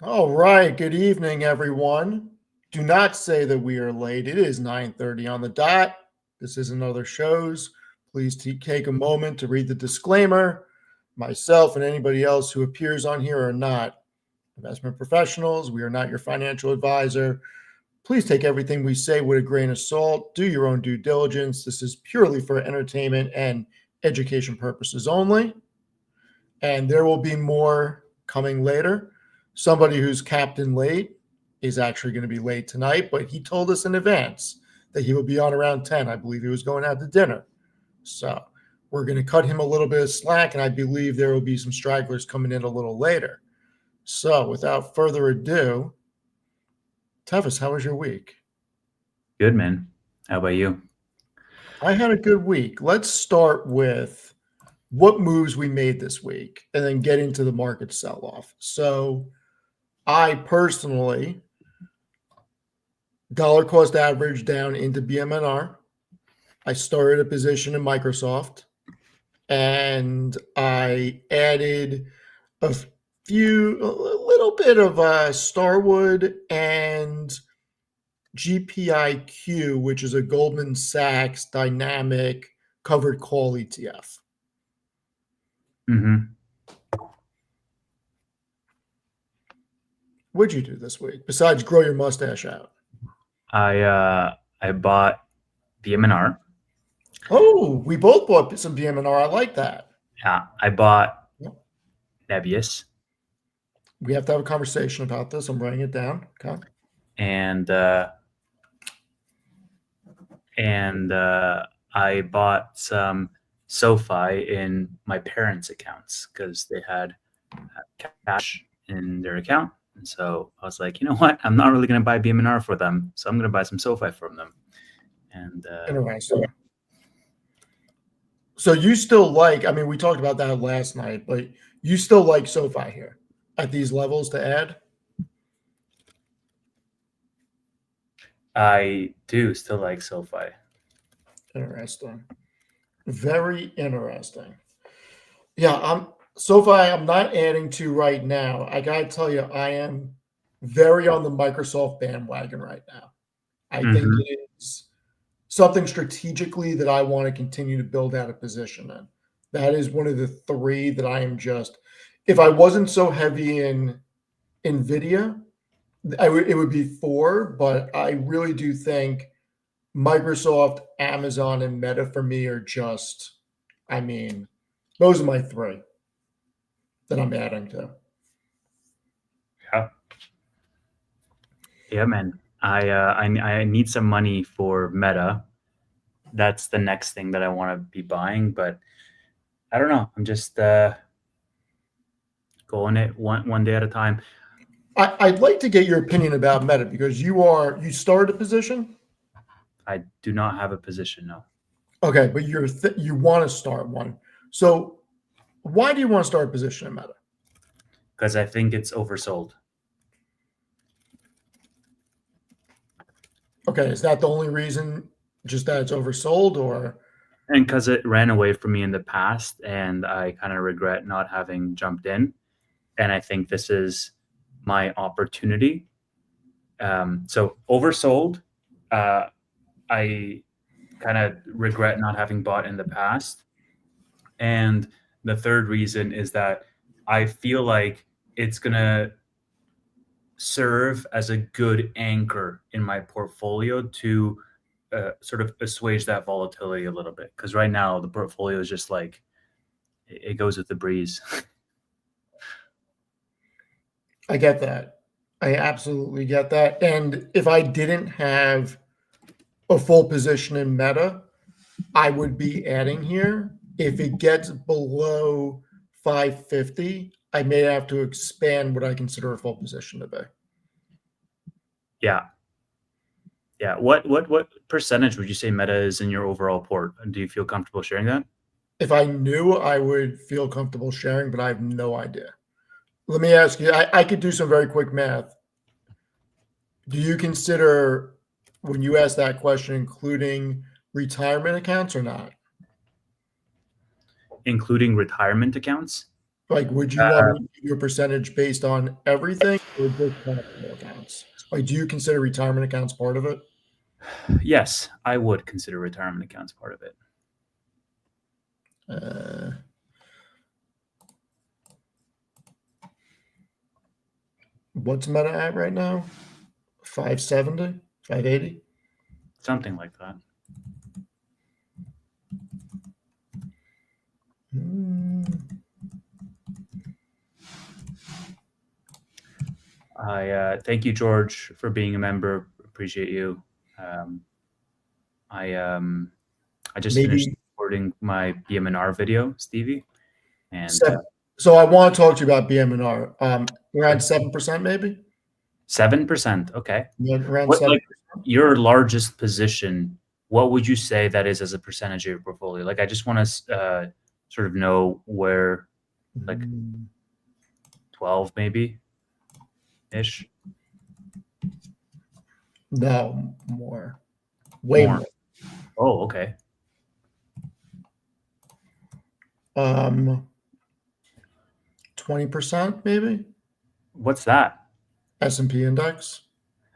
All right. Good evening, everyone. Do not say that we are late. It is 9:30 on the dot. This isn't other shows. Please take a moment to read the disclaimer. Myself and anybody else who appears on here are not investment professionals. We are not your financial advisor. Please take everything we say with a grain of salt. Do your own due diligence. This is purely for entertainment and education purposes only. And there will be more coming later. Somebody who's captain late is actually going to be late tonight, but he told us in advance that he will be on around 10. I believe he was going out to dinner. So we're going to cut him a little bit of slack, and I believe there will be some stragglers coming in a little later. So without further ado, Tevis, how was your week? Good, man. How about you? I had a good week. Let's start with what moves we made this week and then get into the market sell-off. So I personally dollar cost average down into BMNR. I started a position in Microsoft and I added a little bit of Starwood and GPIQ, which is a Goldman Sachs dynamic covered call ETF. Mm-hmm. What'd you do this week besides grow your mustache out? I bought BMNR. Oh, we both bought some BMNR. I like that. Yeah, I bought Nebius. We have to have a conversation about this. I'm writing it down. Okay. And I bought some SoFi in my parents' accounts because they had cash in their account. And so I was like, you know what? I'm not really going to buy BMNR for them. So I'm going to buy some SoFi from them. And interesting. So you still like, I mean, we talked about that last night, but you still like SoFi here at these levels to add? I do still like SoFi. Interesting. Very interesting. Yeah, SoFi I'm not adding to right now. I gotta tell you, I am very on the Microsoft bandwagon right now. I think it is something strategically that I want to continue to build out a position in. That is one of the three that I am just, if I wasn't so heavy in NVIDIA, it would be four, but I really do think Microsoft, Amazon, and Meta for me are just, I mean, those are my three that I'm adding to. Yeah, man. I need some money for Meta. That's the next thing that I want to be buying, but I don't know. I'm just going it one day at a time. I'd like to get your opinion about Meta because you started a position. I do not have a position, no. Okay, but you want to start one. So why do you want to start a position in Meta? Because I think it's oversold. Okay, is that the only reason? Just that it's oversold, or? And because it ran away from me in the past, and I kind of regret not having jumped in. And I think this is my opportunity. So oversold. I kind of regret not having bought in the past. And the third reason is that I feel like it's going to serve as a good anchor in my portfolio to sort of assuage that volatility a little bit. Because right now the portfolio is just like, it goes with the breeze. I get that. I absolutely get that. And if I didn't have a full position in Meta, I would be adding here. If it gets below 550, I may have to expand what I consider a full position to be. Yeah. Yeah. What percentage would you say Meta is in your overall port? Do you feel comfortable sharing that? If I knew, I would feel comfortable sharing, but I have no idea. Let me ask you, I could do some very quick math. Do you consider, when you ask that question, including retirement accounts or not? Including retirement accounts? Like, would you want me to give you a percentage based on everything or just taxable accounts? Like, do you consider retirement accounts part of it? Yes, I would consider retirement accounts part of it. What's Meta at right now? 570, 580? Something like that. I thank you, George, for being a member. Appreciate you. I just finished Maybe recording my BM&R video, Stevie, and so I want to talk to you about BM&R. Around 7%, maybe. 7%. Okay. Yeah, around What 7%. like your largest position? What would you say that is as a percentage of your portfolio? Like, I just want to sort of know where, like, 12 maybe ish. No, more. Way more. Oh, okay. 20% maybe. What's that? S&P index.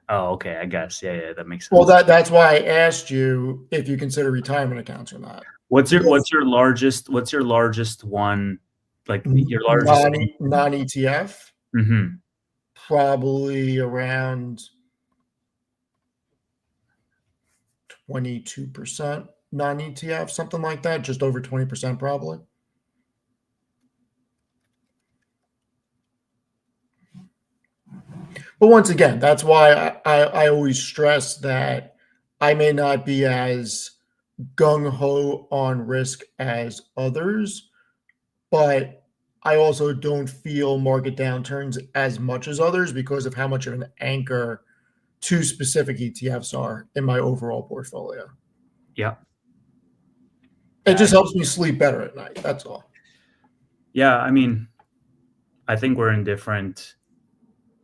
Oh, okay. I guess. Yeah, that makes sense. Well, that's why I asked you if you consider retirement accounts or not. What's your largest one? Like your largest non-ETF? Mm-hmm. Probably around 22% non-ETF, something like that, just over 20% probably. But once again, that's why I always stress that I may not be as gung-ho on risk as others, but I also don't feel market downturns as much as others because of how much of an anchor two specific ETFs are in my overall portfolio. Yeah. It just helps me sleep better at night. That's all. Yeah. I mean, I think we're in different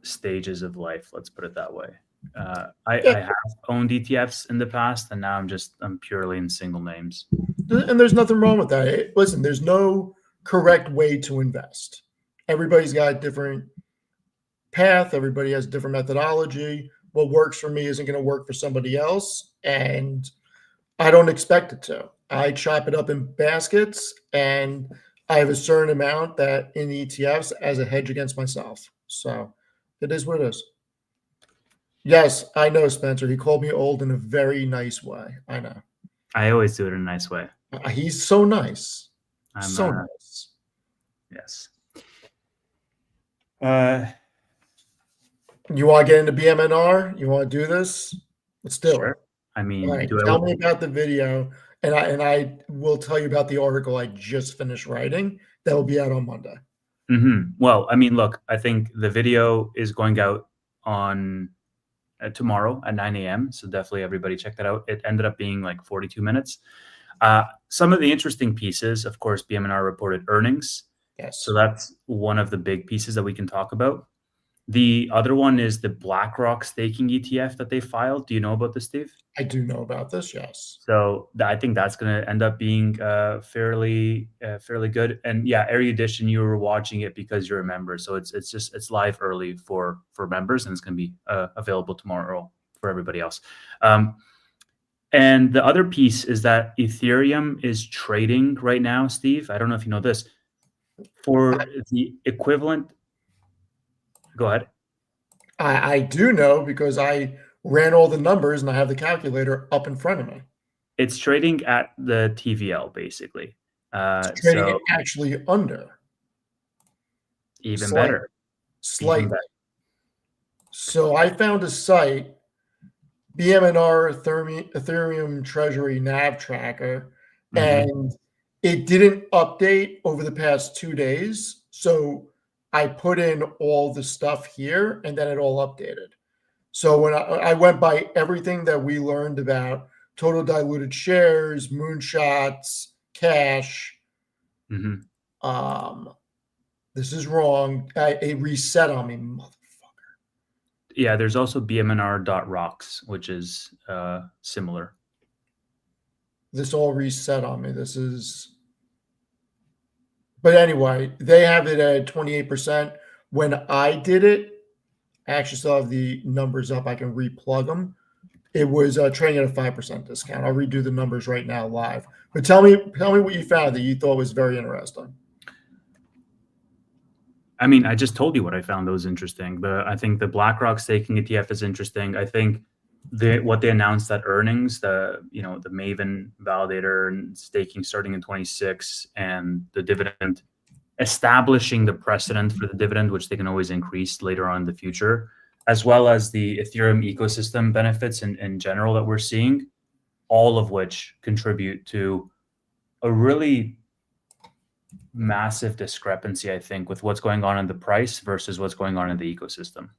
stages of life. Let's put it that way. I have owned ETFs in the past, and now I'm purely in single names. And there's nothing wrong with that. Listen, there's no correct way to invest. Everybody's got a different path. Everybody has different methodology. What works for me isn't going to work for somebody else. And I don't expect it to. I chop it up in baskets and I have a certain amount that in ETFs as a hedge against myself. So it is what it is. Yes, I know, Spencer. He called me old in a very nice way. I know. I always do it in a nice way. He's so nice. So nice. Yes. You want to get into BM&R? You want to do this? Let's do it. I mean, right. Tell me about the video, and I will tell you about the article I just finished writing. That will be out on Monday. Mm-hmm. Well, I mean, look, I think the video is going out on tomorrow at 9 a.m. So definitely everybody check that out. It ended up being like 42 minutes. Some of the interesting pieces, of course, BM&R reported earnings. Yes. So that's one of the big pieces that we can talk about. The other one is the BlackRock staking ETF that they filed. Do you know about this, Steve? I do know about this, yes. So I think that's going to end up being fairly good. And yeah, Erudition, you were watching it because you're a member. So it's live early for members, and it's going to be available tomorrow for everybody else. And the other piece is that Ethereum is trading right now, Steve. I don't know if you know this. For the equivalent, go ahead. I do know because I ran all the numbers and I have the calculator up in front of me. It's trading at the TVL, basically. It's trading actually under. Even better. Slightly. Even better. So I found a site, BM&R Ethereum Treasury NAV tracker, and it didn't update over the past 2 days. So I put in all the stuff here, and then it all updated. So when I went by everything that we learned about total diluted shares, moonshots, cash, this is wrong. It reset on me, motherfucker. Yeah, there's also BMNR.rocks, which is similar. This all reset on me. This is But anyway, they have it at 28%. When I did it, I actually still have the numbers up. I can replug them. It was trading at a 5% discount. I'll redo the numbers right now live. But tell me what you found that you thought was very interesting. I mean, I just told you what I found that was interesting. I think the BlackRock staking ETF is interesting. I think what they announced at earnings, the Maven validator and staking starting in 26, and the dividend establishing the precedent for the dividend, which they can always increase later on in the future, as well as the Ethereum ecosystem benefits in general that we're seeing, all of which contribute to a really massive discrepancy, I think, with what's going on in the price versus what's going on in the ecosystem.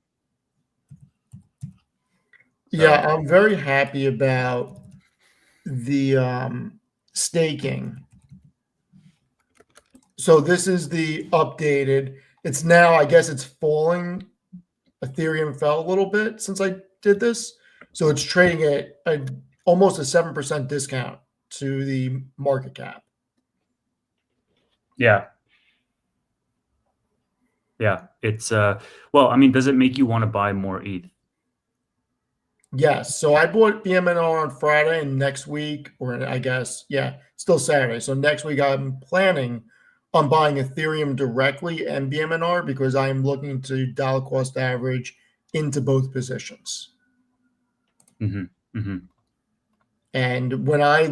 Yeah, I'm very happy about the staking. So this is the updated. It's now, I guess it's falling. Ethereum fell a little bit since I did this. So it's trading at almost a 7% discount to the market cap. Yeah. It's well, I mean, does it make you want to buy more ETH? Yes. So I bought BMNR on Friday, and next week, or I guess, yeah, still Saturday. So next week I'm planning on buying Ethereum directly and BMNR because I am looking to dollar cost average into both positions. Mm-hmm. Mm-hmm. And when I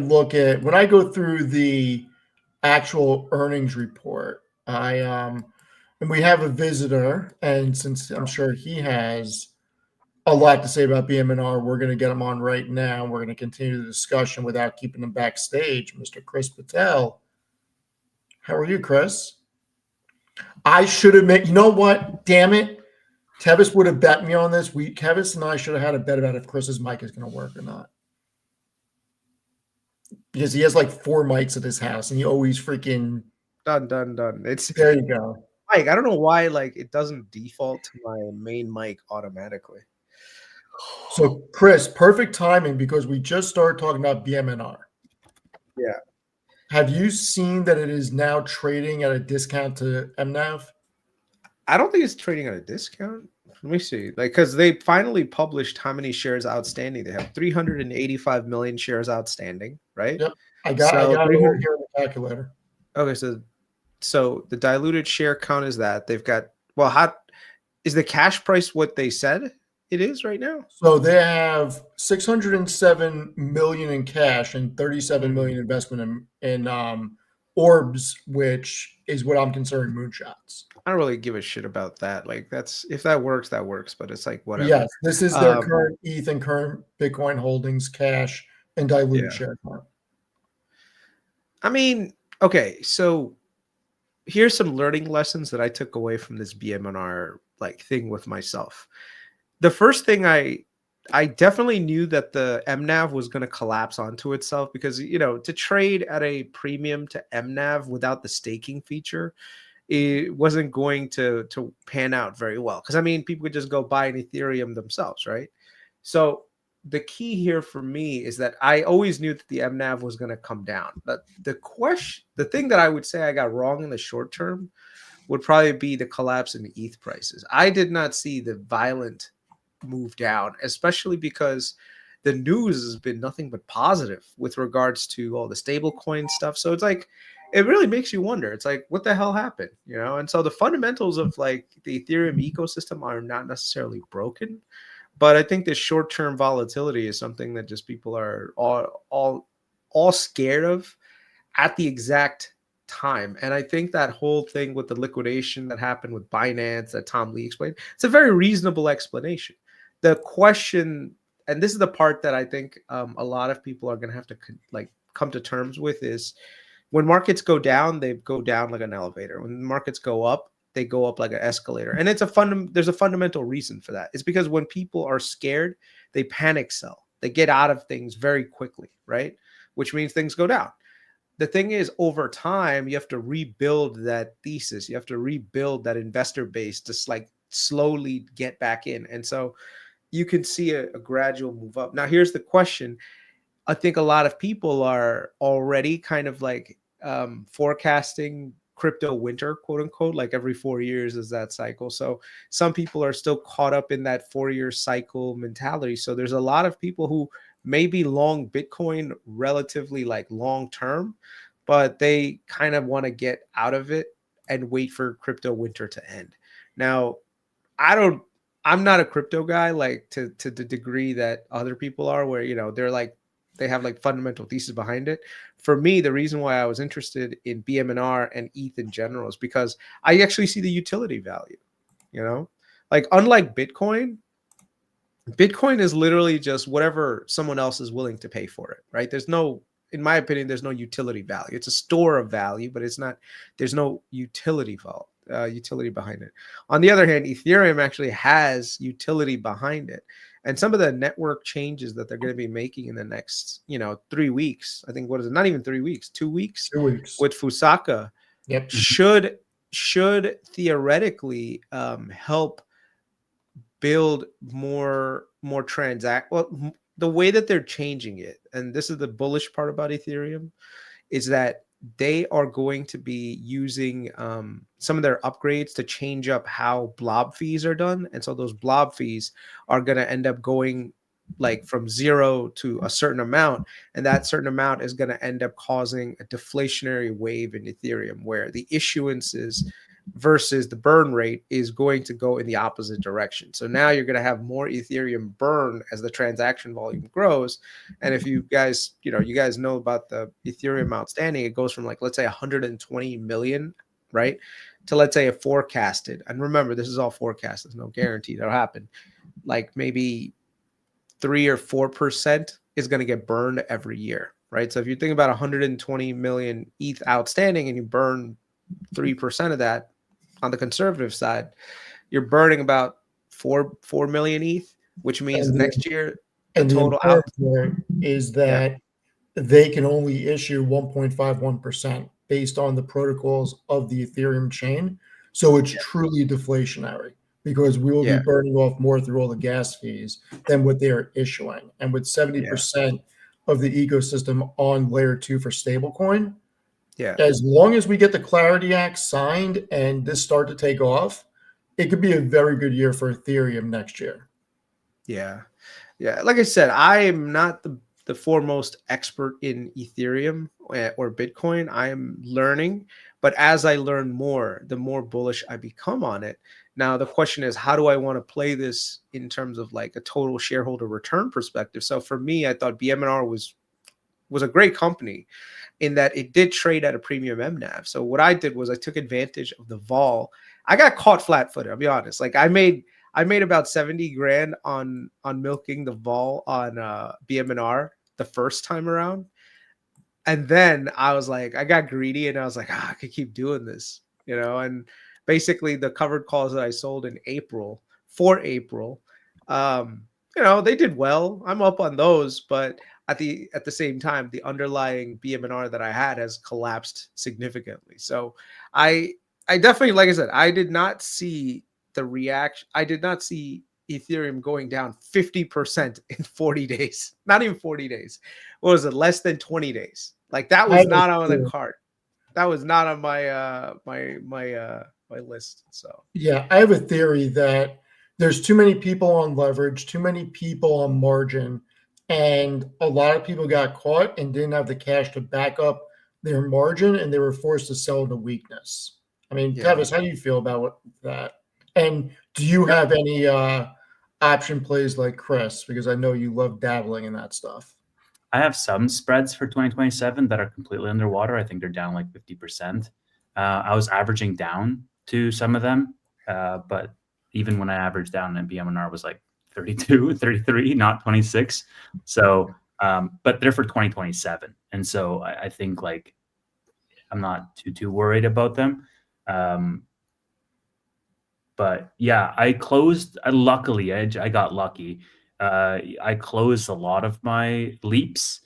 go through the actual earnings report, and we have a visitor, and since I'm sure he has a lot to say about BMNR, we're going to get him on right now. We're going to continue the discussion without keeping him backstage. Mr. Kris Patel. How are you, Kris? I should admit, you know what? Damn it. Tevis would have bet me on this. Tevis and I should have had a bet about if Chris's mic is going to work or not. Because he has like 4 mics at his house and he always freaking done. It's there you go. Mike, I don't know why it doesn't default to my main mic automatically. So Kris, perfect timing because we just started talking about BMNR. Yeah. Have you seen that it is now trading at a discount to MNAV? I don't think it's trading at a discount. Let me see. Because they finally published how many shares outstanding. They have 385 million shares outstanding, right? Yep. I got it over here in the calculator. Okay, so the diluted share count is that. They've got, well, how is the cash price what they said it is right now? So they have 607 million in cash and 37 million investment in orbs, which is what I'm considering moonshots. I don't really give a shit about that. That's, if that works, that works. But it's like whatever. Yes, this is their current ETH and current Bitcoin holdings, cash, and diluted share count. I mean, okay, so here's some learning lessons that I took away from this BMNR thing with myself. The first thing I definitely knew that the MNAV was going to collapse onto itself because, to trade at a premium to MNAV without the staking feature, it wasn't going to pan out very well. Because, I mean, people could just go buy an Ethereum themselves, right? So the key here for me is that I always knew that the MNAV was going to come down. But the thing that I would say I got wrong in the short term would probably be the collapse in ETH prices. I did not see the violent move down, especially because the news has been nothing but positive with regards to all the stable coin stuff. So it's it really makes you wonder. It's what the hell happened, And so the fundamentals of the Ethereum ecosystem are not necessarily broken, but I think this short-term volatility is something that just people are all scared of at the exact time. And I think that whole thing with the liquidation that happened with Binance that Tom Lee explained, it's a very reasonable explanation. The question, and this is the part that I think a lot of people are going to have to come to terms with, is when markets go down, they go down like an elevator. When markets go up, they go up like an escalator. And there's a fundamental reason for that. It's because when people are scared, they panic sell. They get out of things very quickly, right? Which means things go down. The thing is, over time, you have to rebuild that thesis. You have to rebuild that investor base to slowly get back in. And so you can see a gradual move up. Now, here's the question. I think a lot of people are already kind of forecasting crypto winter, quote unquote, like every 4 years is that cycle. So some people are still caught up in that 4-year cycle mentality. So there's a lot of people who may be long Bitcoin relatively like long term, but they kind of want to get out of it and wait for crypto winter to end. Now, I'm not a crypto guy like to the degree that other people are, where, you know, they have like fundamental thesis behind it. For me, the reason why I was interested in BMNR and ETH in general is because I actually see the utility value, you know, like unlike Bitcoin is literally just whatever someone else is willing to pay for it, right? In my opinion, there's no utility value. It's a store of value, but there's no utility behind it. On the other hand, Ethereum actually has utility behind it. And some of the network changes that they're going to be making in the next, 3 weeks, I think, what is it? Not even 3 weeks, 2 weeks, 2 weeks with Fusaka, Yep. should theoretically help build more the way that they're changing it, and this is the bullish part about Ethereum, is that they are going to be using some of their upgrades to change up how blob fees are done. And so those blob fees are going to end up going like from 0 to a certain amount. And that certain amount is going to end up causing a deflationary wave in Ethereum, where the issuances versus the burn rate is going to go in the opposite direction. So now you're going to have more Ethereum burn as the transaction volume grows. And if you guys know about the Ethereum outstanding, it goes from like, let's say 120 million, right, to let's say a forecasted, and remember, this is all forecast, there's no guarantee that'll happen, like maybe 3 or 4% is going to get burned every year, right? So if you think about 120 million ETH outstanding and you burn 3% of that, on the conservative side, you're burning about 4 million ETH, which means next year the total out is that they can only issue 1.51% based on the protocols of the Ethereum chain. So it's truly deflationary, because we will be burning off more through all the gas fees than what they are issuing. And with 70% of the ecosystem on layer 2 for stablecoin, as long as we get the Clarity Act signed and this start to take off, it could be a very good year for Ethereum next year. Yeah. Like I said, I am not the foremost expert in Ethereum or Bitcoin. I am learning, but as I learn more, the more bullish I become on it. Now, the question is, how do I want to play this in terms of like a total shareholder return perspective? So for me, I thought BMNR was a great company in that it did trade at a premium MNAV. So what I did was I took advantage of the vol. I got caught flat-footed, I'll be honest. Like I made about 70 grand on milking the vol on BMNR the first time around. And then I was like, I got greedy and I was like, I could keep doing this, and basically the covered calls that I sold in April, they did well. I'm up on those, but at the same time, the underlying BMNR that I had has collapsed significantly. So I definitely, like I said, I did not see the reaction. I did not see Ethereum going down 50% in 40 days. Not even 40 days. What was it? Less than 20 days. Like that was not on the card. That was not on my my list. So yeah, I have a theory that there's too many people on leverage, too many people on margin, and a lot of people got caught and didn't have the cash to back up their margin, and they were forced to sell into weakness. I mean, Tevis, how do you feel about that? And do you have any option plays like Kris? Because I know you love dabbling in that stuff. I have some spreads for 2027 that are completely underwater. I think they're down like 50%. I was averaging down to some of them, but even when I averaged down, and BMNR was like 32, 33, not 26. So, but they're for 2027. And so I think like I'm not too worried about them. But yeah, I got lucky. I closed a lot of my leaps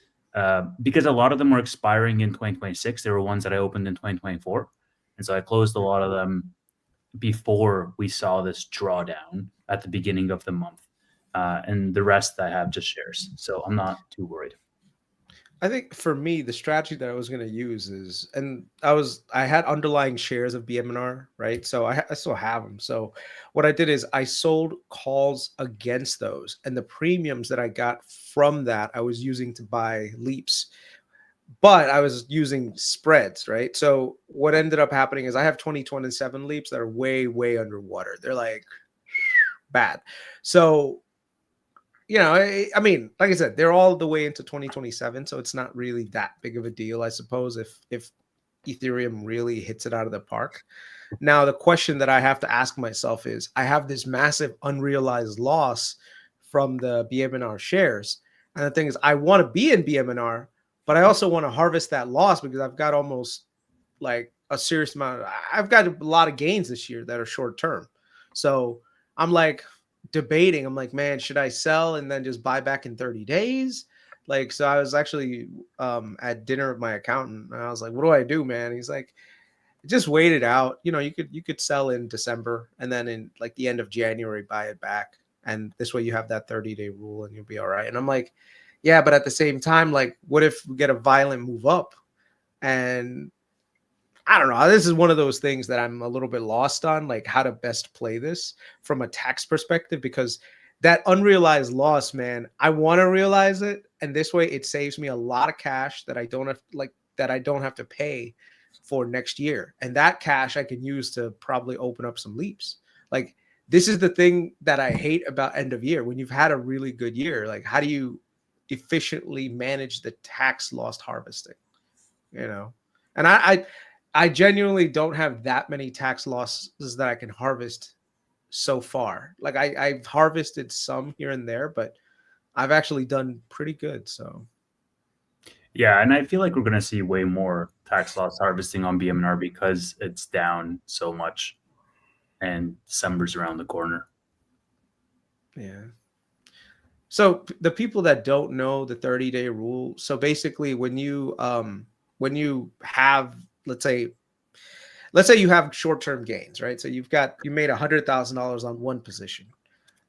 because a lot of them were expiring in 2026. There were ones that I opened in 2024. And so I closed a lot of them before we saw this drawdown at the beginning of the month. And the rest I have just shares. So I'm not too worried. I think for me, the strategy that I was going to use is, and I had underlying shares of BMNR, right? So I still have them. So what I did is I sold calls against those, and the premiums that I got from that I was using to buy leaps, but I was using spreads, right? So what ended up happening is I have 2027 leaps that are way, way underwater. They're like bad. So I mean, like I said, they're all the way into 2027, so it's not really that big of a deal, I suppose, if Ethereum really hits it out of the park. Now, the question that I have to ask myself is, I have this massive unrealized loss from the BMNR shares, and the thing is, I want to be in BMNR, but I also want to harvest that loss because I've got almost like a serious amount. I've got a lot of gains this year that are short term, so I'm like debating. I'm like, man, should I sell and then just buy back in 30 days? Like, so I was actually at dinner with my accountant, and I was like, what do I do, man? He's like, just wait it out. You could sell in December and then in like the end of January buy it back, and this way you have that 30-day rule and you'll be all right. And I'm like, yeah, but at the same time, like, what if we get a violent move up? And I don't know. This is one of those things that I'm a little bit lost on, like how to best play this from a tax perspective, because that unrealized loss, man, I want to realize it, and this way it saves me a lot of cash that I don't have to pay for next year, and that cash I can use to probably open up some leaps. Like, this is the thing that I hate about end of year. When you've had a really good year, like, how do you efficiently manage the tax loss harvesting? And I genuinely don't have that many tax losses that I can harvest so far. Like, I've harvested some here and there, but I've actually done pretty good. So Yeah, and I feel like we're going to see way more tax loss harvesting on BMNR because it's down so much and December's around the corner. yeah. So the people that don't know the 30-day rule, so basically when you have, let's say you have short-term gains, right? So you made $100,000 on one position,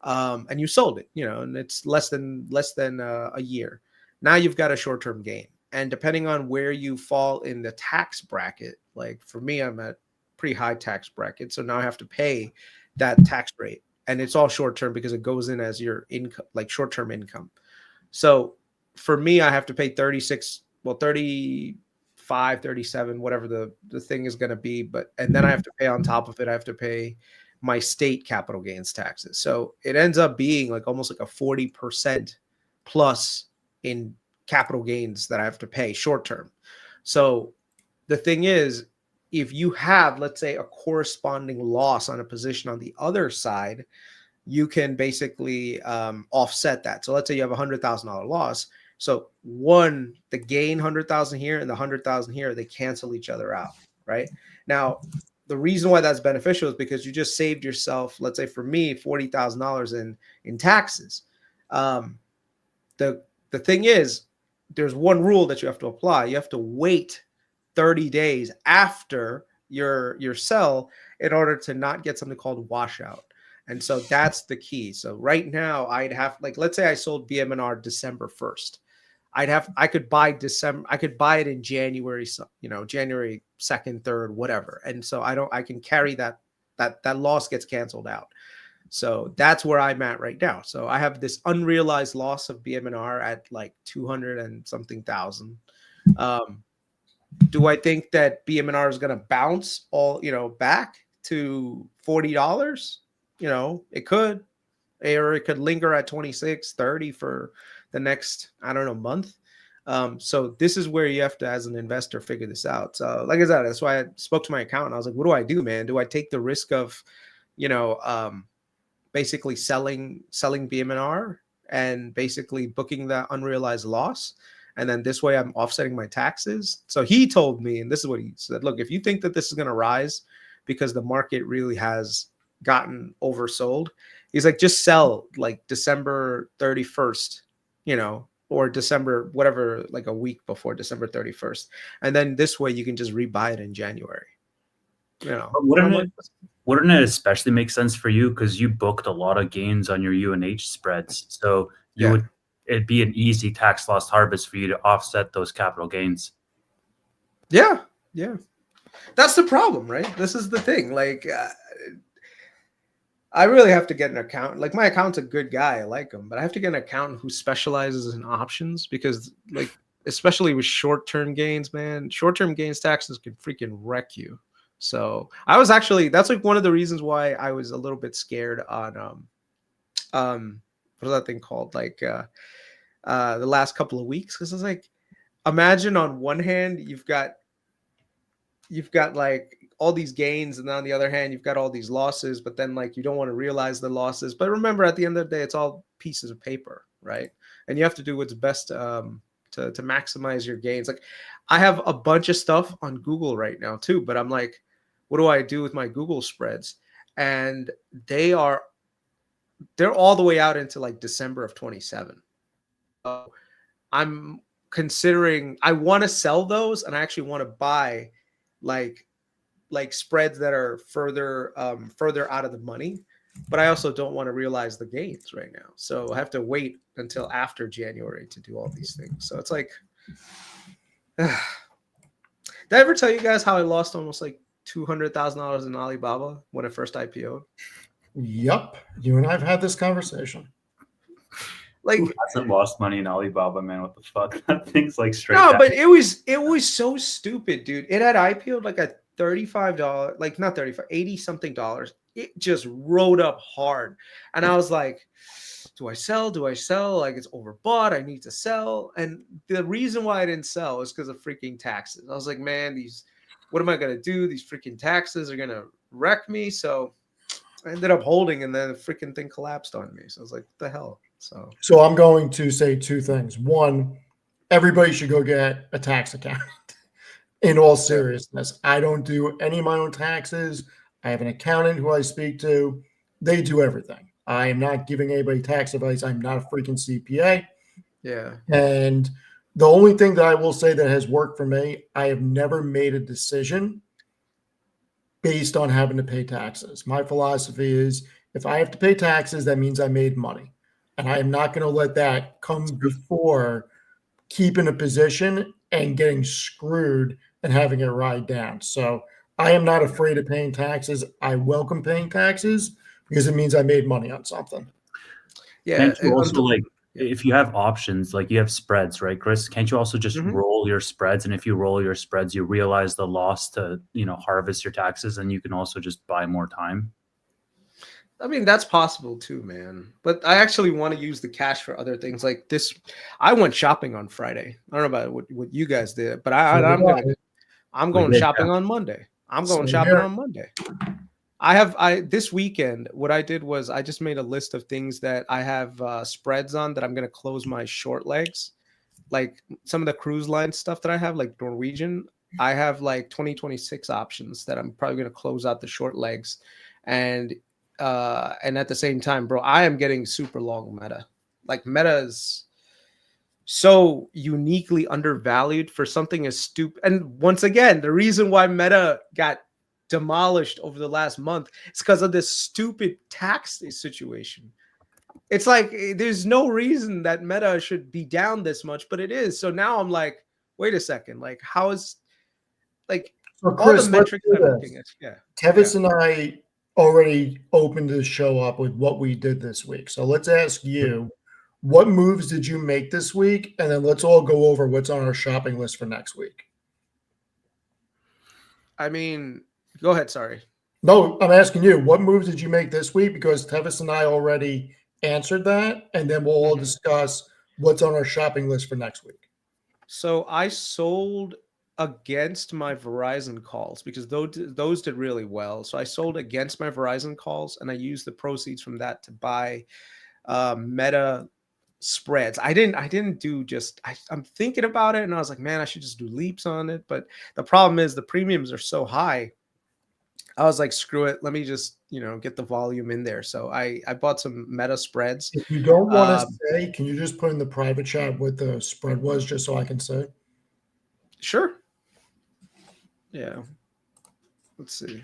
and you sold it, and it's less than a year. Now you've got a short-term gain, and depending on where you fall in the tax bracket, like for me, I'm at pretty high tax bracket, so now I have to pay that tax rate, and it's all short-term because it goes in as your income, like short-term income. So for me, I have to pay 35, 37, whatever the thing is going to be. And then I have to pay on top of it, I have to pay my state capital gains taxes. So it ends up being like almost like a 40% plus in capital gains that I have to pay short term. So the thing is, if you have, let's say, a corresponding loss on a position on the other side, you can basically offset that. So let's say you have $100,000 loss. So the gain 100,000 here and the 100,000 here, they cancel each other out, right? Now, the reason why that's beneficial is because you just saved yourself, let's say for me, $40,000 in taxes. The thing is, there's one rule that you have to apply. You have to wait 30 days after your sell in order to not get something called washout. And so that's the key. So right now I'd have, like, let's say I sold BMNR December 1st. I could buy it in January, January 2nd, 3rd, whatever. And so I can carry that loss gets canceled out. So that's where I'm at right now. So I have this unrealized loss of BMNR at like 200 and something thousand. Do I think that BMNR is going to bounce back to $40? It could, or it could linger at 26, 30 for the next, I don't know, month. So this is where you have to, as an investor, figure this out. So like I said, that's why I spoke to my accountant. I was like, what do I do, man? Do I take the risk of, basically selling BMNR and basically booking that unrealized loss? And then this way I'm offsetting my taxes. So he told me, and this is what he said, look, if you think that this is going to rise because the market really has gotten oversold, he's like, just sell like December 31st, or December, whatever, like a week before December 31st. And then this way you can just rebuy it in January. But wouldn't it especially make sense for you because you booked a lot of gains on your UNH spreads? So you would it'd be an easy tax loss harvest for you to offset those capital gains. Yeah. That's the problem, right? This is the thing. Like, I really have to get an accountant. Like, my accountant's a good guy. I like him, but I have to get an accountant who specializes in options because, like, especially with short-term gains, man, short-term gains taxes can freaking wreck you. So I was actually, that's like one of the reasons why I was a little bit scared on, what is that thing called? Like, the last couple of weeks. Cause it's like, imagine on one hand, you've got like all these gains, and on the other hand, you've got all these losses, but then like, you don't want to realize the losses. But remember, at the end of the day, it's all pieces of paper, right? And you have to do what's best, to maximize your gains. Like, I have a bunch of stuff on Google right now too, but I'm like, what do I do with my Google spreads? And they're all the way out into like December of 27. So I'm considering, I want to sell those, and I actually want to buy like spreads that are further out of the money, but I also don't want to realize the gains right now. So I have to wait until after January to do all these things. So it's like, did I ever tell you guys how I lost almost like $200,000 in Alibaba when I first IPO'd? Yep. You and I have had this conversation. Like, Who hasn't lost money in Alibaba, man? What the fuck? That thing's like straight no, down. but it was so stupid, dude. It had IPO'd like a $35, like not 35, 80 something dollars. It just rode up hard. And I was like, do I sell? Like, it's overbought. I need to sell. And the reason why I didn't sell is because of freaking taxes. I was like, man, what am I going to do? These freaking taxes are going to wreck me. So I ended up holding, and then the freaking thing collapsed on me. So I was like, what the hell? So I'm going to say two things. One, everybody should go get a tax account. In all seriousness, I don't do any of my own taxes. I have an accountant who I speak to. They do everything. I am not giving anybody tax advice. I'm not a freaking CPA. yeah. And the only thing that I will say that has worked for me, I have never made a decision based on having to pay taxes. My philosophy is if I have to pay taxes, that means I made money. And I am not going to let that come before keeping a position and getting screwed and having it ride down. So I am not afraid of paying taxes. I welcome paying taxes because it means I made money on something. Yeah. Can't you also, like, if you have options, like you have spreads, right, Kris? Can't you also just roll your spreads? And if you roll your spreads, you realize the loss to, harvest your taxes, and you can also just buy more time. I mean, that's possible too, man. But I actually want to use the cash for other things like this. I went shopping on Friday. I don't know about what you guys did, but I'm going shopping on Monday. I'm going shopping on Monday. This weekend, what I did was I just made a list of things that I have spreads on that I'm going to close my short legs. Like some of the cruise line stuff that I have, like Norwegian, I have like 2026 options that I'm probably going to close out the short legs. And at the same time, bro, I am getting super long Meta. Like, Meta is so uniquely undervalued for something as stupid. And once again, the reason why Meta got demolished over the last month is because of this stupid tax situation. It's like there's no reason that Meta should be down this much, but it is. So now I'm like, wait a second, like, how is, like, so all Kris, the metrics I'm looking at? Yeah, Tevis and I already opened the show up with what we did this week. So let's ask you, what moves did you make this week? And then let's all go over what's on our shopping list for next week. I mean, go ahead. Sorry. No, I'm asking you, what moves did you make this week? Because Tevis and I already answered that. And then we'll all discuss what's on our shopping list for next week. So I sold against my Verizon calls because those did really well. So I sold against my Verizon calls, and I used the proceeds from that to buy Meta spreads. I didn't do just, I'm thinking about it, and I was like, man, I should just do leaps on it. But the problem is the premiums are so high. I was like, screw it. Let me just, get the volume in there. So I bought some Meta spreads. If you don't want to say, can you just put in the private chat what the spread was just so I can say? Sure. Yeah. Let's see.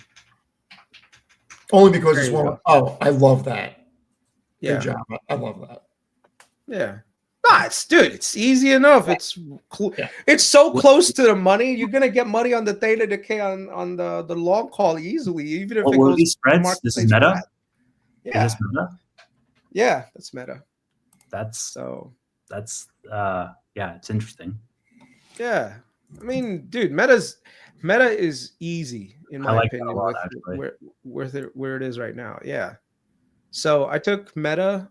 Only because it's one. Oh, I love that. Yeah. Good job. I love that. Yeah. Nah, it's easy enough. Yeah. It's so close to the money. You're gonna get money on the theta decay on the long call easily, even if What it were goes. these The spreads? market This is stays meta. flat. Is Yeah, this meta? yeah, that's meta. That's yeah, it's interesting. Yeah, I mean, dude, meta is easy in I my like that a opinion lot, with actually. where it is right now. Yeah. So I took Meta.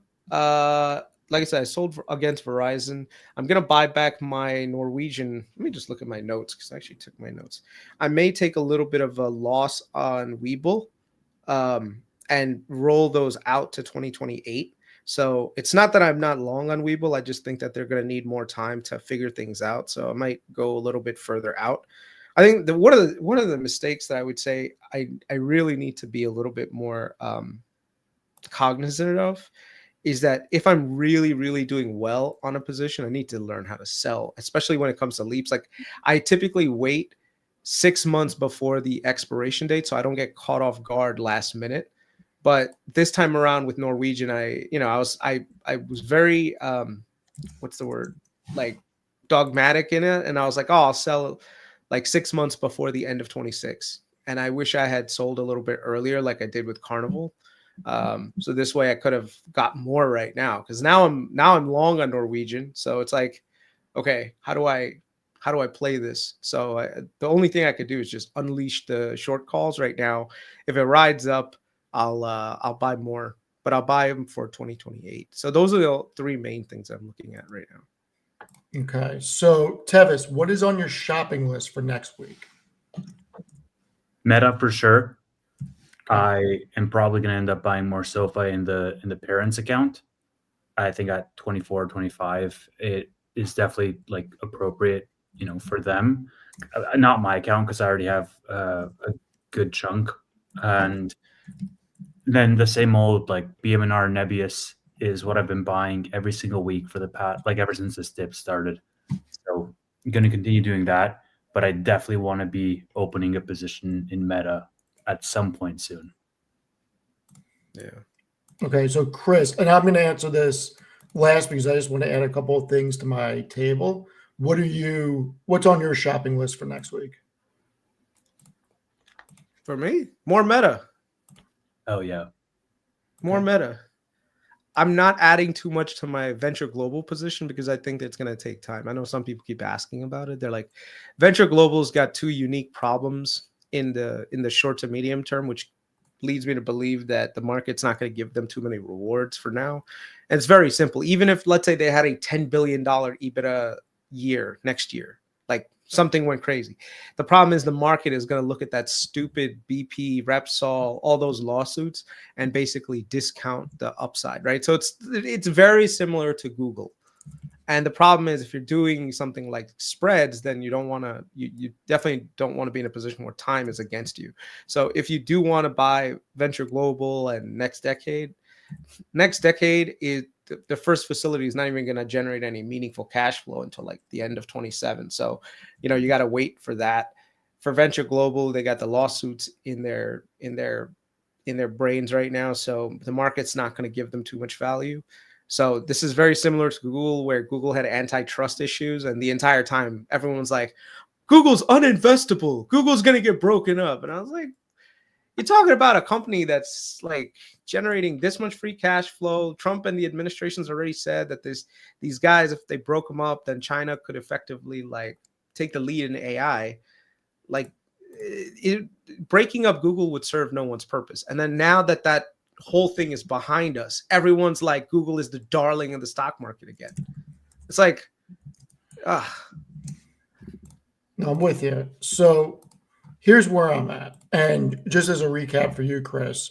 Like I said, I sold against Verizon. I'm gonna buy back my Norwegian. Let me just look at my notes because I actually took my notes. I may take a little bit of a loss on Webull, and roll those out to 2028. So it's not that I'm not long on Webull. I just think that they're going to need more time to figure things out. So I might go a little bit further out. I think one of the mistakes that I would say I really need to be a little bit more cognizant of is that if I'm really, really doing well on a position, I need to learn how to sell, especially when it comes to leaps. Like I typically wait 6 months before the expiration date so I don't get caught off guard last minute. But this time around with Norwegian, I was very what's the word? Like dogmatic in it. And I was like, oh, I'll sell like 6 months before the end of 26. And I wish I had sold a little bit earlier, like I did with Carnival. So this way I could have got more right now because now I'm long on Norwegian. So it's like, okay, how do I play this? So the only thing I could do is just unleash the short calls right now. If it rides up, I'll buy more, but I'll buy them for 2028. So those are the three main things I'm looking at right now. Okay. So Tevis, what is on your shopping list for next week? Meta for sure. I am probably going to end up buying more SoFi in the parents account. I think at 24, 25, it is definitely like appropriate, for them. Not my account because I already have a good chunk. And then the same old like BMNR Nebius is what I've been buying every single week for the past, like ever since this dip started. So I'm going to continue doing that, but I definitely want to be opening a position in Meta at some point soon. Yeah. Okay, so Kris, and I'm going to answer this last because I just want to add a couple of things to my table. What's on your shopping list for next week? For me, more Meta. Oh yeah. More Meta. I'm not adding too much to my venture global position because I think it's going to take time. I know some people keep asking about it. They're like, venture global's got two unique problems in the short to medium term, which leads me to believe that the market's not going to give them too many rewards for now. And it's very simple. Even if, let's say, they had a $10 billion EBITDA year next year, like something went crazy. The problem is the market is going to look at that stupid BP, Repsol, all those lawsuits and basically discount the upside, right? So it's very similar to Google. And the problem is if you're doing something like spreads, then you definitely don't want to be in a position where time is against you. So if you do want to buy Venture Global and Next Decade is the first facility is not even going to generate any meaningful cash flow until like the end of 27. So, you got to wait for that. For Venture Global, they got the lawsuits in their brains right now. So the market's not going to give them too much value. So this is very similar to Google, where Google had antitrust issues, and the entire time everyone's like, Google's uninvestable. Google's going to get broken up. And I was like, you're talking about a company that's like generating this much free cash flow. Trump and the administration's already said that these guys, if they broke them up, then China could effectively like take the lead in AI. Like breaking up Google would serve no one's purpose. And then now that whole thing is behind us, everyone's like, Google is the darling of the stock market again. It's like, No, I'm with you. So here's where I'm at. And just as a recap for you, Kris,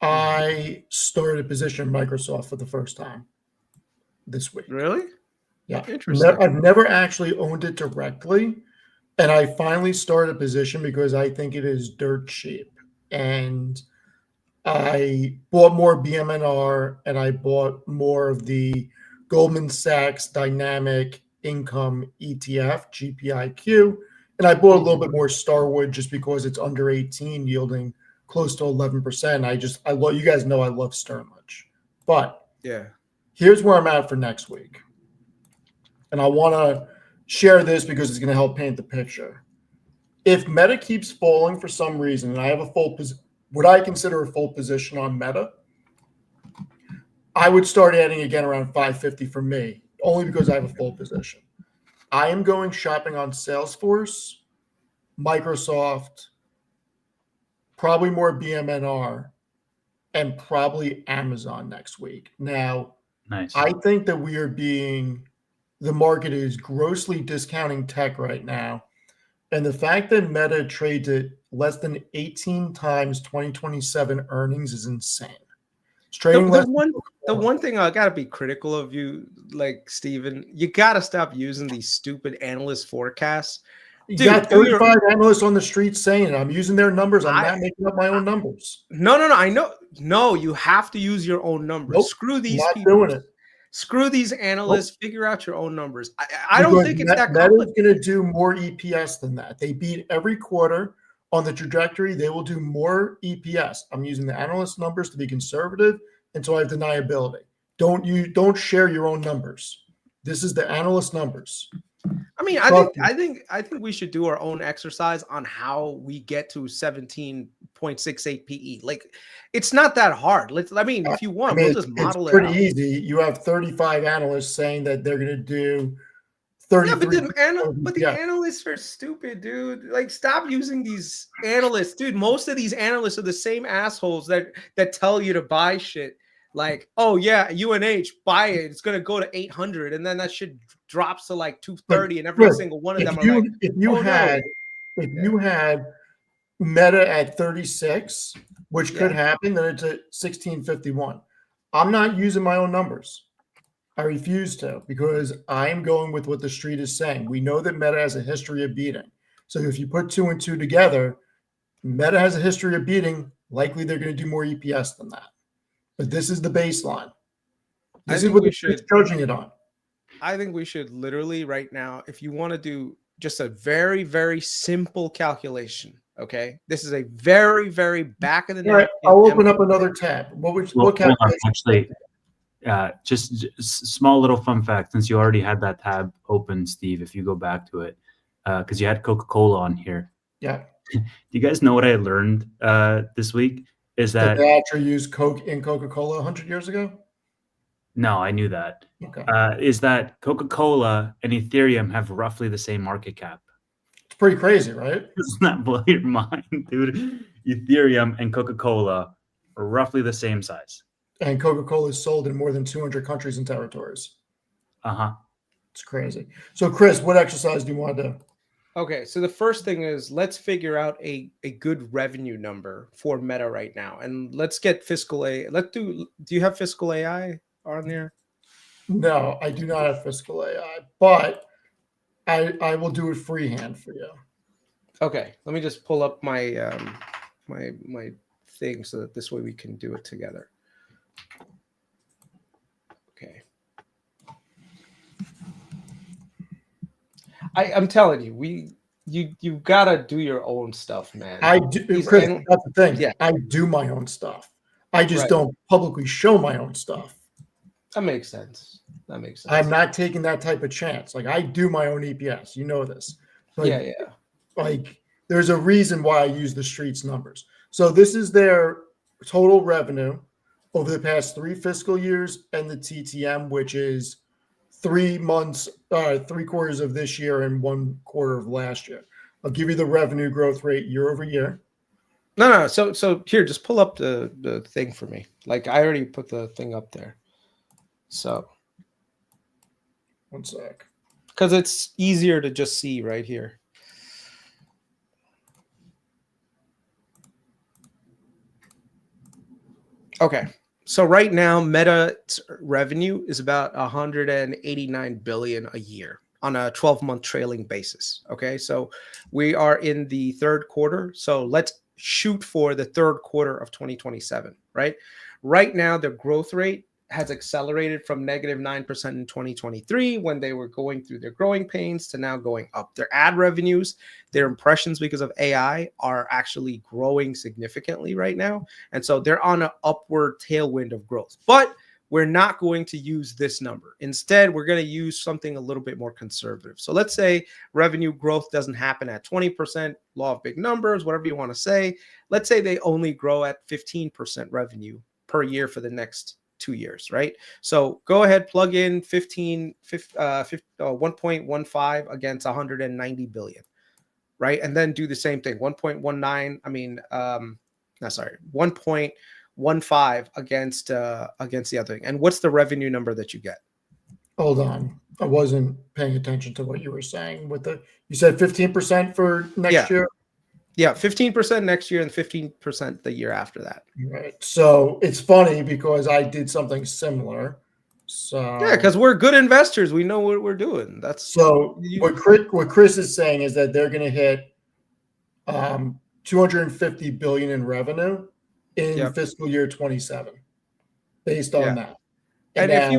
I started a position in Microsoft for the first time this week. really? Yeah. Interesting. I've never actually owned it directly. And I finally started a position because I think it is dirt cheap. And I bought more BMNR and I bought more of the Goldman Sachs Dynamic Income ETF, GPIQ. And I bought a little bit more Starwood just because it's under 18, yielding close to 11%. You guys know I love Stern much. But Yeah. here's where I'm at for next week. and I want to share this because it's going to help paint the picture. If Meta keeps falling for some reason, and I have what I consider a full position on Meta, I would start adding again around 550 for me, only because I have a full position. I am going shopping on Salesforce, Microsoft, probably more BMNR, and probably Amazon next week. Now, Nice. I think that the market is grossly discounting tech right now. And the fact that Meta trades at less than 18 times 2027 earnings is insane. It's trading less. The one thing I gotta be critical of you, like Steven, you gotta stop using these stupid analyst forecasts. You got 35 analysts on the street saying it. I'm using their numbers. I'm not making up my own numbers. No. I know. No, you have to use your own numbers. Nope, Screw these not people. doing it. Screw these analysts. Nope. Figure out your own numbers. I don't think it's that complicated. Meta's going to do more EPS than that. They beat every quarter on the trajectory. They will do more EPS. I'm using the analyst numbers to be conservative until I have deniability. Don't share your own numbers. This is the analyst numbers. I mean, I think we should do our own exercise on how we get to 17.68 PE. Like, it's not that hard. If you want, we'll just model it. It's pretty easy. You have 35 analysts saying that they're going to do 33. Yeah, but the analysts are stupid, dude. Like, stop using these analysts, dude. Most of these analysts are the same assholes that tell you to buy shit. Like, oh yeah, UNH, buy it. It's gonna go to 800, and then that shit drops to like 230, and every single one of them are like, if you had Meta at 36, which could happen, then it's at 1651. I'm not using my own numbers. I refuse to, because I'm going with what the street is saying. We know that Meta has a history of beating. So if you put 2 and 2 together, Meta has a history of beating. Likely they're going to do more EPS than that. But this is the baseline. This is what we should charging it on. I think we should literally right now, if you want to do just a very, very simple calculation, okay? This is a very, very back of the neck. I'll open up another tab. What calculation? Actually, just small little fun fact, since you already had that tab open, Steve, if you go back to it, because you had Coca-Cola on here. Yeah. Do you guys know what I learned this week? Is that they actually used Coke in Coca-Cola 100 years ago? No, I knew that. Okay. Is that Coca-Cola and Ethereum have roughly the same market cap? It's pretty crazy, right? Doesn't that blow your mind, dude? Ethereum and Coca-Cola are roughly the same size. And Coca-Cola is sold in more than 200 countries and territories. Uh-huh. It's crazy. So, Kris, what exercise do you want to do? Okay, so the first thing is let's figure out a good revenue number for Meta right now. And let's get fiscal A. Do you have fiscal AI on there? No, I do not have fiscal AI, but I will do it freehand for you. Okay, let me just pull up my my thing so that this way we can do it together. Okay. I'm telling you, you gotta do your own stuff, man. I do, Kris. That's the thing. Yeah, I do my own stuff. I just don't publicly show my own stuff. That makes sense. I'm not taking that type of chance. Like, I do my own EPS. You know this. Like, yeah. Like, there's a reason why I use the streets numbers. So this is their total revenue over the past 3 fiscal years and the TTM, which is 3 months, 3 quarters of this year and 1 quarter of last year. I'll give you the revenue growth rate year over year. No. So here, just pull up the thing for me. Like, I already put the thing up there. So 1 sec. Because it's easier to just see right here. Okay. So right now, Meta's revenue is about 189 billion a year on a 12-month trailing basis. Okay, so we are in the 3rd quarter. So let's shoot for the 3rd quarter of 2027. Right. Right now, the growth rate has accelerated from -9% in 2023 when they were going through their growing pains to now going up. Their ad revenues, their impressions because of AI are actually growing significantly right now. And so they're on an upward tailwind of growth. But we're not going to use this number. Instead, we're going to use something a little bit more conservative. So let's say revenue growth doesn't happen at 20%, law of big numbers, whatever you want to say. Let's say they only grow at 15% revenue per year for the next 2 years, right? So go ahead, plug in 1.15 against 190 billion, right? And then do the same thing, 1.15 against the other thing. And what's the revenue number that you get? Hold on. I wasn't paying attention to what you were saying with you said 15% for next year? Yeah, 15% next year and 15% the year after that. Right. So it's funny because I did something similar. So yeah, because we're good investors. We know what we're doing. That's so what Kris is saying is that they're going to hit 250 billion in revenue in fiscal year 27 based on that. And if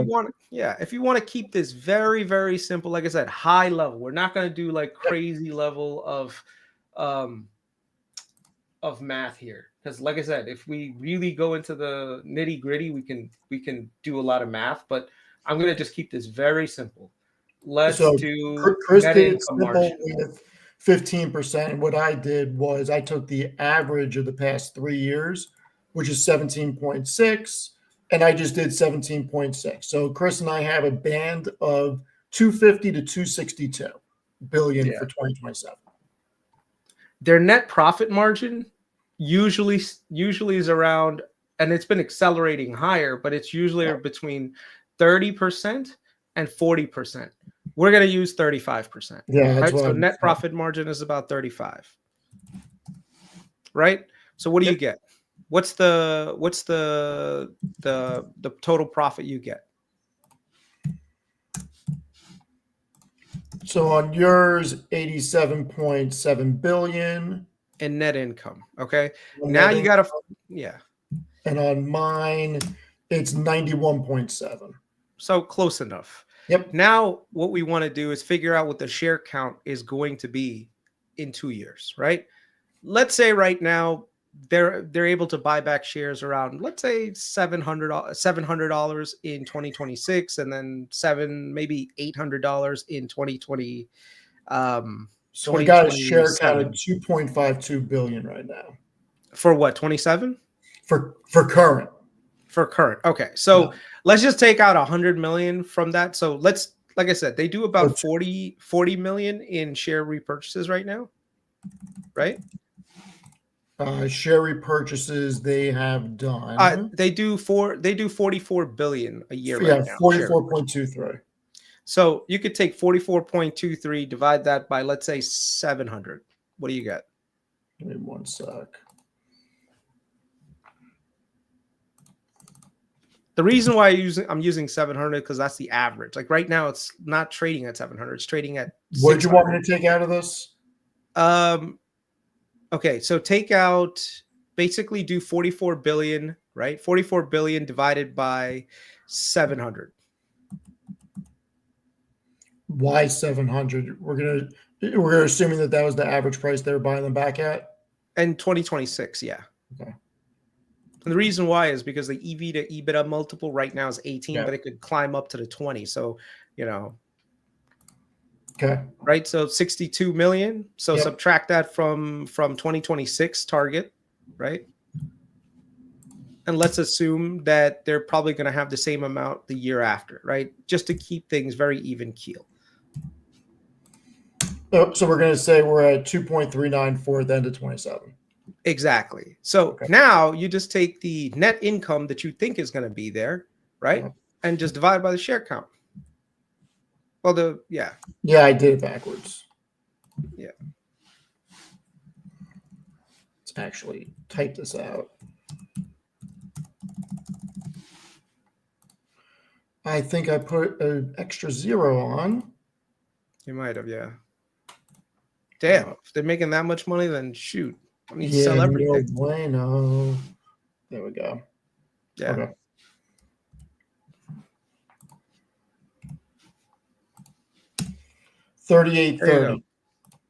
you want to keep this very, very simple, like I said, high level, we're not going to do like crazy level of math here. Because like I said, if we really go into the nitty gritty, we can do a lot of math, but I'm going to just keep this very simple. Let's do Kris net did income simple margin. with 15%. And what I did was I took the average of the past 3 years, which is 17.6, and I just did 17.6. So Kris and I have a band of 250 to 262 billion for 2027. Their net profit margin usually is around, and it's been accelerating higher, but it's usually between 30% and 40%. We're going to use 35%. Yeah, right? So net profit margin is about 35. Right? So what do you get? What's the total profit you get? So on yours, 87.7 billion in net income. Okay. Now you got to, And on mine, it's 91.7. So close enough. Yep. Now what we want to do is figure out what the share count is going to be in 2 years, right? Let's say right now they're able to buy back shares around, let's say $700 in 2026, and then maybe $800 in 2020. So we got a share count of 2.52 billion right now. For what, 27? For current. For current. Okay. So let's just take out 100 million from that. So let's, like I said, they do about 40 million in share repurchases right now. Right? Share repurchases they have done. They do 44 billion a year right now. 44.23. So you could take 44.23, divide that by, let's say, 700. What do you get? Give me one sec. The reason why I'm using 700 because that's the average. Like right now, it's not trading at 700. It's trading at 600. What did you want me to take out of this? Okay, so take out, basically do 44 billion, right? 44 billion divided by 700. Why 700? We're assuming that was the average price they were buying them back at? In 2026, yeah. Okay. And the reason why is because the EV to EBITDA multiple right now is 18, but it could climb up to the 20. So, Okay. Right. So 62 million. So subtract that from 2026 target, right? And let's assume that they're probably going to have the same amount the year after, right? Just to keep things very even keel. So we're going to say we're at 2.39 for the end of 27. Exactly. So now you just take the net income that you think is going to be there, right? And just divide by the share count. Well, Yeah, I did it backwards. Yeah. Let's actually type this out. I think I put an extra 0 on. You might have, yeah. Damn, if they're making that much money, then shoot. I mean, sell everything. No bueno. There we go. Yeah. Okay. $38.30.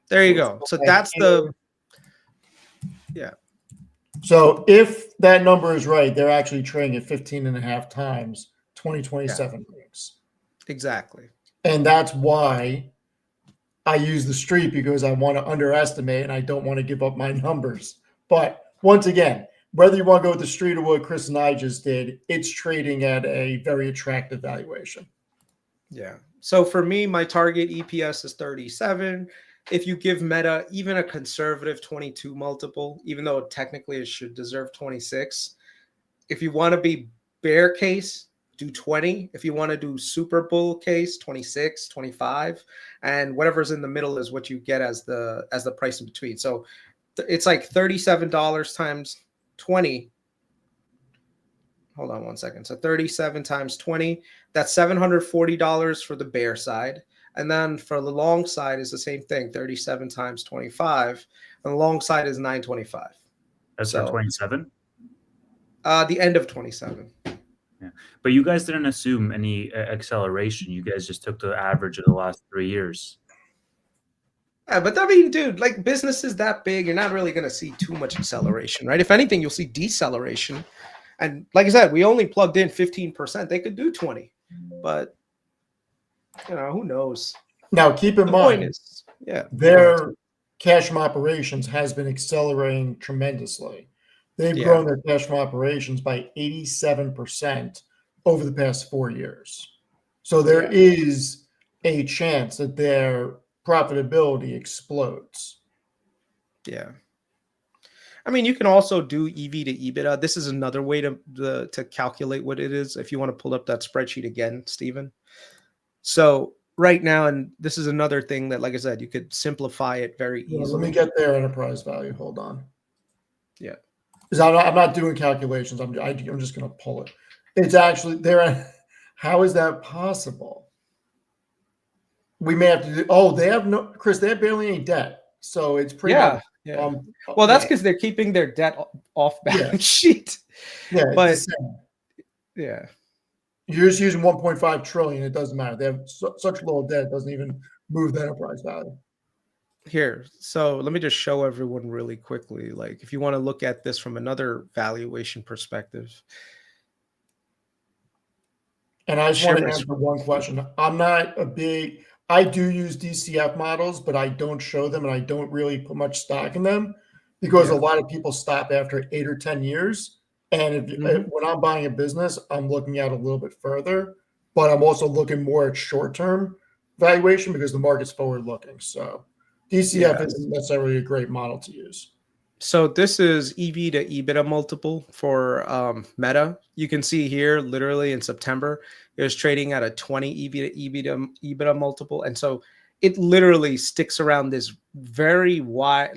There you go. So that's So if that number is right, they're actually trading at 15.5 times 2027 brings. Exactly. And that's why I use the street, because I want to underestimate and I don't want to give up my numbers. But once again, whether you want to go with the street or what Kris and I just did, it's trading at a very attractive valuation. Yeah. So for me, my target EPS is 37. If you give Meta even a conservative 22 multiple, even though technically it should deserve 26, if you want to be bear case, do 20. If you want to do super bull case, 26, 25, and whatever's in the middle is what you get as the price in between. So it's like $37 times 20. Hold on one second. So 37 times 20, that's $740 for the bear side. And then for the long side is the same thing, 37 times 25. And the long side is 925. That's for 27? The end of 27. Yeah. But you guys didn't assume any acceleration. You guys just took the average of the last 3 years. Yeah, but I mean, dude, like business is that big, you're not really going to see too much acceleration, right? If anything, you'll see deceleration. And like I said, we only plugged in 15%. They could do 20, but who knows? Now, keep in mind, their cash from operations has been accelerating tremendously. They've grown their cash from operations by 87% over the past 4 years. So there is a chance that their profitability explodes. Yeah. I mean, you can also do EV to EBITDA. This is another way to calculate what it is. If you want to pull up that spreadsheet again, Stephen. So right now, and this is another thing that, like I said, you could simplify it very easily. Let me get their enterprise value. Hold on. Yeah. Because I'm not doing calculations. I'm just going to pull it. It's actually there. How is that possible? We may have to do. Oh, they have no, Kris. They have barely any debt, so it's pretty. Yeah. Well, that's because they're keeping their debt off balance sheet. Yeah, but you're just using 1.5 trillion. It doesn't matter. They have such little debt. It doesn't even move the enterprise value. Here, so let me just show everyone really quickly. Like, if you want to look at this from another valuation perspective. And I just want to answer one question. I do use DCF models, but I don't show them and I don't really put much stock in them because a lot of people stop after 8 or 10 years. And when I'm buying a business, I'm looking at a little bit further, but I'm also looking more at short-term valuation because the market's forward-looking. So DCF isn't necessarily a great model to use. So this is EV to EBITDA multiple for Meta. You can see here, literally in September, it was trading at a 20 EV to EBITDA multiple. And so it literally sticks around this very wide,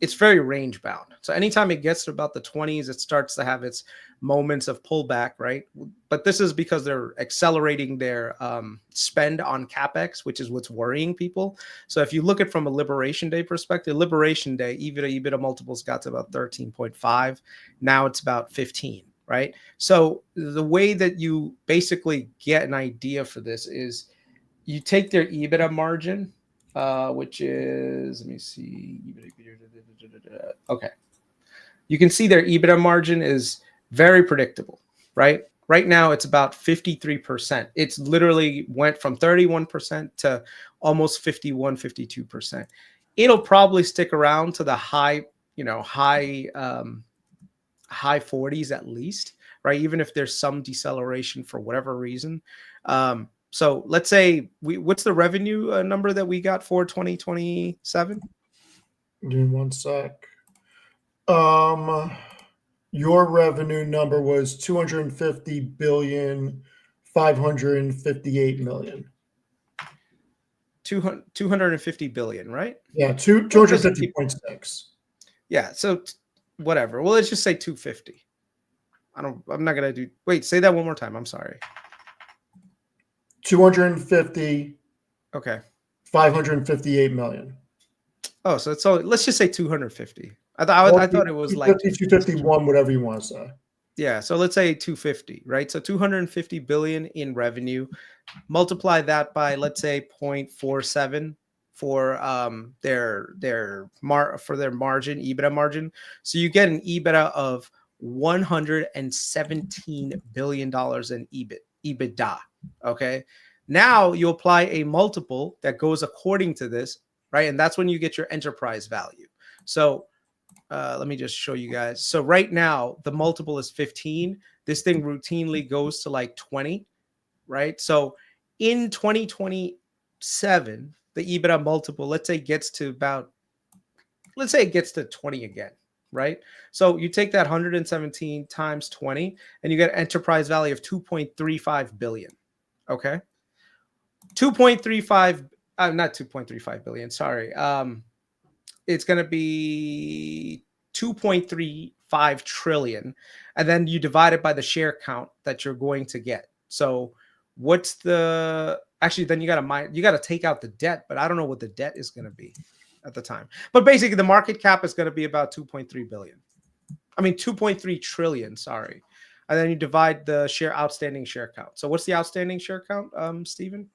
it's very range bound. So anytime it gets to about the 20s, it starts to have its moments of pullback, right? But this is because they're accelerating their spend on CapEx, which is what's worrying people. So if you look at from a Liberation Day perspective, Liberation Day, EV to EBITDA multiples got to about 13.5. Now it's about 15, right? So the way that you basically get an idea for this is you take their EBITDA margin, which is, let me see. Okay. You can see their EBITDA margin is very predictable, right? Right now, it's about 53%. It's literally went from 31% to almost 51, 52%. It'll probably stick around to the high 40s at least, right? Even if there's some deceleration for whatever reason. So let's say what's the revenue number that we got for 2027? Give me one sec. Your revenue number was 250 billion, 558 million. 250 billion, right? Yeah, 250.6. Yeah, so whatever. Well, let's just say 250. I'm not gonna do. Wait, say that one more time. I'm sorry. 250. Okay. 558 million. Oh, so it's only, let's just say 250. I thought it was like 251, whatever you want to say. Yeah, so let's say 250, right? So 250 billion in revenue. Multiply that by, let's say, 0.47 for their margin, EBITDA margin. So you get an EBITDA of $117 billion in EBITDA. Okay. Now you apply a multiple that goes according to this, right? And that's when you get your enterprise value. So let me just show you guys. So right now the multiple is 15. This thing routinely goes to like 20, right? So in 2027, the EBITDA multiple, let's say it gets to 20 again, right? So you take that 117 times 20 and you get an enterprise value of 2.35 billion. Okay. 2.35, not 2.35 billion. Sorry. It's going to be 2.35 trillion. And then you divide it by the share count that you're going to get. So what's actually, then you got to take out the debt, but I don't know what the debt is going to be at the time. But basically the market cap is going to be about 2.3 trillion, sorry. And then you divide the outstanding share count. So what's the outstanding share count, Stephen?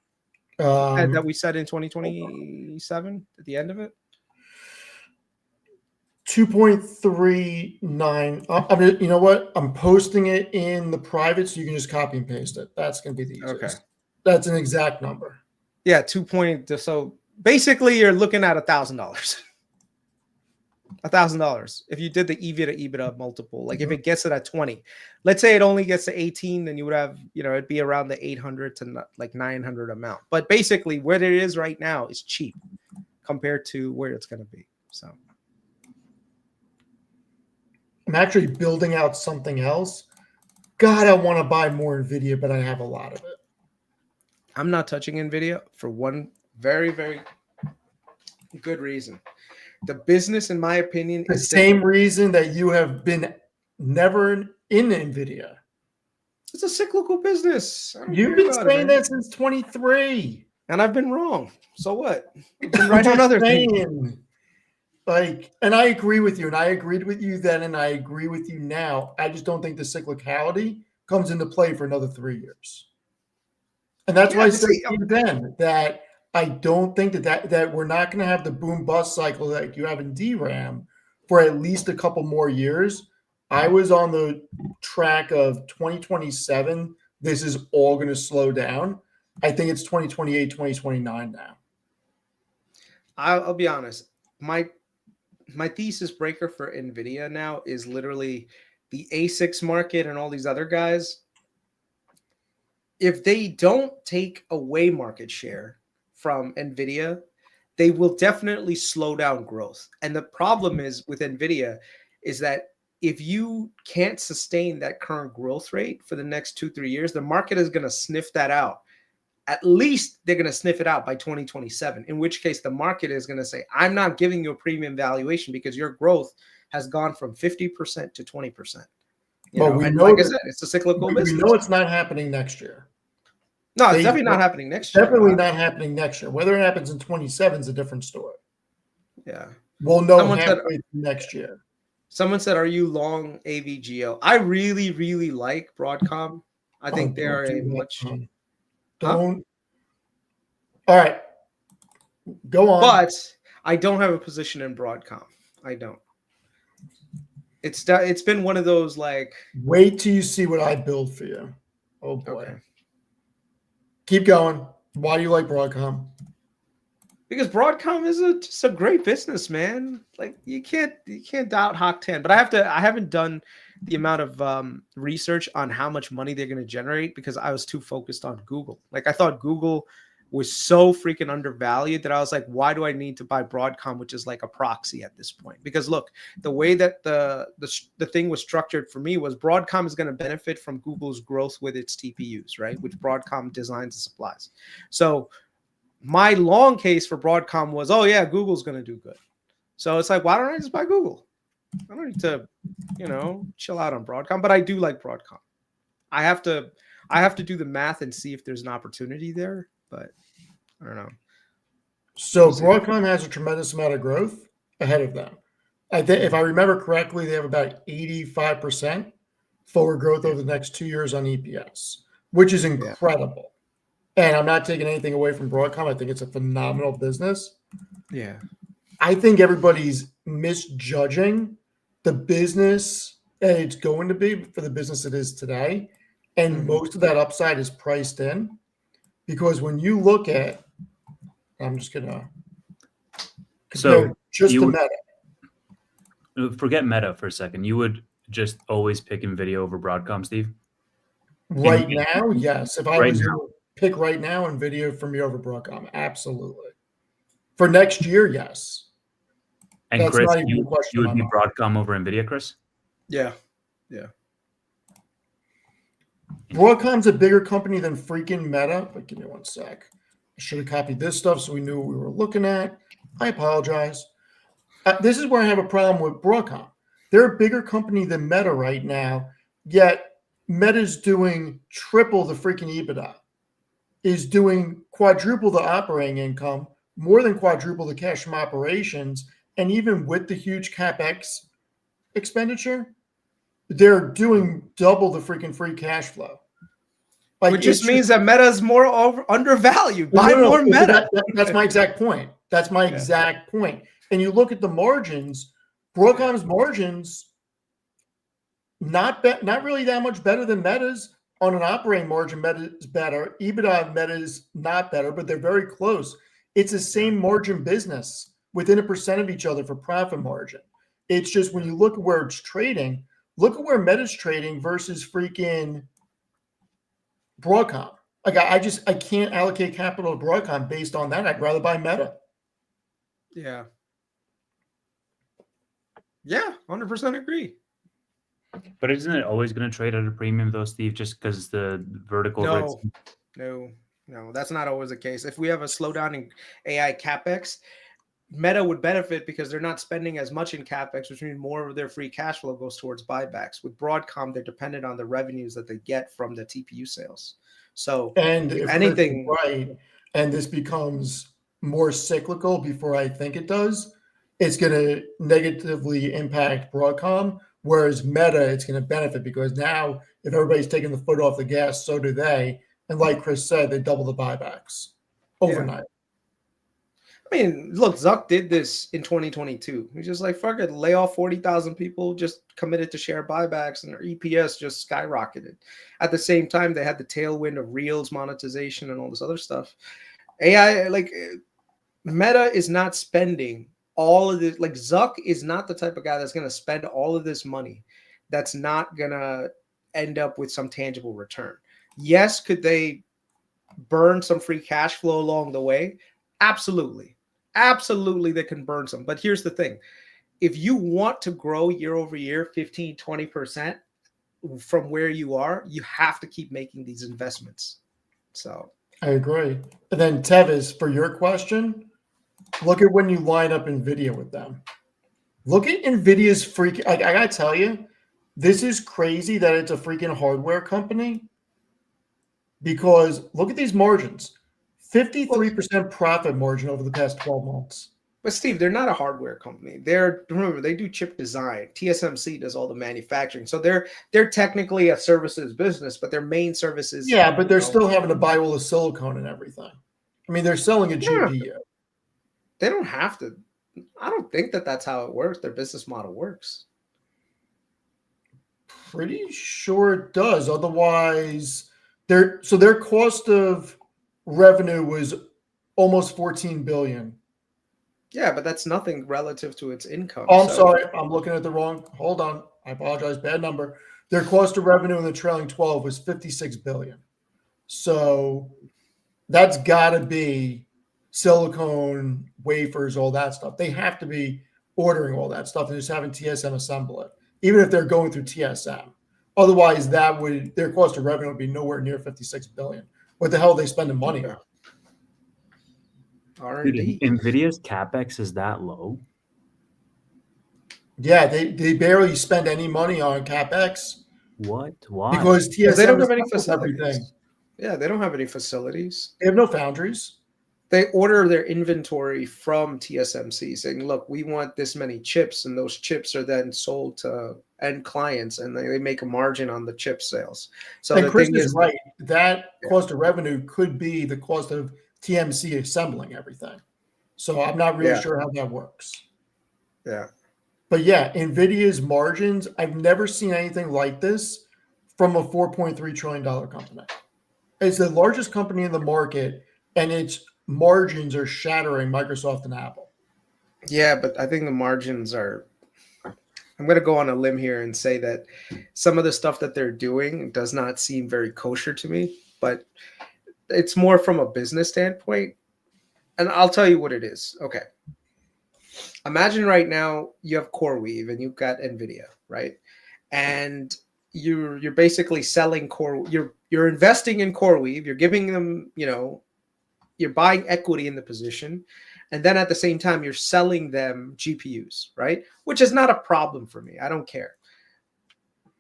That we said in 2027 at the end of it? 2.39. I mean, you know what? I'm posting it in the private, so you can just copy and paste it. That's going to be the easiest. Okay. That's an exact number. Yeah, so basically you're looking at $1,000. $1,000 if you did the EV to EBITDA multiple. Like if it gets it at 20, let's say it only gets to 18, then you would have, it'd be around the 800 to like 900 amount. But basically where it is right now is cheap compared to where it's going to be. So I'm actually building out something else. God, I want to buy more NVIDIA, but I have a lot of it. I'm not touching NVIDIA for one very, very good reason. The business, in my opinion, the same reason that you have been never in NVIDIA. It's a cyclical business. You've been saying that since 23. And I've been wrong. So what? I've been right on other things. Like, and I agree with you, and I agreed with you then, and I agree with you now. I just don't think the cyclicality comes into play for another 3 years. And that's why I said then that I don't think that we're not going to have the boom bust cycle that you have in DRAM for at least a couple more years. I was on the track of 2027. This is all going to slow down. I think it's 2028, 2029 now. I'll be honest. My thesis breaker for NVIDIA now is literally the ASICs market and all these other guys. If they don't take away market share from NVIDIA, they will definitely slow down growth. And the problem is with NVIDIA is that if you can't sustain that current growth rate for the next 2-3 years, the market is going to sniff that out. At least they're going to sniff it out by 2027, in which case the market is going to say, I'm not giving you a premium valuation because your growth has gone from 50% to 20%. And like I said, it's a cyclical business. We know it's not happening next year. No, it's definitely not happening next year. Definitely not happening next year. Whether it happens in 27 is a different story. Yeah. We'll know halfway through next year. Someone said, are you long AVGO? I really, really like Broadcom. I think they are a much... Don't. All right. Go on. But I don't have a position in Broadcom. I don't. It's been one of those like... Wait till you see what I build for you. Oh, boy. Okay. Keep going. Why do you like Broadcom? Because Broadcom is just a great business, man. Like you can't doubt Hawk 10. But I haven't done the amount of research on how much money they're going to generate because I was too focused on Google. Like I thought Google was so freaking undervalued that I was like, why do I need to buy Broadcom, which is like a proxy at this point? Because look, the way that the thing was structured for me was Broadcom is going to benefit from Google's growth with its TPUs, right? Which Broadcom designs and supplies. So my long case for Broadcom was, oh yeah, Google's going to do good. So it's like, why don't I just buy Google? I don't need to, chill out on Broadcom, but I do like Broadcom. I have to do the math and see if there's an opportunity there, but I don't know. So Broadcom has a tremendous amount of growth ahead of them. I think if I remember correctly, they have about 85% forward growth over the next 2 years on EPS, which is incredible. And I'm not taking anything away from Broadcom. I think it's a phenomenal business. Yeah. I think everybody's misjudging the business and it's going to be for the business it is today. And most of that upside is priced in, because when you look at, I'm just gonna compare just you to would- Meta. Forget Meta for a second. You would just always pick NVIDIA over Broadcom, Steve? Right now, yes. If I Right was now. to pick right now, NVIDIA for me over Broadcom, absolutely. For next year, yes. And That's Kris, not even a you question would in be my mind. Broadcom over NVIDIA, Kris? Yeah. Broadcom's a bigger company than freaking Meta, but give me one sec. I should have copied this stuff so we knew what we were looking at. I apologize. This is where I have a problem with Broadcom. They're a bigger company than Meta right now, yet Meta's doing triple the freaking EBITDA, is doing quadruple the operating income, more than quadruple the cash from operations, and even with the huge CapEx expenditure, they're doing double the freaking free cash flow. Like, Which just means that Meta is more undervalued. Buy more Meta. That's my exact point. That's my exact point. And you look at the margins, Broadcom's margins, not really that much better than Meta's. On an operating margin, Meta is better. EBITDA, Meta is not better, but they're very close. It's the same margin business within 1% of each other for profit margin. It's just when you look at where it's trading, look at where Meta's trading versus freaking Broadcom. Like I can't allocate capital to Broadcom based on that. I'd rather buy Meta. Yeah. Yeah, 100% agree. But isn't it always going to trade at a premium, though, Steve, just because the vertical rates? No, that's not always the case. If we have a slowdown in AI CapEx, Meta would benefit because they're not spending as much in CapEx, which means more of their free cash flow goes towards buybacks. With Broadcom, they're dependent on the revenues that they get from the TPU sales. So, and if if anything, right, and this becomes more cyclical before I think it does, it's going to negatively impact Broadcom. Whereas Meta, it's going to benefit because now if everybody's taking the foot off the gas, so do they. And like Kris said, they double the buybacks overnight. I mean, look, Zuck did this in 2022. He's just like, fuck it, lay off 40,000 people, just committed to share buybacks, and their EPS just skyrocketed. At the same time, they had the tailwind of Reels monetization and all this other stuff. AI, like, Meta is not spending all of this. Like, Zuck is not the type of guy that's going to spend all of this money that's not going to end up with some tangible return. Yes, could they burn some free cash flow along the way? Absolutely. Absolutely, they can burn some. But here's the thing. If you want to grow year over year, 15, 20% from where you are, you have to keep making these investments. So I agree. And then Tevis, for your question, look at when you line up NVIDIA with them. Look at NVIDIA's freaking, I got to tell you, this is crazy that it's a freaking hardware company, because look at these margins. 53% profit margin over the past 12 months. But Steve, they're not a hardware company. Remember, they do chip design. TSMC does all the manufacturing. So they're technically a services business, but their main service is, yeah, but they're still having to buy all the silicone and everything. I mean, they're selling a GPU. They don't have to. I don't think that's how it works. Their business model works. Pretty sure it does. Otherwise, their cost of revenue was almost 14 billion. Yeah, but that's nothing relative to its income. Oh, I'm sorry. I'm looking at the wrong. Hold on. I apologize. Bad number. Their cost of revenue in the trailing 12 was 56 billion. So that's got to be silicone, wafers, all that stuff. They have to be ordering all that stuff and just having TSM assemble it, even if they're going through TSM. Otherwise, their cost of revenue would be nowhere near 56 billion. What the hell are they spending money on? R&D. Dude, NVIDIA's CapEx is that low? Yeah, they barely spend any money on CapEx. What? Why? Because TSM they don't have any facilities. Everything. Yeah, they don't have any facilities. They have no foundries. They order their inventory from TSMC saying, look, we want this many chips, and those chips are then sold to end clients, and they make a margin on the chip sales. So and the Kris thing is right. That cost of revenue could be the cost of TMC assembling everything. So I'm not really sure how that works. Yeah. But yeah, Nvidia's margins, I've never seen anything like this from a $4.3 trillion company. It's the largest company in the market, and its margins are shattering Microsoft and Apple. Yeah, but I think the margins are. I'm going to go on a limb here and say that some of the stuff that they're doing does not seem very kosher to me, but it's more from a business standpoint. And I'll tell you what it is. Okay. Imagine right now you have CoreWeave and you've got NVIDIA, right? And you're basically selling you're investing in CoreWeave, you're giving them, you're buying equity in the position, and then at the same time you're selling them GPUs, right? Which is not a problem for me. I don't care.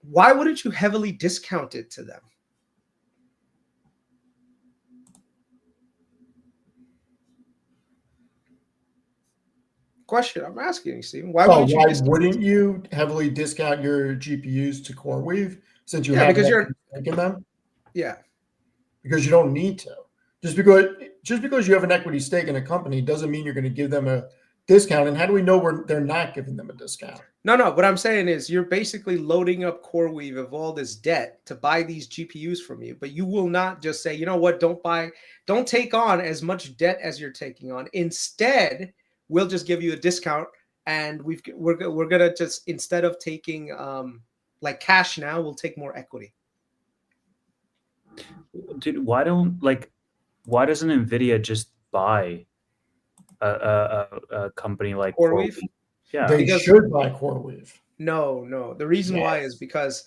Why wouldn't you heavily discount it to them? Question I'm asking you, Stephen. Why wouldn't you heavily discount your GPUs to CoreWeave since you have because you're in them? Yeah. Because you don't need to. Just because you have an equity stake in a company doesn't mean you're going to give them a discount. And how do we know they're not giving them a discount? No. What I'm saying is you're basically loading up CoreWeave of all this debt to buy these GPUs from you, but you will not just say, you know what, don't take on as much debt as you're taking on. Instead, we'll just give you a discount, and we're gonna just, instead of taking like cash now, we'll take more equity. Dude, why doesn't NVIDIA just buy a company like CoreWeave? Yeah, they should buy CoreWeave. No. The reason why is because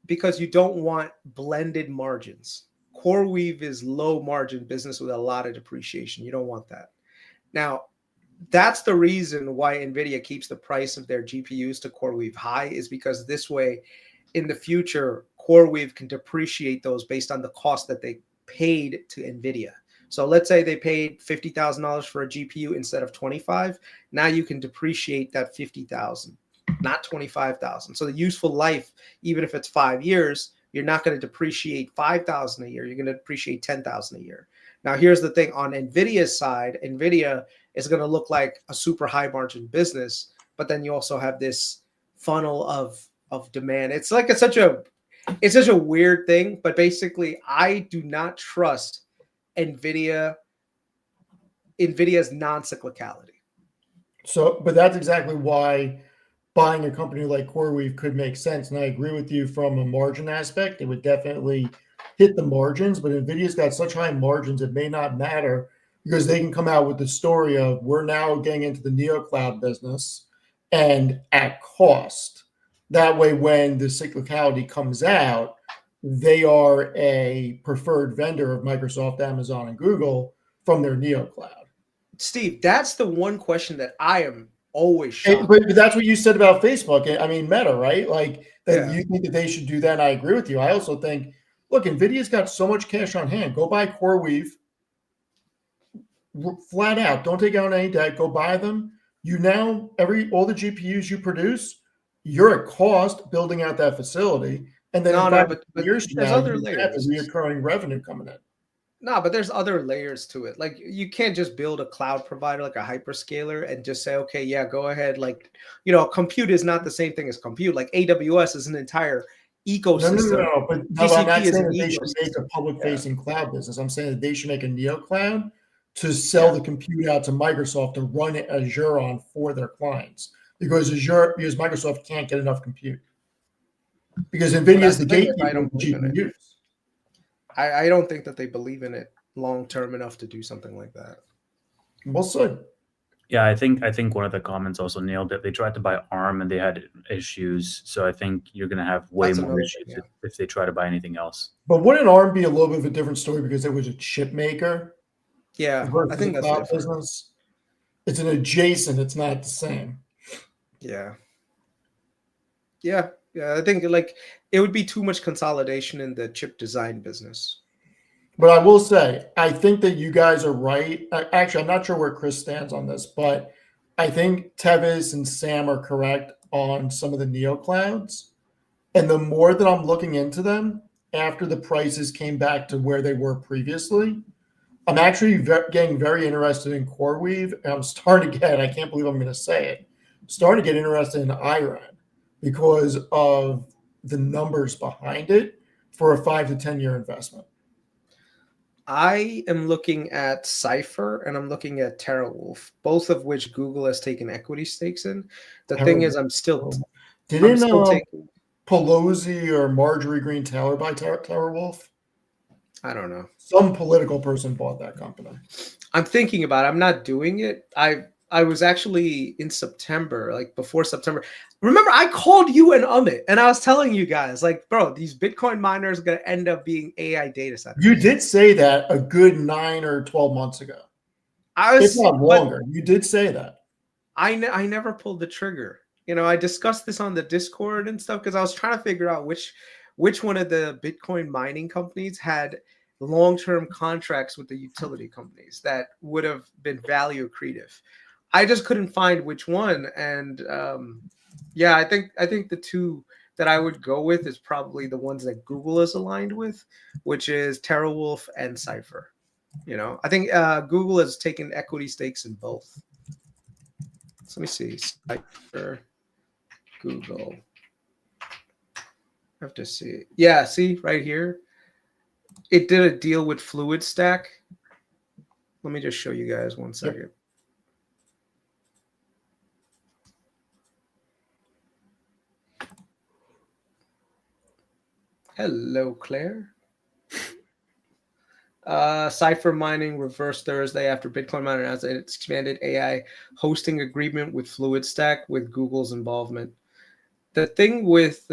you don't want blended margins. CoreWeave is low margin business with a lot of depreciation. You don't want that. Now, that's the reason why NVIDIA keeps the price of their GPUs to CoreWeave high, is because this way, in the future, CoreWeave can depreciate those based on the cost that they paid to NVIDIA. So let's say they paid $50,000 for a GPU instead of $25,000. Now you can depreciate that $50,000, not $25,000. So the useful life, even if it's 5 years, you're not going to depreciate $5,000 a year. You're going to depreciate $10,000 a year. Now, here's the thing. On NVIDIA's side, NVIDIA is going to look like a super high margin business, but then you also have this funnel of demand. It's such a weird thing, but basically I do not trust NVIDIa's non-cyclicality. So, but that's exactly why buying a company like CoreWeave could make sense. And I agree with you from a margin aspect. It would definitely hit the margins, but NVIDIA's got such high margins, it may not matter because they can come out with the story of we're now getting into the NeoCloud business and at cost. That way, when the cyclicality comes out, they are a preferred vendor of Microsoft, Amazon, and Google from their NeoCloud. Steve, that's the one question that I am always shocked. But that's what you said about Facebook. I mean, Meta, right? Like that you think that they should do that. And I agree with you. I also think, look, NVIDIA's got so much cash on hand. Go buy CoreWeave flat out. Don't take out any debt. Go buy them. You now, all the GPUs you produce, you're at cost building out that facility. And then but years from there's now, other layers. The reoccurring revenue coming in. No, but there's other layers to it. Like you can't just build a cloud provider like a hyperscaler and just say, okay, yeah, go ahead. Like, compute is not the same thing as compute. Like AWS is an entire ecosystem. No. But I'm not saying that they should make a public-facing cloud business. I'm saying that they should make a NeoCloud to sell the compute out to Microsoft to run Azure on for their clients because Microsoft can't get enough compute because NVIDIA is the gatekeeper of GPUs. I don't think that they believe in it long-term enough to do something like that. We'll see. Yeah, I think one of the comments also nailed it. They tried to buy ARM and they had issues. So I think you're going to have way more issues if they try to buy anything else. But wouldn't ARM be a little bit of a different story because it was a chip maker? Yeah, I think that's different. Business. It's an adjacent. It's not the same. Yeah. I think it would be too much consolidation in the chip design business. But I will say, I think that you guys are right. Actually, I'm not sure where Kris stands on this, but I think Tevis and Sam are correct on some of the NeoClouds. And the more that I'm looking into them after the prices came back to where they were previously, I'm actually getting very interested in CoreWeave. And I'm starting to I can't believe I'm going to say it, starting to get interested in Iran because of the numbers behind it for a 5 to 10 year investment. I am looking at Cypher and I'm looking at TerraWolf, both of which Google has taken equity stakes in. The thing is, I'm still Didn't taking. Pelosi or Marjorie Green Taylor buy TerraWolf? I don't know. Some political person bought that company. I'm thinking about it. I'm not doing it. I was actually in September, like before September. Remember, I called you and Amit, and I was telling you guys, like, bro, these Bitcoin miners are going to end up being AI data centers. You did say that a good 9 or 12 months ago. If not longer. You did say that. I never pulled the trigger. You know, I discussed this on the Discord and stuff because I was trying to figure out which one of the Bitcoin mining companies had long-term contracts with the utility companies that would have been value accretive. I just couldn't find which one, and yeah, I think the two that I would go with is probably the ones that Google is aligned with, which is TerraWolf and Cypher. You know, I think Google has taken equity stakes in both. So let me see. Cypher, Google. I have to see. Yeah, see right here. It did a deal with Fluid Stack. Let me just show you guys 1 second. Hello, Claire. Cypher mining reversed Thursday after Bitcoin miner announced its expanded AI hosting agreement with Fluid Stack with Google's involvement. The thing with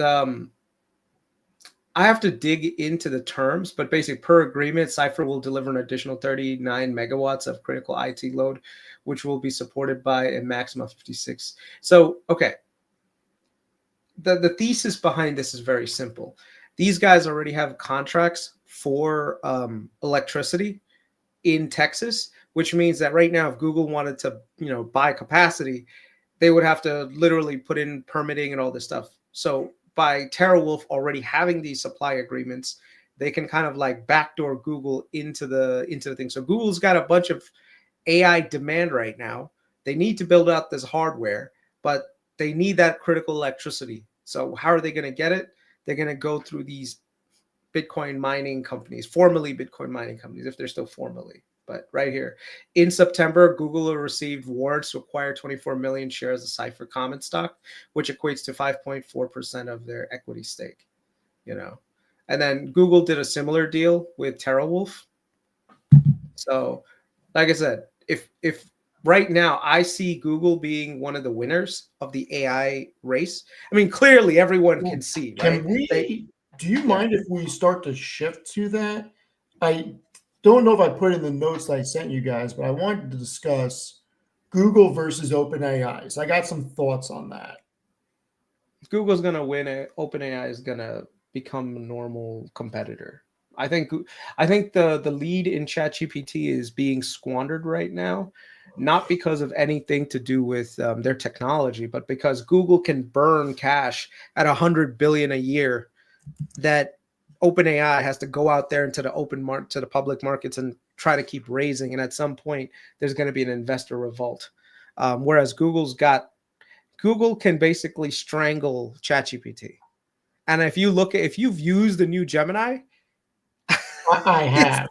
I have to dig into the terms, but basically per agreement, Cypher will deliver an additional 39 megawatts of critical IT load, which will be supported by a maximum of 56. So, okay. The thesis behind this is very simple. These guys already have contracts for electricity in Texas, which means that right now, if Google wanted to, buy capacity, they would have to literally put in permitting and all this stuff. So by TerraWolf already having these supply agreements, they can kind of like backdoor Google into the thing. So Google's got a bunch of AI demand right now. They need to build out this hardware, but they need that critical electricity. So how are they going to get it? They're going to go through these Bitcoin mining companies, formerly Bitcoin mining companies, if they're still formally. But right here, in September, Google received warrants to acquire 24 million shares of Cypher common stock, which equates to 5.4% of their equity stake. And then Google did a similar deal with TerraWolf. So, like I said, if right now I see Google being one of the winners of the AI race, I mean, clearly everyone can see. Right? Do you mind if we start to shift to that? I don't know if I put in the notes that I sent you guys, but I wanted to discuss Google versus OpenAI. So I got some thoughts on that. Google's going to win it. OpenAI is going to become a normal competitor. I think the lead in ChatGPT is being squandered right now, not because of anything to do with their technology, but because Google can burn cash at $100 billion a year that OpenAI has to go out there into the to the public markets and try to keep raising. And at some point, there's going to be an investor revolt. Whereas Google can basically strangle ChatGPT. And if you've used the new Gemini, I have.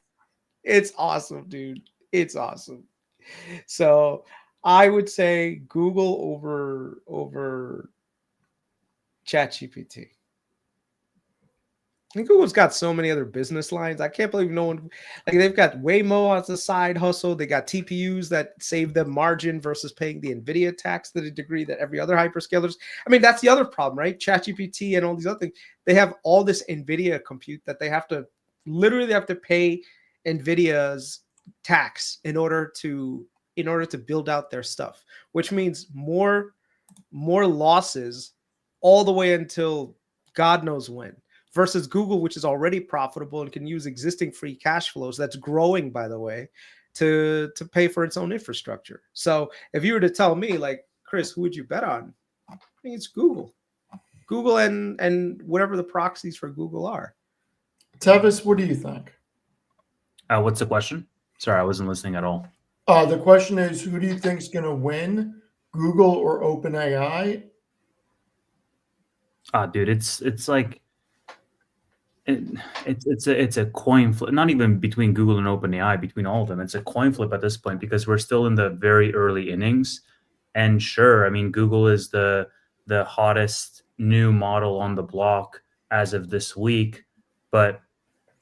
It's awesome, dude. It's awesome. So I would say Google over ChatGPT. And Google's got so many other business lines. I can't believe no one, like, they've got Waymo as a side hustle. They got TPUs that save them margin versus paying the NVIDIA tax to the degree that every other hyperscalers. I mean, that's the other problem, right? ChatGPT and all these other things. They have all this NVIDIA compute that they have to pay NVIDIA's tax in order to build out their stuff, which means more losses all the way until God knows when. Versus Google, which is already profitable and can use existing free cash flows, that's growing, by the way, to pay for its own infrastructure. So if you were to tell me, like, Kris, who would you bet on? I think it's Google and whatever the proxies for Google are. Tevis, what do you think? What's the question? Sorry, I wasn't listening at all. The question is, who do you think is going to win Google or OpenAI? Dude, it's like it's a coin flip. Not even between Google and OpenAI, between all of them. It's a coin flip at this point because we're still in the very early innings. And sure, I mean, Google is the hottest new model on the block as of this week, but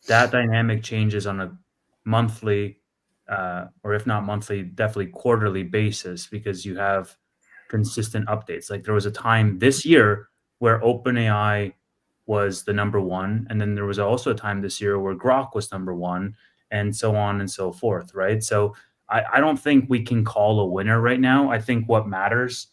that dynamic changes on a monthly, or if not monthly, definitely quarterly basis because you have consistent updates. Like there was a time this year where OpenAI was the number one, and then there was also a time this year where Grok was number one, and so on and so forth, right? So I don't think we can call a winner right now. I think what matters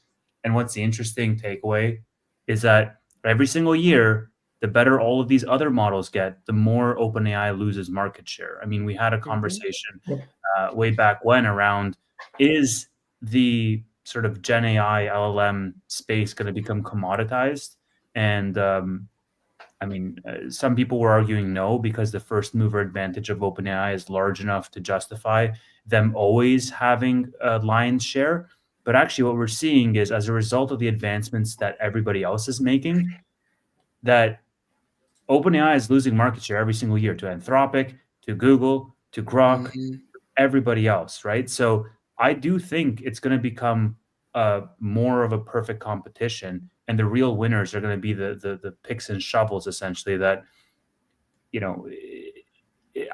and what's the interesting takeaway is that every single year, the better all of these other models get, the more OpenAI loses market share. I mean, we had a conversation way back when around is the sort of Gen AI LLM space going to become commoditized? And I mean, some people were arguing no because the first mover advantage of OpenAI is large enough to justify them always having a lion's share. But actually, what we're seeing is as a result of the advancements that everybody else is making, that OpenAI is losing market share every single year to Anthropic, to Google, to Grok, everybody else, right? So I do think it's going to become more of a perfect competition, and the real winners are going to be the picks and shovels, essentially. That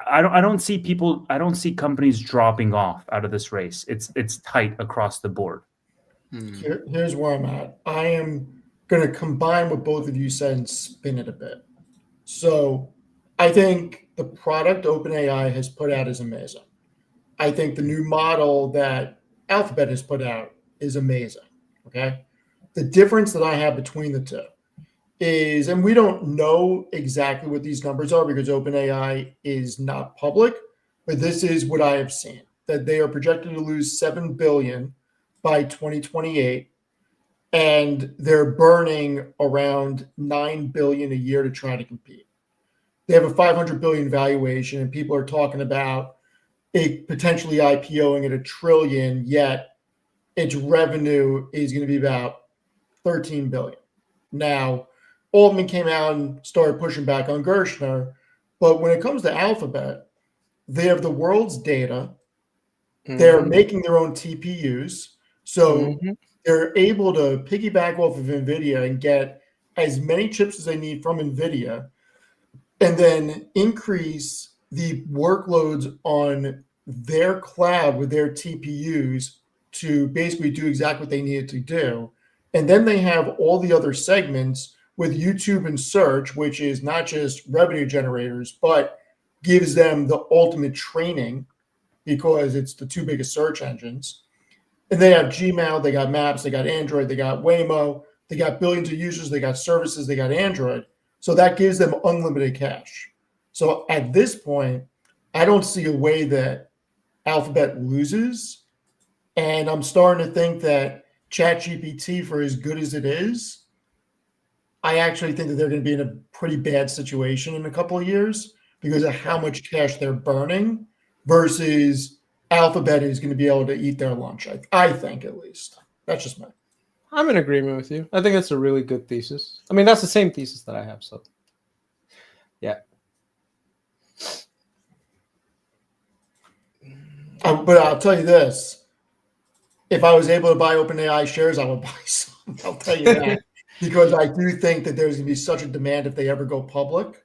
I don't see companies dropping off out of this race. It's tight across the board. Here's where I'm at. I am going to combine what both of you said and spin it a bit. So I think the product OpenAI has put out is amazing. I think the new model that Alphabet has put out is amazing. Okay. The difference that I have between the two is, and we don't know exactly what these numbers are because OpenAI is not public, but this is what I have seen, that they are projected to lose $7 billion by 2028. And they're burning around $9 billion a year to try to compete. They have a $500 billion valuation, and people are talking about it potentially IPOing at $1 trillion, yet its revenue is going to be about $13 billion. Now, Altman came out and started pushing back on Gershner, but when it comes to Alphabet, they have the world's data. They're making their own TPUs, so they're able to piggyback off of NVIDIA and get as many chips as they need from NVIDIA, and then increase the workloads on their cloud with their TPUs to basically do exactly what they needed to do. And then they have all the other segments with YouTube and search, which is not just revenue generators, but gives them the ultimate training because it's the two biggest search engines. And they have Gmail, they got Maps, they got Android, they got Waymo, they got billions of users, they got services, they got Android. So that gives them unlimited cash. So at this point, I don't see a way that Alphabet loses. And I'm starting to think that ChatGPT, for as good as it is, I actually think that they're going to be in a pretty bad situation in a couple of years because of how much cash they're burning versus Alphabet is going to be able to eat their lunch. I think, at least. That's just me. I'm in agreement with you. I think that's a really good thesis. I mean, that's the same thesis that I have. So, yeah. But I'll tell you this. If I was able to buy OpenAI shares, I would buy some. I'll tell you that. Because I do think that there's going to be such a demand if they ever go public.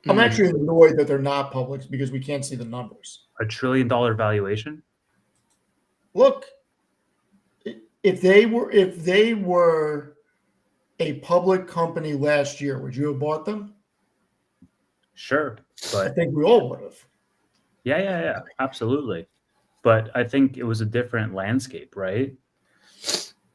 I'm actually annoyed that they're not public because we can't see the numbers. $1 trillion valuation? Look, if they were a public company last year, would you have bought them? Sure, I but think we all would have. yeah, absolutely. But I think it was a different landscape, right?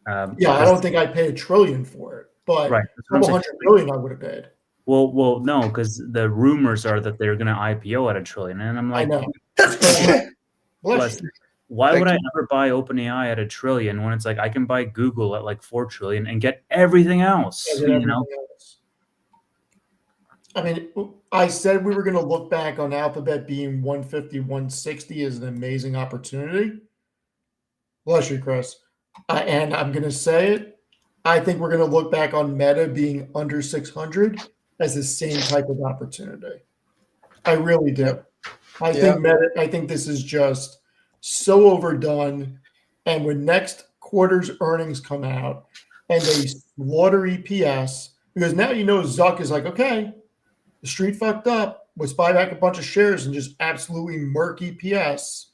Yeah, I don't think I'd pay $1 trillion for it, but Right. $100 billion I would have paid. Well, no, because the rumors are that they're going to IPO at $1 trillion, and I'm I like, know. Bless you. Why Thank would I you. ever buy OpenAI at $1 trillion when it's like I can buy Google at like $4 trillion and get everything else? As in everything else. I mean, I said we were going to look back on Alphabet being 150, 160 as an amazing opportunity. Bless you, Kris. And I'm going to say it. I think we're going to look back on Meta being under 600 as the same type of opportunity. I really do. I think this is just so overdone. And when next quarter's earnings come out and they slaughter EPS, because now Zuck is like, okay, the street fucked up. Let's buy back a bunch of shares and just absolutely murk EPS.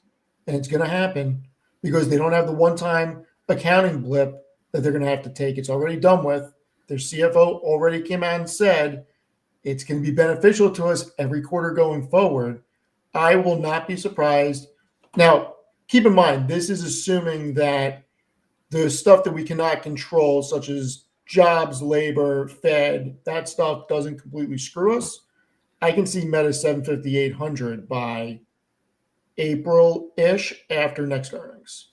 And it's going to happen because they don't have the one-time accounting blip that they're going to have to take. It's already done with. Their CFO already came out and said it's going to be beneficial to us every quarter going forward. I will not be surprised. Now, keep in mind, this is assuming that the stuff that we cannot control, such as jobs, labor, Fed, that stuff doesn't completely screw us. I can see Meta 750, 800 by April-ish after next earnings.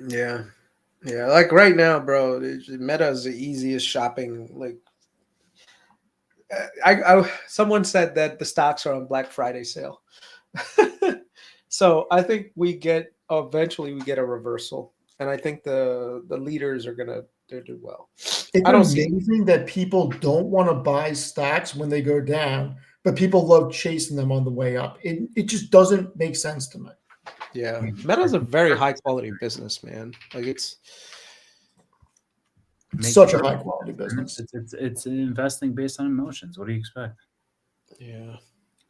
Yeah. Like right now, bro, Meta is the easiest shopping. Like, someone said that the stocks are on Black Friday sale. So I think eventually we get a reversal, and I think the leaders are gonna do well. It's amazing that people don't want to buy stocks when they go down, but people love chasing them on the way up. It just doesn't make sense to me. Yeah, Meta's a very high quality business, man. Like it's such a high quality business. It's investing based on emotions. What do you expect? Yeah.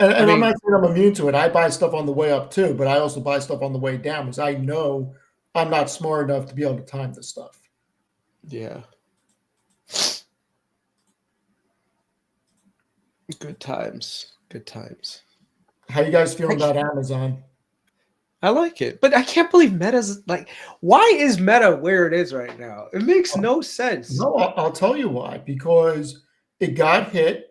And I'm not saying I'm immune to it. I buy stuff on the way up too, but I also buy stuff on the way down because I know I'm not smart enough to be able to time this stuff. Yeah. Good times. How you guys feeling about Amazon? I like it, but I can't believe Meta's like, why is Meta where it is right now? It makes no sense. No, I'll tell you why. Because it got hit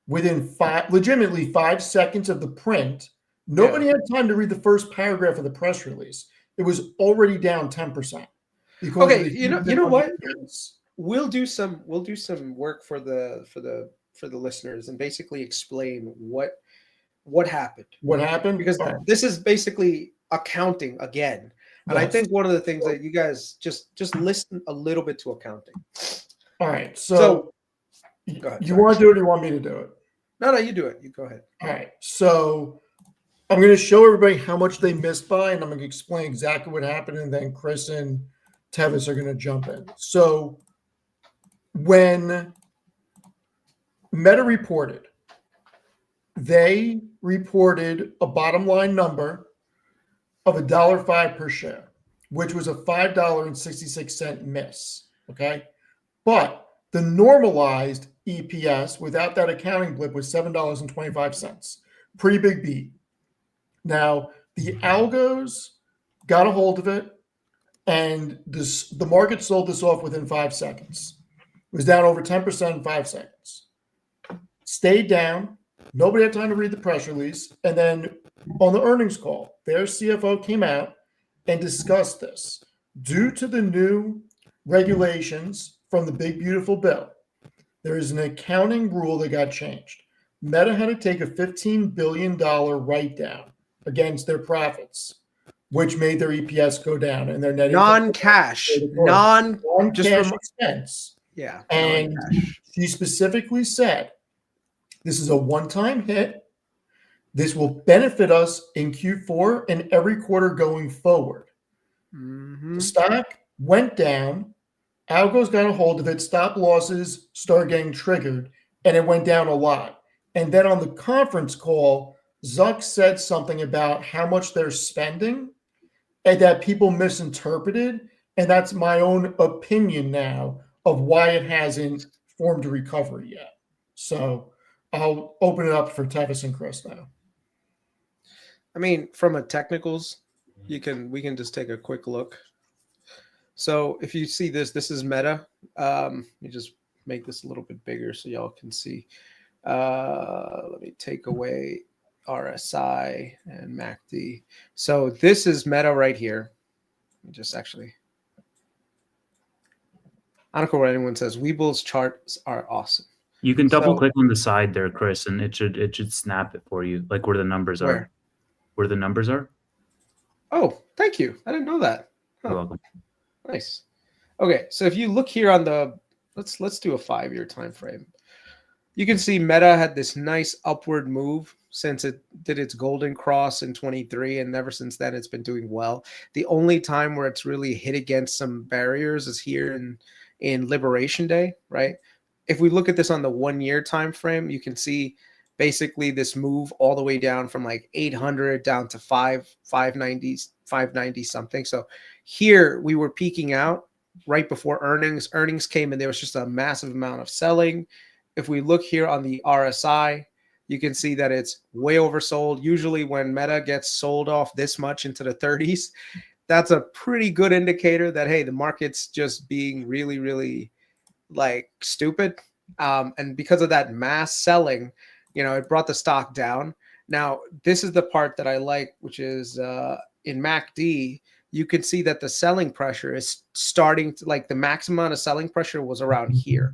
within 5 seconds of the print. Nobody had time to read the first paragraph of the press release. It was already down 10%. Okay, you know what? We'll do some work for the listeners and basically explain what happened. What happened? Because this is basically accounting again. And I think one of the things that you guys just listen a little bit to accounting. All right. So go ahead, you want to do it or you want me to do it? No, you do it. You go ahead. All right. So I'm going to show everybody how much they missed by, and I'm going to explain exactly what happened, and then Kris and Tevis are going to jump in. So when Meta reported, they reported a bottom line number of $1.05 per share, which was a $5.66 miss. Okay. But the normalized EPS without that accounting blip was $7.25. Pretty big beat. Now, the algos got a hold of it, and the market sold this off within 5 seconds. It was down over 10% in 5 seconds. Stayed down. Nobody had time to read the press release. And then on the earnings call, their CFO came out and discussed this. Due to the new regulations from the Big Beautiful Bill, there is an accounting rule that got changed. Meta had to take a $15 billion write-down against their profits, which made their EPS go down and their net non-cash expense. Yeah. And she specifically said, this is a one-time hit. This will benefit us in Q4 and every quarter going forward. Mm-hmm. The stock went down. Algos got a hold of it. Stop losses started getting triggered, and it went down a lot. And then on the conference call, Zuck said something about how much they're spending and that people misinterpreted. And that's my own opinion now of why it hasn't formed a recovery yet. So I'll open it up for Tevis and Kris now. I mean, from a technicals, we can just take a quick look. So if you see this is Meta. You just make this a little bit bigger so y'all can see. Let me take away RSI and MACD. So this is Meta right here. Just actually, I don't care what anyone says. Weeble's charts are awesome. You can double click on the side there, Kris, and it should snap it for you, like where the numbers are. Where the numbers are. Oh, thank you. I didn't know that. You're welcome. Nice. Okay, so if you look here on the let's do a 5-year time frame. You can see Meta had this nice upward move since it did its golden cross in 23, and ever since then it's been doing well. The only time where it's really hit against some barriers is here in Liberation Day, right? If we look at this on the 1-year time frame, you can see basically this move all the way down from like 800 down to 590 something. So here we were peaking out right before earnings. Earnings came and there was just a massive amount of selling. If we look here on the RSI, you can see that it's way oversold. Usually when Meta gets sold off this much into the 30s, that's a pretty good indicator that, hey, the market's just being really, really like stupid. And because of that mass selling, it brought the stock down. Now, this is the part that I like, which is in MACD, you can see that the selling pressure is starting to, like, the maximum amount of selling pressure was around here.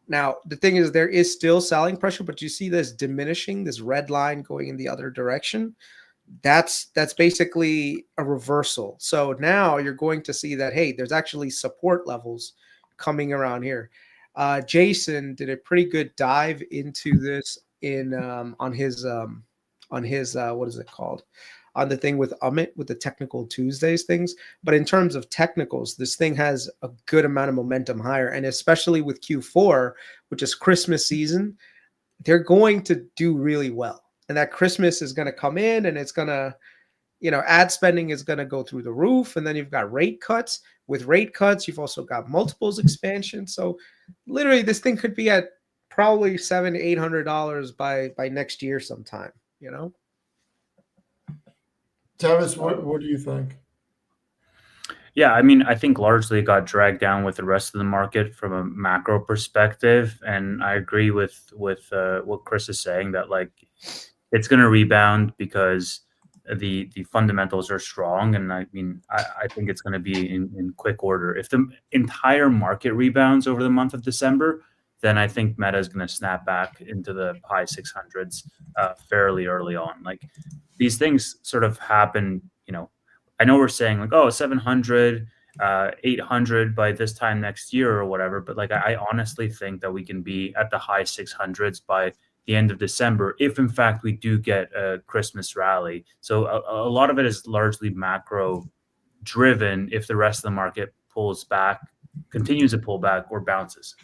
Now, the thing is, there is still selling pressure, but you see this diminishing, this red line going in the other direction. That's basically a reversal. So now you're going to see that, hey, there's actually support levels coming around here. Jason did a pretty good dive into this in on his what is it called? On the thing with Amit, with the Technical Tuesdays things. But in terms of technicals, this thing has a good amount of momentum higher. And especially with Q4, which is Christmas season, they're going to do really well. And that Christmas is going to come in and it's going to, ad spending is going to go through the roof. And then you've got rate cuts. With rate cuts, you've also got multiples expansion. So literally this thing could be at probably $700 to $800 by next year sometime, Tavis, what do you think? Yeah, I mean, I think largely it got dragged down with the rest of the market from a macro perspective, and I agree with what Kris is saying, that like it's going to rebound because the fundamentals are strong, and I mean, I think it's going to be in quick order. If the entire market rebounds over the month of December, then I think Meta is going to snap back into the high 600s fairly early on. Like, these things sort of happen, I know we're saying like, 700, 800 by this time next year or whatever, but like, I honestly think that we can be at the high 600s by the end of December, if in fact we do get a Christmas rally. So a lot of it is largely macro driven if the rest of the market pulls back, continues to pull back, or bounces.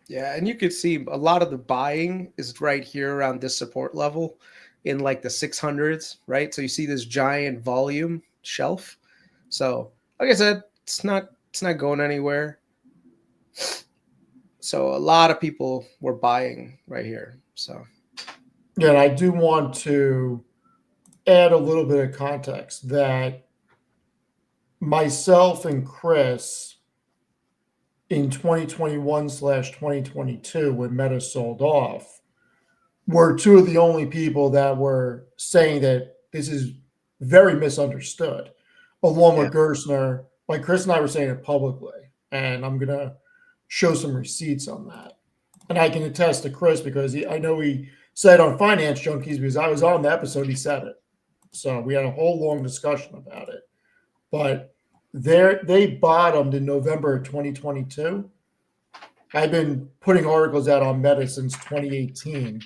Yeah, and you could see a lot of the buying is right here around this support level in like the 600s, right? So you see this giant volume shelf. So like I said, it's not going anywhere. So a lot of people were buying right here. So yeah, and I do want to add a little bit of context that myself and Kris in 2021/2022, when Meta sold off, were two of the only people that were saying that this is very misunderstood, along with Gerstner. Like, Kris and I were saying it publicly, and I'm going to show some receipts on that. And I can attest to Kris because I know he said on Finance Junkies, because I was on the episode, he said it. So we had a whole long discussion about it. But they bottomed in November of 2022. I've been putting articles out on Meta since 2018.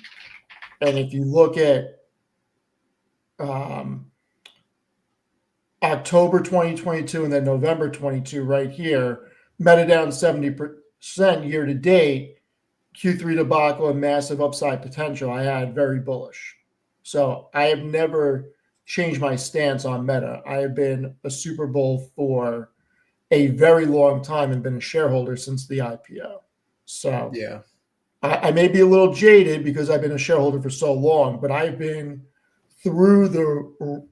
And if you look at October 2022 and then November 22 right here, Meta down 70% year to date, Q3 debacle and massive upside potential. I had very bullish. So I have never changed my stance on Meta. I have been a Super Bowl for a very long time and been a shareholder since the IPO. So yeah, I may be a little jaded because I've been a shareholder for so long, but I've been through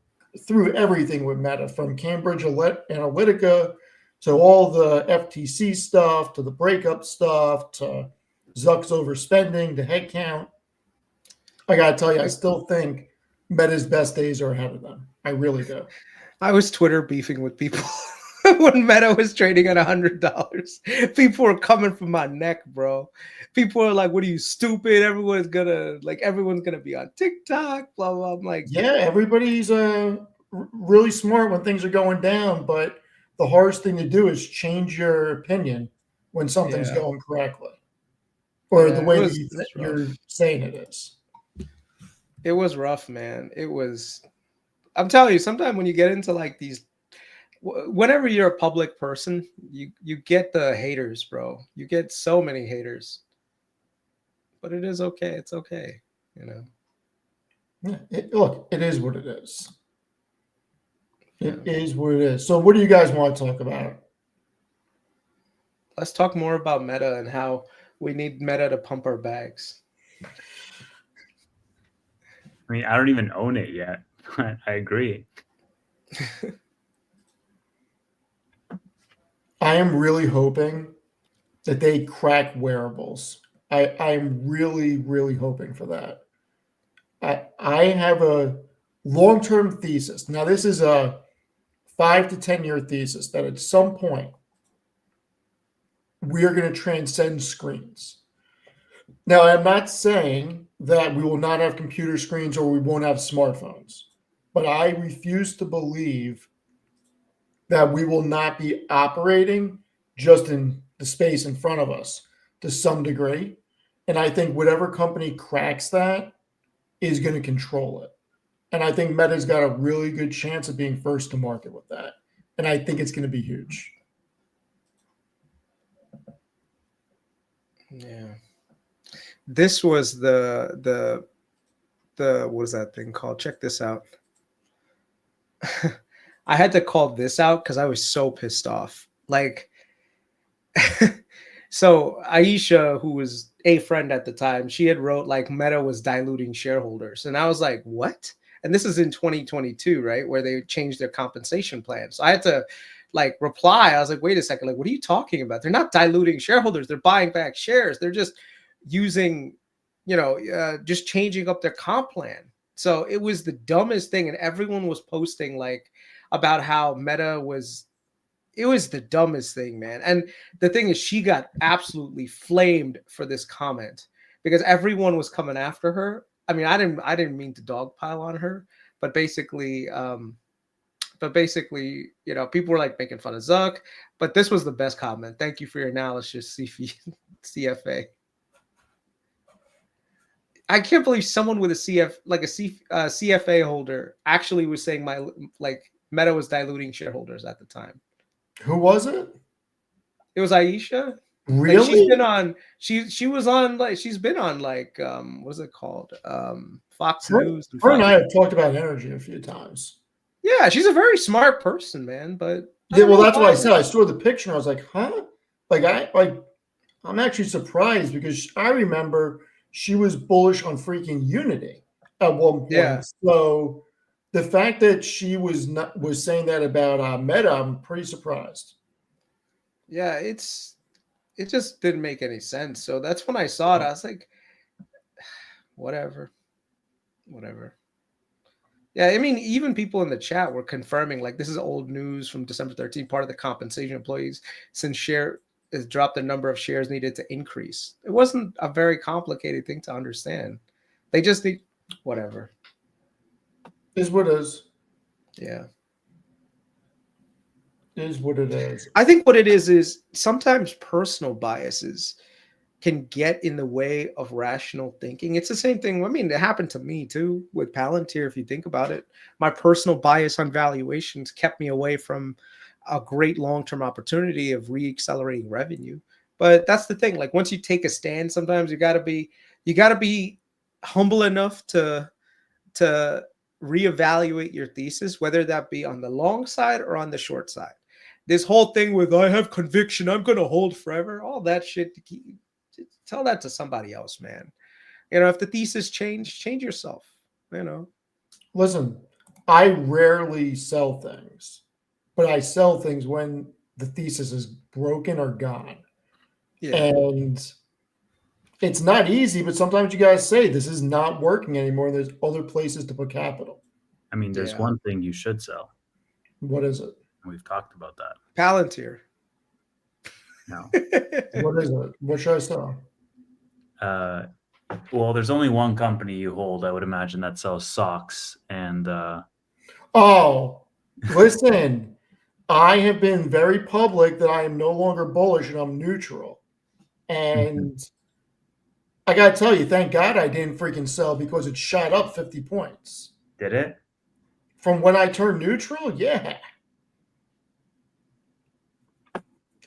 everything with Meta, from Cambridge Analytica to all the FTC stuff, to the breakup stuff, to Zuck's overspending, to headcount. I got to tell you, I still think Meta's best days are ahead of them. I really do. I was Twitter beefing with people when Meta was trading at $100. People were coming from my neck, bro. People are like, "What are you, stupid? Everyone's gonna be on TikTok." Blah blah. I'm like, yeah, everybody's really smart when things are going down, but the hardest thing to do is change your opinion when something's Yeah. going correctly, or the Yeah, way it that was you're rough. saying it is. It was rough, man. It was. I'm telling you, sometimes when you get into like these, whenever you're a public person, you get the haters, bro. You get so many haters, but it is okay. It's okay, you know. Yeah, look, it is what it is. Yeah. It is what it is. So, what do you guys want to talk about? Let's talk more about Meta and how we need Meta to pump our bags. I mean, I don't even own it yet, but I agree. I am really hoping that they crack wearables. I'm really, really hoping for that. I have a long-term thesis. Now, this is a 5 to 10 year thesis that at some point we are going to transcend screens. Now, I'm not saying that we will not have computer screens or we won't have smartphones, but I refuse to believe that we will not be operating just in the space in front of us to some degree. And I think whatever company cracks that is going to control it. And I think Meta's got a really good chance of being first to market with that. And I think it's going to be huge. Yeah. This was the what is that thing called? Check this out. I had to call this out because I was so pissed off. Like, so Aisha, who was a friend at the time, she had wrote like Meta was diluting shareholders, and I was like, what? And this is in 2022, right, where they changed their compensation plan. So I had to like reply. I was like, wait a second, like, what are you talking about? They're not diluting shareholders. They're buying back shares. They're just using, just changing up their comp plan. So it was the dumbest thing, and everyone was posting like about how Meta was. It was the dumbest thing, man. And the thing is, she got absolutely flamed for this comment because everyone was coming after her. I mean, I didn't mean to dogpile on her, but basically, people were like making fun of Zuck. But this was the best comment. Thank you for your analysis, CFA. I can't believe someone with a CFA holder actually was saying Meta was diluting shareholders at the time. Who was it? It was Aisha. Really? Like she's been on. She was on like she's been on like what's it called? Fox News. And her and Fox. I have talked about energy a few times. Yeah, she's a very smart person, man. But Yeah, well, that's why I said I saw the picture and I was like, huh? I'm actually surprised because I remember she was bullish on freaking Unity at one point. Yeah. So the fact that she was saying that about Meta, I'm pretty surprised. Yeah, it just didn't make any sense. So that's when I saw it. I was like, whatever. Yeah, I mean, even people in the chat were confirming like this is old news from December 13th. Part of the compensation employees since share has dropped the number of shares needed to increase. It wasn't a very complicated thing to understand. They just need whatever. Is what it is. Yeah. Is what it is. I think what it is sometimes personal biases can get in the way of rational thinking. It's the same thing. I mean, it happened to me too with Palantir. If you think about it, my personal bias on valuations kept me away from a great long-term opportunity of re-accelerating revenue. But that's the thing. Like once you take a stand, sometimes you gotta be humble enough to reevaluate your thesis, whether that be on the long side or on the short side. This whole thing with I have conviction, I'm gonna hold forever, all that shit. Tell that to somebody else, man. If the thesis change yourself. Listen, I rarely sell things, but I sell things when the thesis is broken or gone. Yeah. And it's not easy, but sometimes you guys say this is not working anymore. And there's other places to put capital. I mean, there's one thing you should sell. What is it? We've talked about that. Palantir. No. What is it? What should I sell? Well, there's only one company you hold, I would imagine, that sells socks and Oh, listen, I have been very public that I am no longer bullish and I'm neutral. And I got to tell you, thank God I didn't freaking sell because it shot up 50 points. Did it? From when I turned neutral, yeah.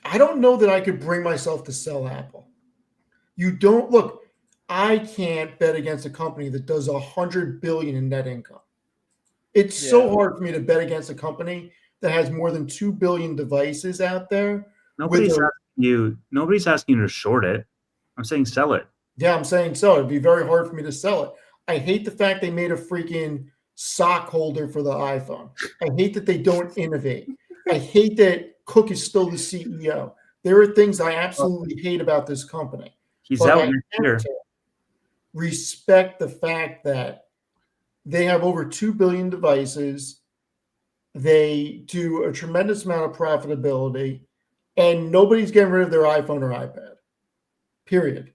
I don't know that I could bring myself to sell Apple. You don't look. I can't bet against a company that does $100 billion in net income. It's so hard for me to bet against a company that has more than 2 billion devices out there. Nobody's asking you to short it. I'm saying sell it. Yeah, I'm saying so. It'd be very hard for me to sell it. I hate the fact they made a freaking sock holder for the iPhone. I hate that they don't innovate. I hate that Cook is still the CEO. There are things I absolutely hate about this company. He's But out I next have year. to respect the fact that they have over 2 billion devices. They do a tremendous amount of profitability, and nobody's getting rid of their iPhone or iPad. Period.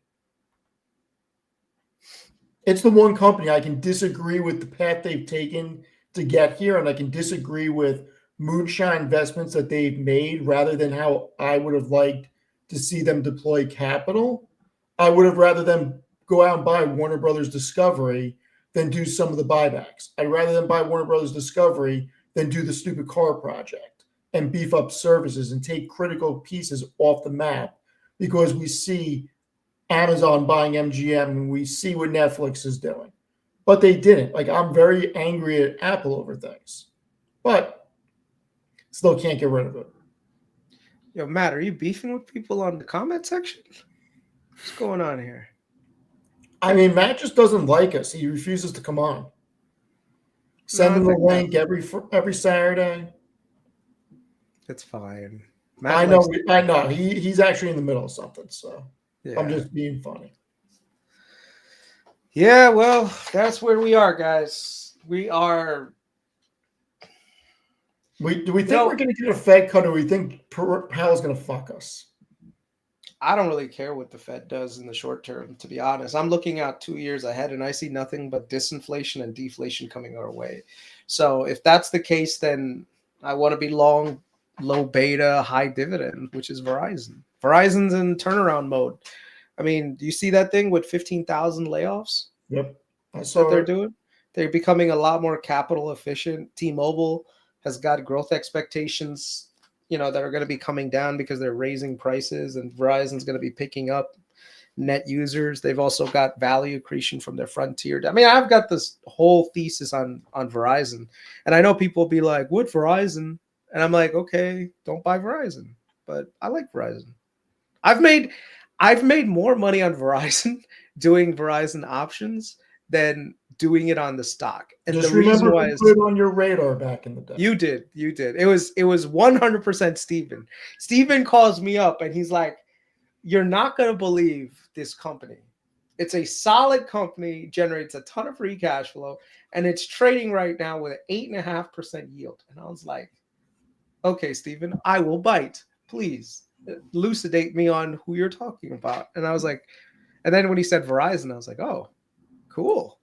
It's the one company I can disagree with the path they've taken to get here, and I can disagree with moonshine investments that they've made rather than how I would have liked to see them deploy capital. I would have rather them go out and buy Warner Brothers Discovery than do some of the buybacks. I'd rather them buy Warner Brothers Discovery than do the stupid car project and beef up services and take critical pieces off the map because we see Amazon buying MGM and we see what Netflix is doing. But they didn't. Like, I'm very angry at Apple over things, but still can't get rid of it. Yo, Matt, are you beefing with people on the comment section? What's going on here? I mean, Matt just doesn't like us. He refuses to come on. Send him the link every Saturday. That's fine. I know. He's actually in the middle of something, so yeah. I'm just being funny. Yeah, well, that's where we are, guys. We are. Do we think we're going to get a Fed cut, or do we think Powell's going to fuck us? I don't really care what the Fed does in the short term, to be honest. I'm looking out 2 years ahead, and I see nothing but disinflation and deflation coming our way. So if that's the case, then I want to be long, low beta, high dividend, which is Verizon. Verizon's in turnaround mode. I mean, do you see that thing with 15,000 layoffs? Yep. That's what they're doing. They're becoming a lot more capital efficient. T-Mobile has got growth expectations, that are going to be coming down because they're raising prices, and Verizon's going to be picking up net users. They've also got value accretion from their Frontier. I mean, I've got this whole thesis on Verizon, and I know people will be like, "What Verizon?" And I'm like, "Okay, don't buy Verizon." But I like Verizon. I've made more money on Verizon doing Verizon options than doing it on the stock. And just the reason why is put it on your radar back in the day. You did. It was 100% Steven. Steven calls me up and he's like, "You're not going to believe this company. It's a solid company, generates a ton of free cash flow, and it's trading right now with an 8.5% yield." And I was like, "Okay, Steven, I will bite. Please elucidate me on who you're talking about." And I was like, and then when he said Verizon, I was like, "Oh, cool."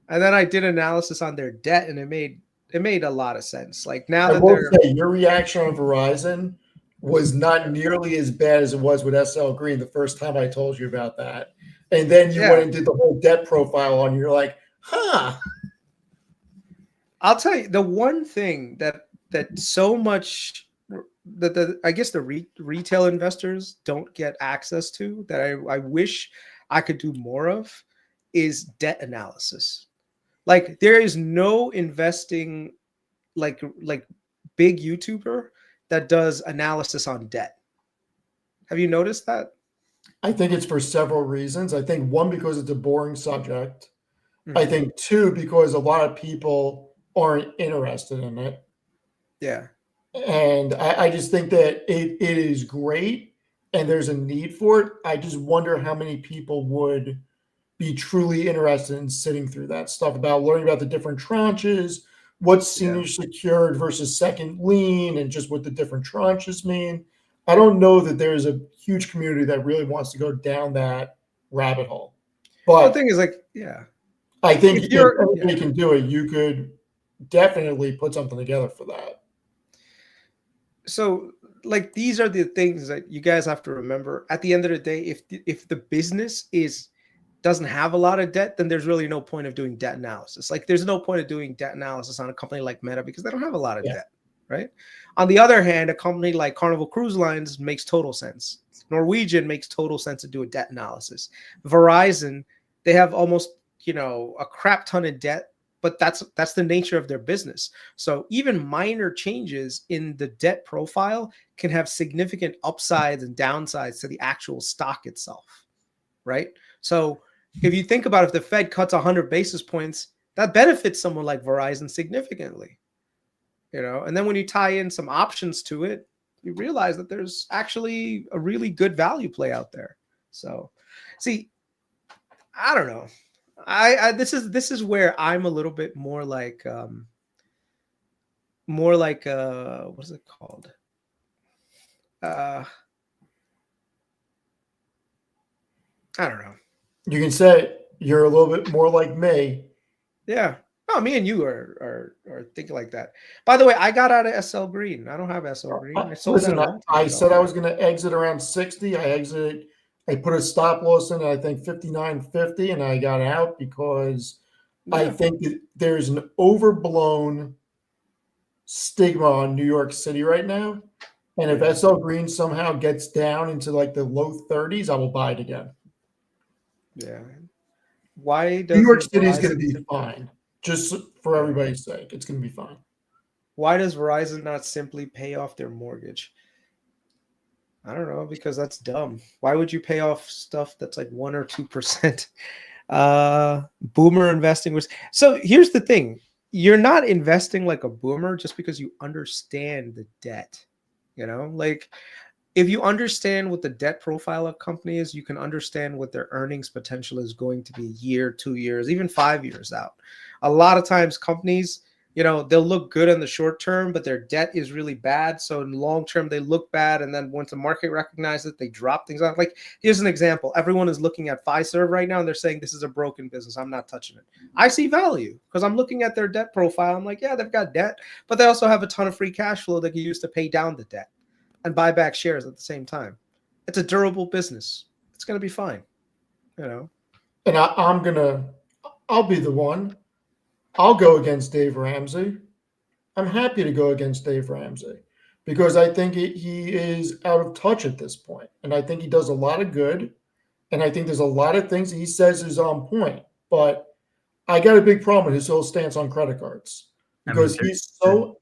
And then I did analysis on their debt, and it made a lot of sense. Like now that they're your reaction on Verizon was not nearly as bad as it was with SL Green the first time I told you about that. And then you went and did the whole debt profile on. You're like, huh. I'll tell you the one thing that so much that I guess the retail investors don't get access to that I wish I could do more of is debt analysis. Like there is no investing like big YouTuber that does analysis on debt. Have you noticed that? I think it's for several reasons. I think one, because it's a boring subject. Mm-hmm. I think two, because a lot of people aren't interested in it. Yeah. And I just think that it is great and there's a need for it. I just wonder how many people would be truly interested in sitting through that stuff, about learning about the different tranches, what's senior secured versus second lien, and just what the different tranches mean. I don't know that there's a huge community that really wants to go down that rabbit hole. But the thing is, like, I think if anybody can do it, you could definitely put something together for that. So like these are the things that you guys have to remember. At the end of the day, if the business doesn't have a lot of debt, then there's really no point of doing debt analysis. Like there's no point of doing debt analysis on a company like Meta because they don't have a lot of debt, right? On the other hand, a company like Carnival Cruise Lines makes total sense. Norwegian makes total sense to do a debt analysis. Verizon, they have almost, a crap ton of debt, but that's the nature of their business. So even minor changes in the debt profile can have significant upsides and downsides to the actual stock itself, right? So if you think about if the Fed cuts 100 basis points, that benefits someone like Verizon significantly, and then when you tie in some options to it, you realize that there's actually a really good value play out there. So see, I don't know. This is where I'm a little bit more like what is it called? I don't know. You can say you're a little bit more like me. Yeah. Oh, me and you are thinking like that. By the way, I got out of SL Green. I don't have SL Green. I sold Listen, that a long time I ago. said I was going to exit around 60. I exited. I put a stop loss in, I think 59.50, and I got out because I think that there's an overblown stigma on New York City right now. And if SL Green somehow gets down into like the low 30s, I will buy it again. Yeah. Why does New York City is going to be fine? Just for everybody's sake, it's going to be fine. Why does Verizon not simply pay off their mortgage? I don't know, because that's dumb. Why would you pay off stuff that's like 1 or 2%? Boomer investing was. So here's the thing. You're not investing like a boomer just because you understand the debt. Like if you understand what the debt profile of company is, you can understand what their earnings potential is going to be a year, 2 years, even 5 years out. A lot of times companies, they'll look good in the short term, but their debt is really bad. So in long term, they look bad. And then once the market recognizes it, they drop things out. Like here's an example. Everyone is looking at Fiserv right now and they're saying this is a broken business. I'm not touching it. I see value because I'm looking at their debt profile. I'm like, yeah, they've got debt, but they also have a ton of free cash flow they can use to pay down the debt and buy back shares at the same time. It's a durable business. It's going to be fine, And I'll be the one. I'll go against Dave Ramsey. I'm happy to go against Dave Ramsey because I think he is out of touch at this point. And I think he does a lot of good. And I think there's a lot of things he says is on point. But I got a big problem with his whole stance on credit cards because he's so.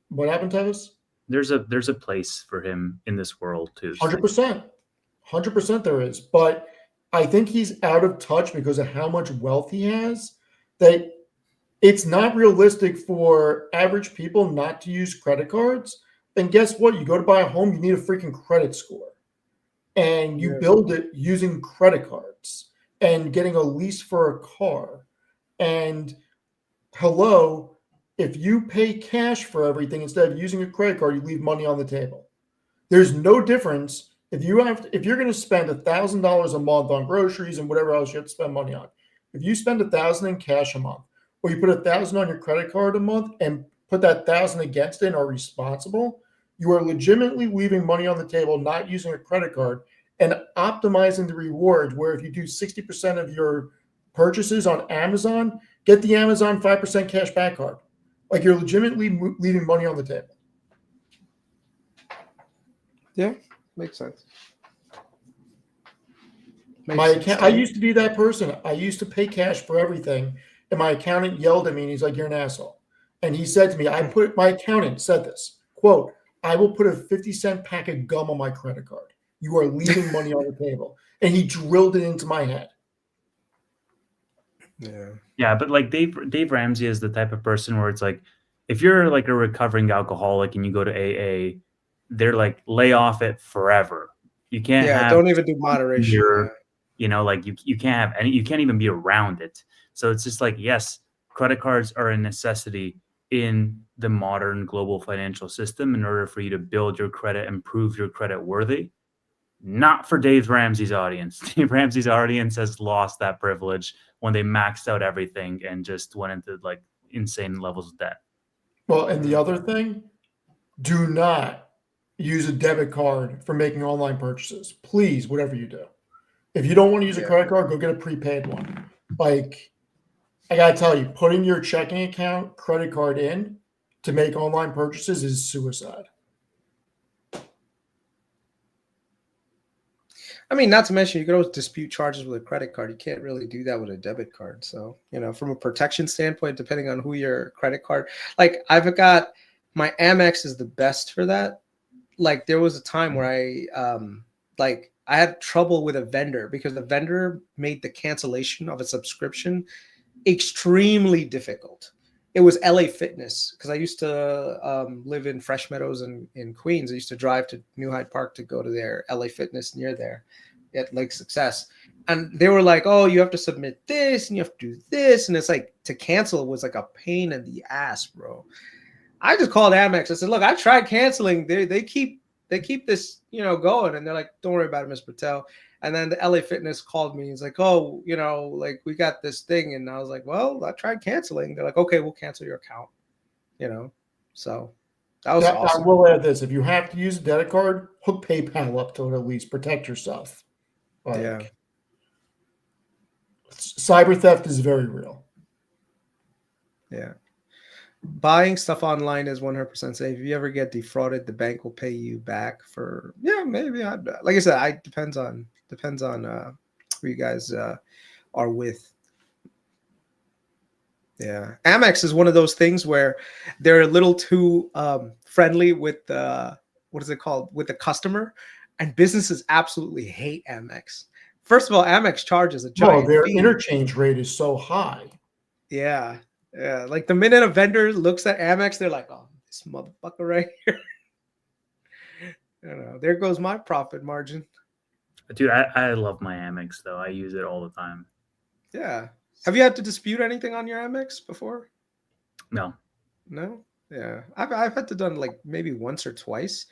What happened, Tevis? There's a place for him in this world too. 100% there is. But I think he's out of touch because of how much wealth he has that it's not realistic for average people not to use credit cards. And guess what? You go to buy a home, you need a freaking credit score. And you build it using credit cards and getting a lease for a car. And hello, if you pay cash for everything instead of using a credit card, you leave money on the table. There's no difference if you're going to spend $1,000 a month on groceries and whatever else you have to spend money on. If you spend $1,000 in cash a month, or you put $1,000 on your credit card a month and put that $1,000 against it and are responsible, you are legitimately leaving money on the table, not using a credit card and optimizing the rewards. Where if you do 60% of your purchases on Amazon, get the Amazon 5% cash back card. Like you're legitimately leaving money on the table. Yeah, makes sense. I used to be that person. I used to pay cash for everything. And my accountant yelled at me and he's like, you're an asshole. And he said to me, my accountant said this, quote, I will put a 50-cent pack of gum on my credit card. You are leaving money on the table. And he drilled it into my head. Yeah, but like Dave Ramsey is the type of person where it's like, if you're like a recovering alcoholic and you go to AA, they're like, lay off it forever. You can't don't even do moderation. Like you can't have any, you can't even be around it. So it's just like, yes, credit cards are a necessity in the modern global financial system in order for you to build your credit and prove your credit worthy. Not for Dave Ramsey's audience. Dave Ramsey's audience has lost that privilege when they maxed out everything and just went into like insane levels of debt. Well, and the other thing, do not use a debit card for making online purchases. Please, whatever you do. If you don't want to use a credit card, go get a prepaid one. Like, I gotta tell you, putting your checking account credit card in to make online purchases is suicide. I mean, not to mention, you could always dispute charges with a credit card. You can't really do that with a debit card. So, from a protection standpoint, depending on who your credit card, like I've got my Amex is the best for that. Like there was a time where I had trouble with a vendor because the vendor made the cancellation of a subscription extremely difficult. It was LA Fitness because I used to live in Fresh Meadows in Queens. I used to drive to New Hyde Park to go to their LA Fitness near there at Lake Success. And they were like, oh, you have to submit this and you have to do this. And it's like to cancel was like a pain in the ass, bro. I just called Amex. I said, look, I tried canceling. They keep this, going. And they're like, don't worry about it, Ms. Patel. And then the LA Fitness called me. He's like, oh, like we got this thing. And I was like, well, I tried canceling. They're like, okay, we'll cancel your account. So that was awesome. I will add this. If you have to use a debit card, hook PayPal up to at least protect yourself. Yeah. Cyber theft is very real. Yeah. Buying stuff online is 100% safe. If you ever get defrauded, the bank will pay you back for, maybe. Like I said, it depends on who you guys are with. Yeah. Amex is one of those things where they're a little too friendly with the, what is it called? With the customer, and businesses absolutely hate Amex. First of all, Amex charges a giant their fee. interchange rate is so high. Yeah. Yeah, like the minute a vendor looks at Amex, they're like, "Oh, this motherfucker right here." There goes my profit margin. Dude, I love my Amex though. I use it all the time. Yeah. Have you had to dispute anything on your Amex before? No. No. Yeah, I've had to done like maybe once or twice,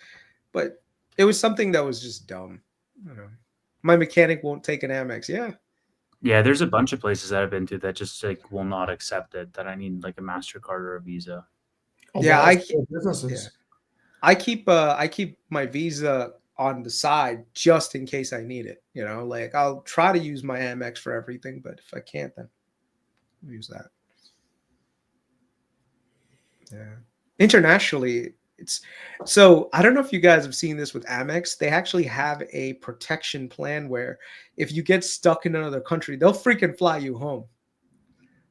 but it was something that was just dumb. My mechanic won't take an Amex. Yeah. Yeah, there's a bunch of places that I've been to that just like will not accept it. That I need like a MasterCard or a Visa. I keep my Visa on the side just in case I need it. Like I'll try to use my Amex for everything, but if I can't, then I'll use that. Yeah. Internationally, so I don't know if you guys have seen this with Amex. They actually have a protection plan where if you get stuck in another country, they'll freaking fly you home.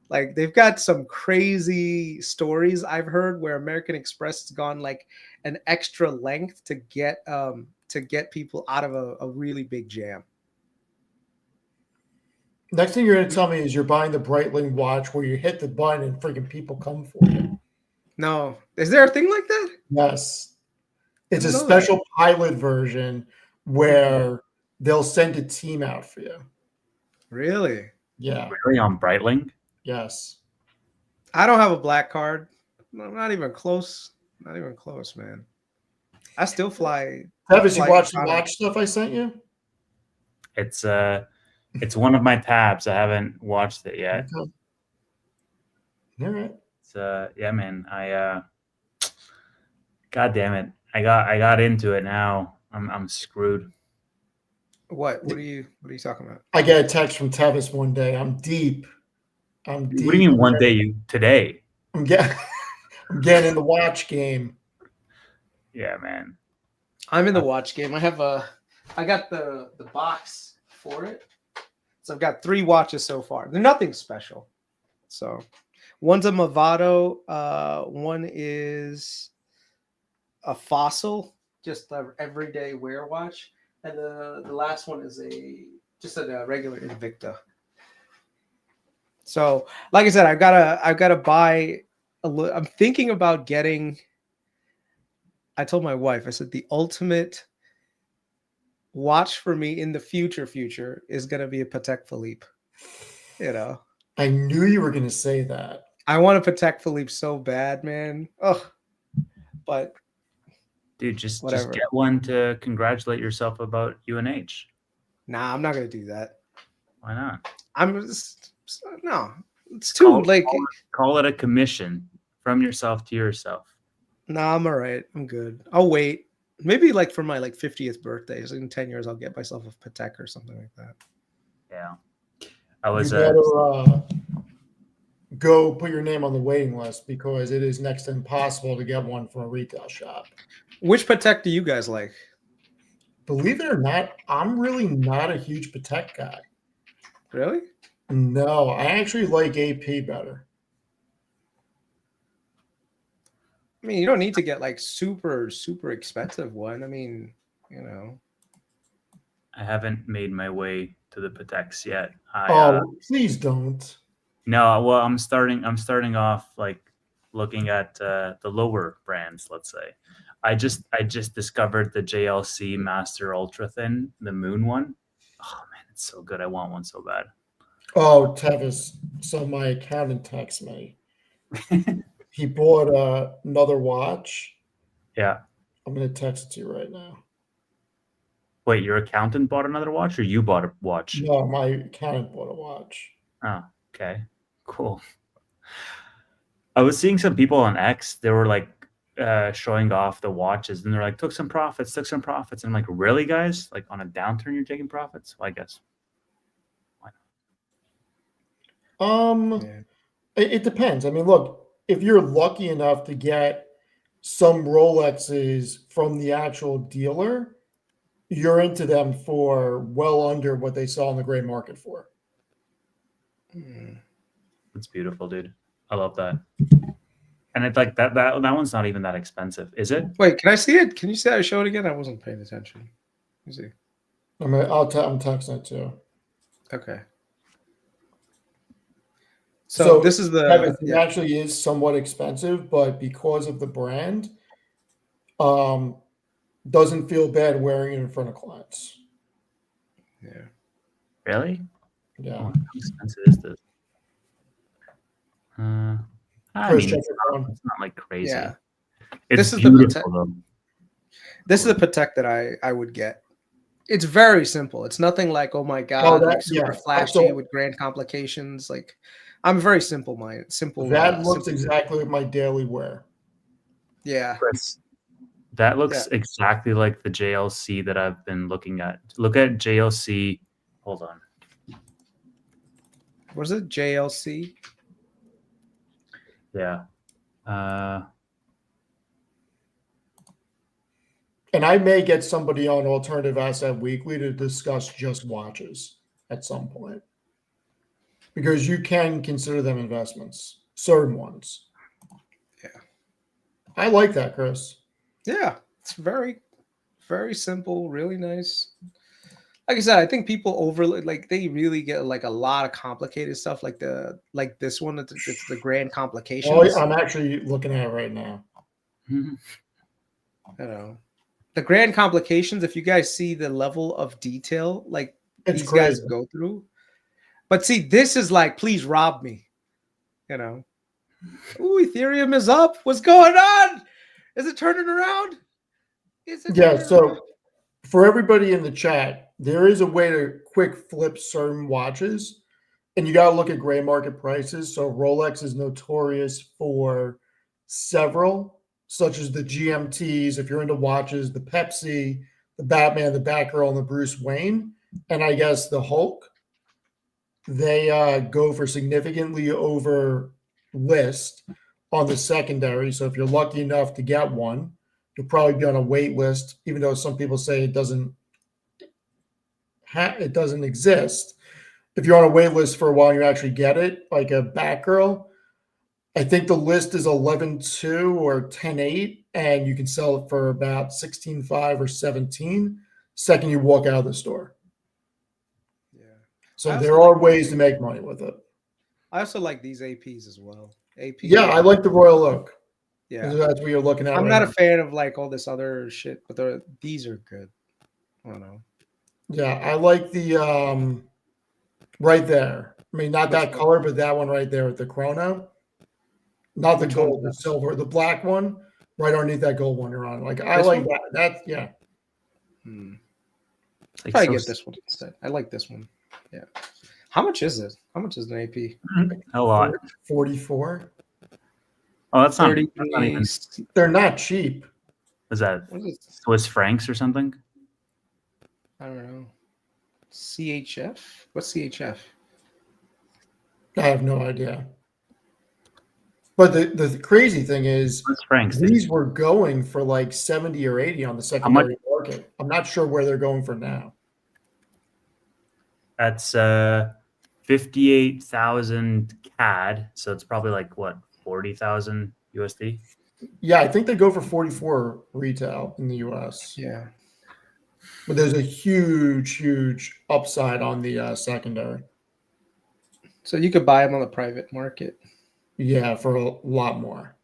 Like they've got some crazy stories I've heard where American Express has gone like an extra length to get people out of a really big jam. Next thing you're going to tell me is you're buying the Breitling watch where you hit the button and freaking people come for you. No. Is there a thing like that? Yes. It's a special pilot version where they'll send a team out for you. Really? Yeah. Really on Breitling? Yes. I don't have a black card. No, not even close. Not even close, man. I still fly. Travis, you watched the watch stuff I sent you? It's one of my tabs. I haven't watched it yet. Okay. All right. Yeah, man. God damn it. I got into it now. I'm screwed. What are you talking about? I get a text from Tevis one day. I'm deep. What do you mean one day? Today? I'm getting in the watch game. Yeah, man. I'm in the watch game. I got the box for it. So I've got 3 watches so far. They're nothing special. So one's a Movado. One is a Fossil, just an everyday wear watch. And the last one is just a regular Invicta. So, like I said, I've got to buy I'm thinking about getting. I told my wife, I said the ultimate watch for me in the future is going to be a Patek Philippe. I knew you were going to say that. I want a Patek Philippe so bad, man. Oh, but dude, just get one to congratulate yourself about UNH. Nah, I'm not going to do that. Why not? No. It's too call it a commission from yourself to yourself. Nah, I'm all right. I'm good. I'll wait. Maybe like for my 50th birthday. So in 10 years, I'll get myself a Patek or something like that. Yeah. I was You better go put your name on the waiting list because it is next to impossible to get one from a retail shop. Which Patek do you guys like? Believe it or not, I'm really not a huge Patek guy. Really? No, I actually like AP better. I mean, you don't need to get like super, super expensive one. I mean, you know. I haven't made my way to the Pateks yet. Please don't. No, well, I'm starting off like looking at the lower brands. Let's say, I just discovered the JLC Master Ultra Thin, the Moon one. Oh man, it's so good. I want one so bad. Oh, Tevis. So my accountant texts me. He bought another watch. Yeah. I'm going to text it to you right now. Wait, your accountant bought another watch, or you bought a watch? No, my accountant bought a watch. Oh, okay, cool. I was seeing some people on X. They were like showing off the watches, and they're like, took some profits. And I'm like, really, guys? Like on a downturn, you're taking profits? Well, I guess. Why not? It depends. I mean, look, if you're lucky enough to get some Rolexes from the actual dealer, you're into them for well under what they sell on the gray market for. It's beautiful, dude. I love that. And it's like that one's not even that expensive, is it? Wait, can I see it? Can you see that? Show it again. I wasn't paying attention. Let me see. I'm texting it too. Okay. So this is it actually is somewhat expensive, but because of the brand, doesn't feel bad wearing it in front of clients. Yeah. Really? Yeah. Oh, how expensive is this? Kris, it's not like crazy. Yeah. It's this is beautiful, though. This is a Patek that I would get. It's very simple. It's nothing like, oh my God, like super flashy with grand complications. Like, I'm very simple minded. Simple. That looks exactly like my daily wear. Yeah. Kris, that looks exactly like the JLC that I've been looking at. Look at JLC. Hold on. Was it JLC? Yeah. And I may get somebody on Alternative Asset Weekly to discuss just watches at some point. Because you can consider them investments, certain ones. Yeah. I like that, Kris. Yeah. It's very, very simple, really nice. Like I said, I think people overlook, like they really get like a lot of complicated stuff, like this one, it's the grand complications. Oh, I'm actually looking at it right now. You know, the grand complications, if you guys see the level of detail like It's these crazy. guys go through. But see, this is like, please rob me. You know. Ooh, Ethereum is up. What's going on? Is it turning around? So for everybody in the chat, there is a way to quick flip certain watches, and you got to look at gray market prices. So Rolex is notorious for several, such as the GMTs, if you're into watches, the Pepsi, the Batman, the Batgirl, and the Bruce Wayne, and I guess the Hulk. They go for significantly over list on the secondary. So if you're lucky enough to get one, you'll probably be on a wait list, even though some people say it doesn't exist. If you're on a wait list for a while, you actually get it, like a Batgirl. I think the list is 11.2 or 10.8, and you can sell it for about 16.5 or 17 second you walk out of the store. Yeah. So there are ways to make money with it. I also like these APs as well. AP. Yeah, I like the Royal Oak. Yeah, that's what you're looking at. I'm not a fan of like all this other shit, but these are good. I don't know. Yeah, I like the right there. I mean, not that color, but that one right there with the chrono. Not the gold, the silver, the black one right underneath that gold one you're on. Like I like that. That's yeah. Probably get this one instead. I like this one. Yeah. How much is it? How much is an AP? A lot. 44. Oh, that's not 30. even. They're not cheap. Is that What is it? Swiss francs or something? I don't know. CHF? What's CHF? I have no idea. But the crazy thing is, Swiss francs. Dude. these were going for like 70 or 80 on the secondary market. I'm not sure where they're going for now. That's 58,000 CAD. So it's probably like what, 40,000 USD? Yeah, I think they go for 44 retail in the US. Yeah. But there's a huge upside on the secondary. So you could buy them on the private market. Yeah, for a lot more.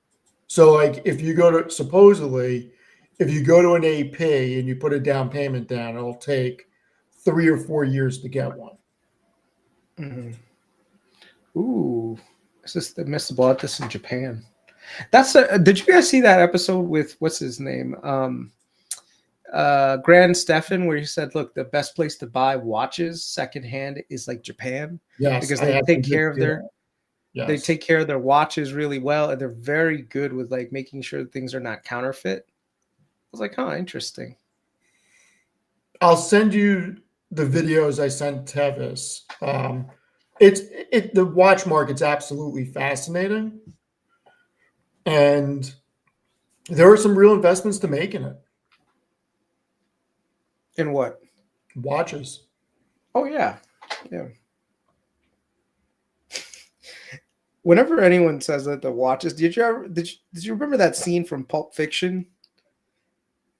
So like if you go to supposedly, if you go to an AP and you put a down payment down, it'll take 3 or 4 years to get one. Mm-hmm. Ooh, this is the missed bought this in Japan. That's did you guys see that episode with what's his name? Grand Stefan, where he said, look, the best place to buy watches secondhand is like Japan. Yes, Because they take care of their yes. they take care of their watches really well, and they're very good with like making sure things are not counterfeit. I was like, huh, interesting. I'll send you the videos I sent Tevis. The watch market's absolutely fascinating. And there are some real investments to make in it. In what? Watches. Oh yeah. Yeah. Whenever anyone says that the watches, did you remember that scene from Pulp Fiction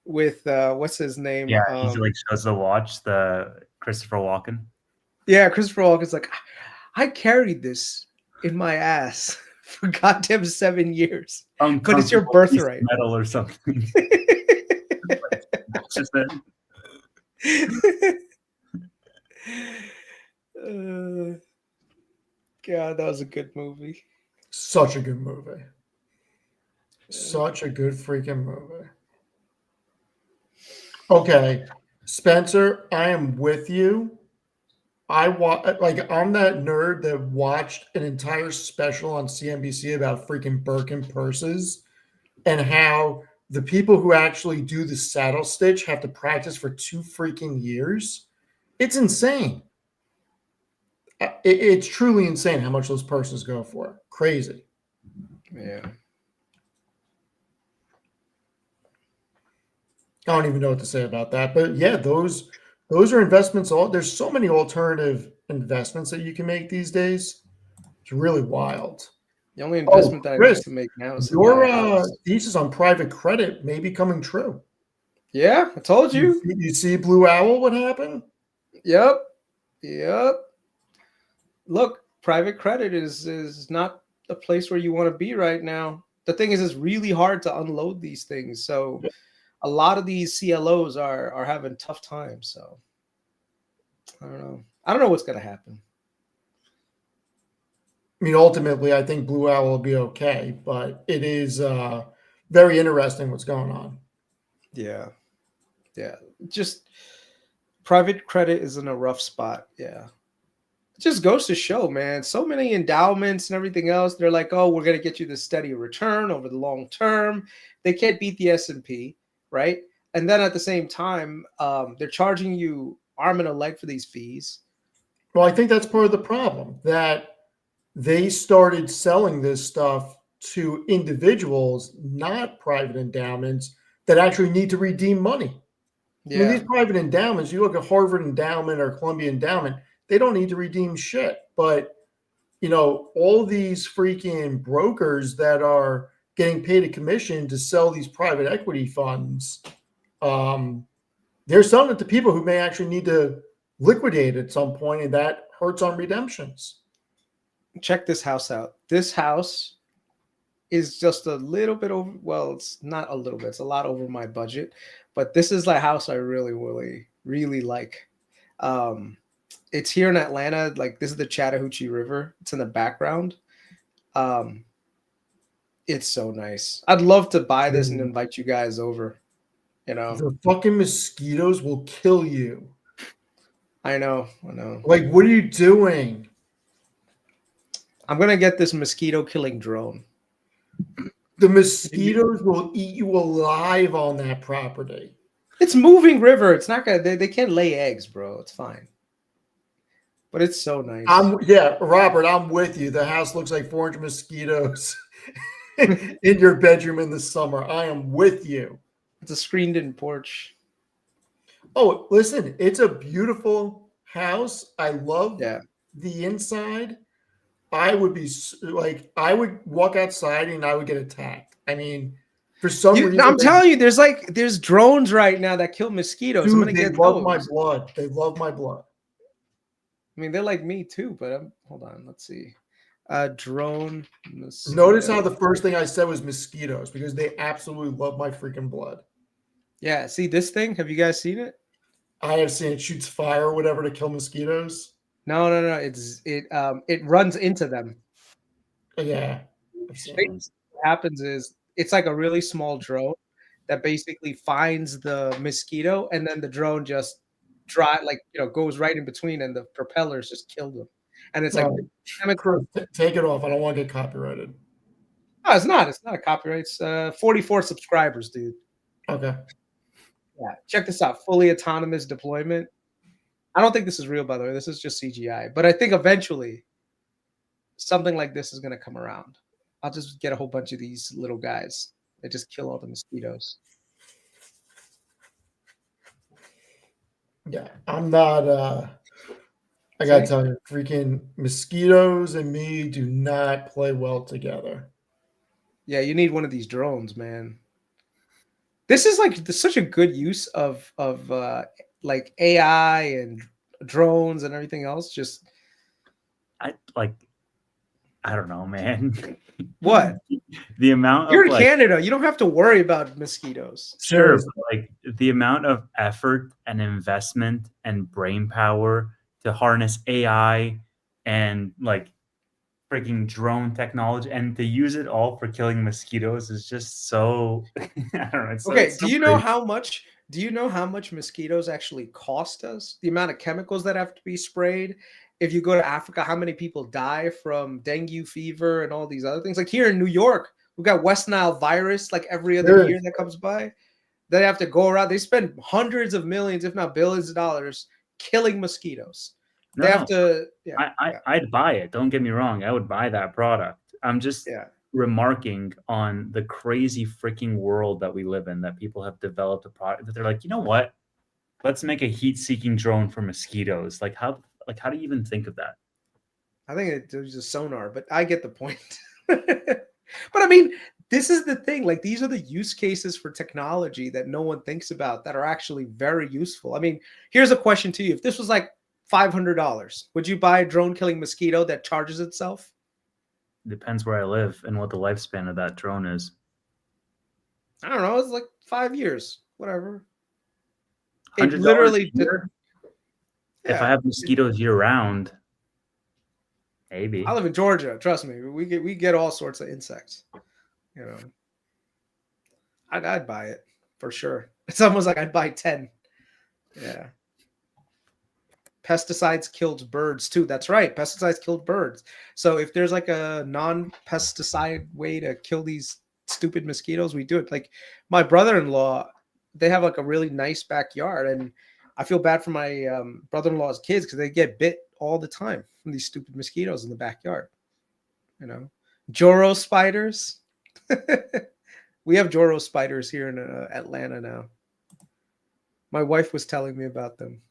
with what's his name? Yeah, he like shows the watch, the Christopher Walken. Yeah, Christopher Walken's like, I carried this in my ass for goddamn 7 years, but it's your birthright. Metal or something. Just God, that was a good movie. Such a good movie. Such a good freaking movie. Okay, Spencer, I am with you. I'm that nerd that watched an entire special on CNBC about freaking Birkin purses and how the people who actually do the saddle stitch have to practice for 2 freaking years. It's insane. It's truly insane how much those purses go for. Crazy. Yeah. I don't even know what to say about that. But yeah, those are investments. There's so many alternative investments that you can make these days. It's really wild. The only investment that Chris, I need to make now is your thesis on private credit may be coming true. Yeah, I told you. You see Blue Owl, what happened? Yep. Look, private credit is not a place where you want to be right now. The thing is, it's really hard to unload these things. So a lot of these CLOs are having tough times. So I don't know what's going to happen. I mean, ultimately, I think Blue Owl will be okay, but it is very interesting what's going on. Yeah. Just private credit is in a rough spot. Yeah. It just goes to show, man, so many endowments and everything else. They're like, oh, we're going to get you this steady return over the long term. They can't beat the S&P, right? And then at the same time, they're charging you arm and a leg for these fees. Well, I think that's part of the problem, that they started selling this stuff to individuals, not private endowments, that actually need to redeem money. Yeah. I mean, these private endowments, you look at Harvard Endowment or Columbia Endowment, they don't need to redeem shit. But, all these freaking brokers that are getting paid a commission to sell these private equity funds, they're selling it to people who may actually need to liquidate at some point, and that hurts on redemptions. Check this house out. This house is just a little bit over. Well, it's not a little bit. It's a lot over my budget. But this is the house I really, really, really like. It's here in Atlanta. Like, this is the Chattahoochee River. It's in the background. It's so nice. I'd love to buy this and invite you guys over. The fucking mosquitoes will kill you. I know. Like, what are you doing? I'm gonna get this mosquito killing drone. The mosquitoes will eat you alive on that property. It's moving river. It's not gonna. They can't lay eggs, bro. It's fine. But it's so nice. Robert, I'm with you. The house looks like 400 mosquitoes in your bedroom in the summer. I am with you. It's a screened-in porch. Oh, listen, it's a beautiful house. I love Yeah. the inside. I would be like, I would walk outside and I would get attacked. I mean, for some reason, I'm telling you, there's drones right now that kill mosquitoes. dude, I'm gonna they get love those. my blood. They love my blood. I mean, they're like me too, but hold on, let's see. Drone mosquito. Notice how the first thing I said was mosquitoes because they absolutely love my freaking blood. Yeah, see this thing? Have you guys seen it? I have seen it shoots fire or whatever to kill mosquitoes. No. It runs into them. Yeah. What happens is it's like a really small drone that basically finds the mosquito, and then the drone just goes right in between, and the propellers just kill them. And it's like take it off. I don't want to get copyrighted. No, it's not. It's not a copyright. It's 44 subscribers, dude. Okay. Yeah, check this out. Fully autonomous deployment. I don't think this is real, by the way. This is just CGI. But I think eventually something like this is going to come around. I'll just get a whole bunch of these little guys. They just kill all the mosquitoes. Yeah, I'm not I gotta tell you, freaking mosquitoes and me do not play well together. Yeah, you need one of these drones, man. This is like such a good use of like AI and drones and everything else. Just I don't know, man. What? The amount You're of in Canada, you don't have to worry about mosquitoes. Sure, but like the amount of effort and investment and brain power to harness AI and like freaking drone technology and to use it all for killing mosquitoes is just so I don't know. Okay, do you know how much mosquitoes actually cost us? The amount of chemicals that have to be sprayed. If you go to Africa, how many people die from dengue fever and all these other things? Like here in New York, we've got West Nile virus like every other year that comes by. They have to go around. They spend hundreds of millions, if not billions of dollars killing mosquitoes. They have to. Yeah, I'd buy it. Don't get me wrong. I would buy that product. I'm just remarking on the crazy freaking world that we live in, that people have developed a product that they're like, you know what? Let's make a heat-seeking drone for mosquitoes. Like how do you even think of that? I think it was a sonar, but I get the point. But I mean, this is the thing. Like these are the use cases for technology that no one thinks about that are actually very useful. I mean, here's a question to you. If this was like $500, would you buy a drone killing mosquito that charges itself? Depends where I live and what the lifespan of that drone is. I don't know. It's like 5 years, whatever. It literally if I have mosquitoes year round, maybe. I live in Georgia. Trust me, we get all sorts of insects. You know, I'd buy it for sure. It's almost like I'd buy 10. Yeah. Pesticides killed birds too. That's right. Pesticides killed birds. So if there's like a non-pesticide way to kill these stupid mosquitoes, we do it. Like my brother-in-law, they have like a really nice backyard, and I feel bad for my brother-in-law's kids because they get bit all the time from these stupid mosquitoes in the backyard. You know, Joro spiders. We have Joro spiders here in Atlanta now. My wife was telling me about them.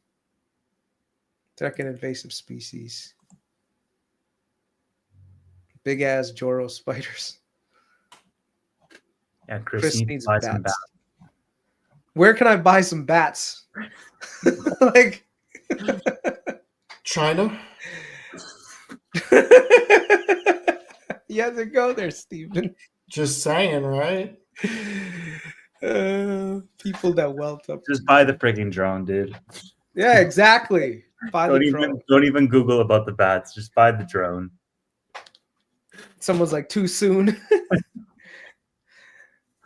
Second invasive species. Big ass Joro spiders. Yeah, Chris needs to buy some bats. Where can I buy some bats? Like China. You have to go there, Stephen. Just saying, right? People that welt up. Just buy the frigging drone, dude. Yeah, exactly. Don't even Google about the bats. Just buy the drone. Someone's like, too soon.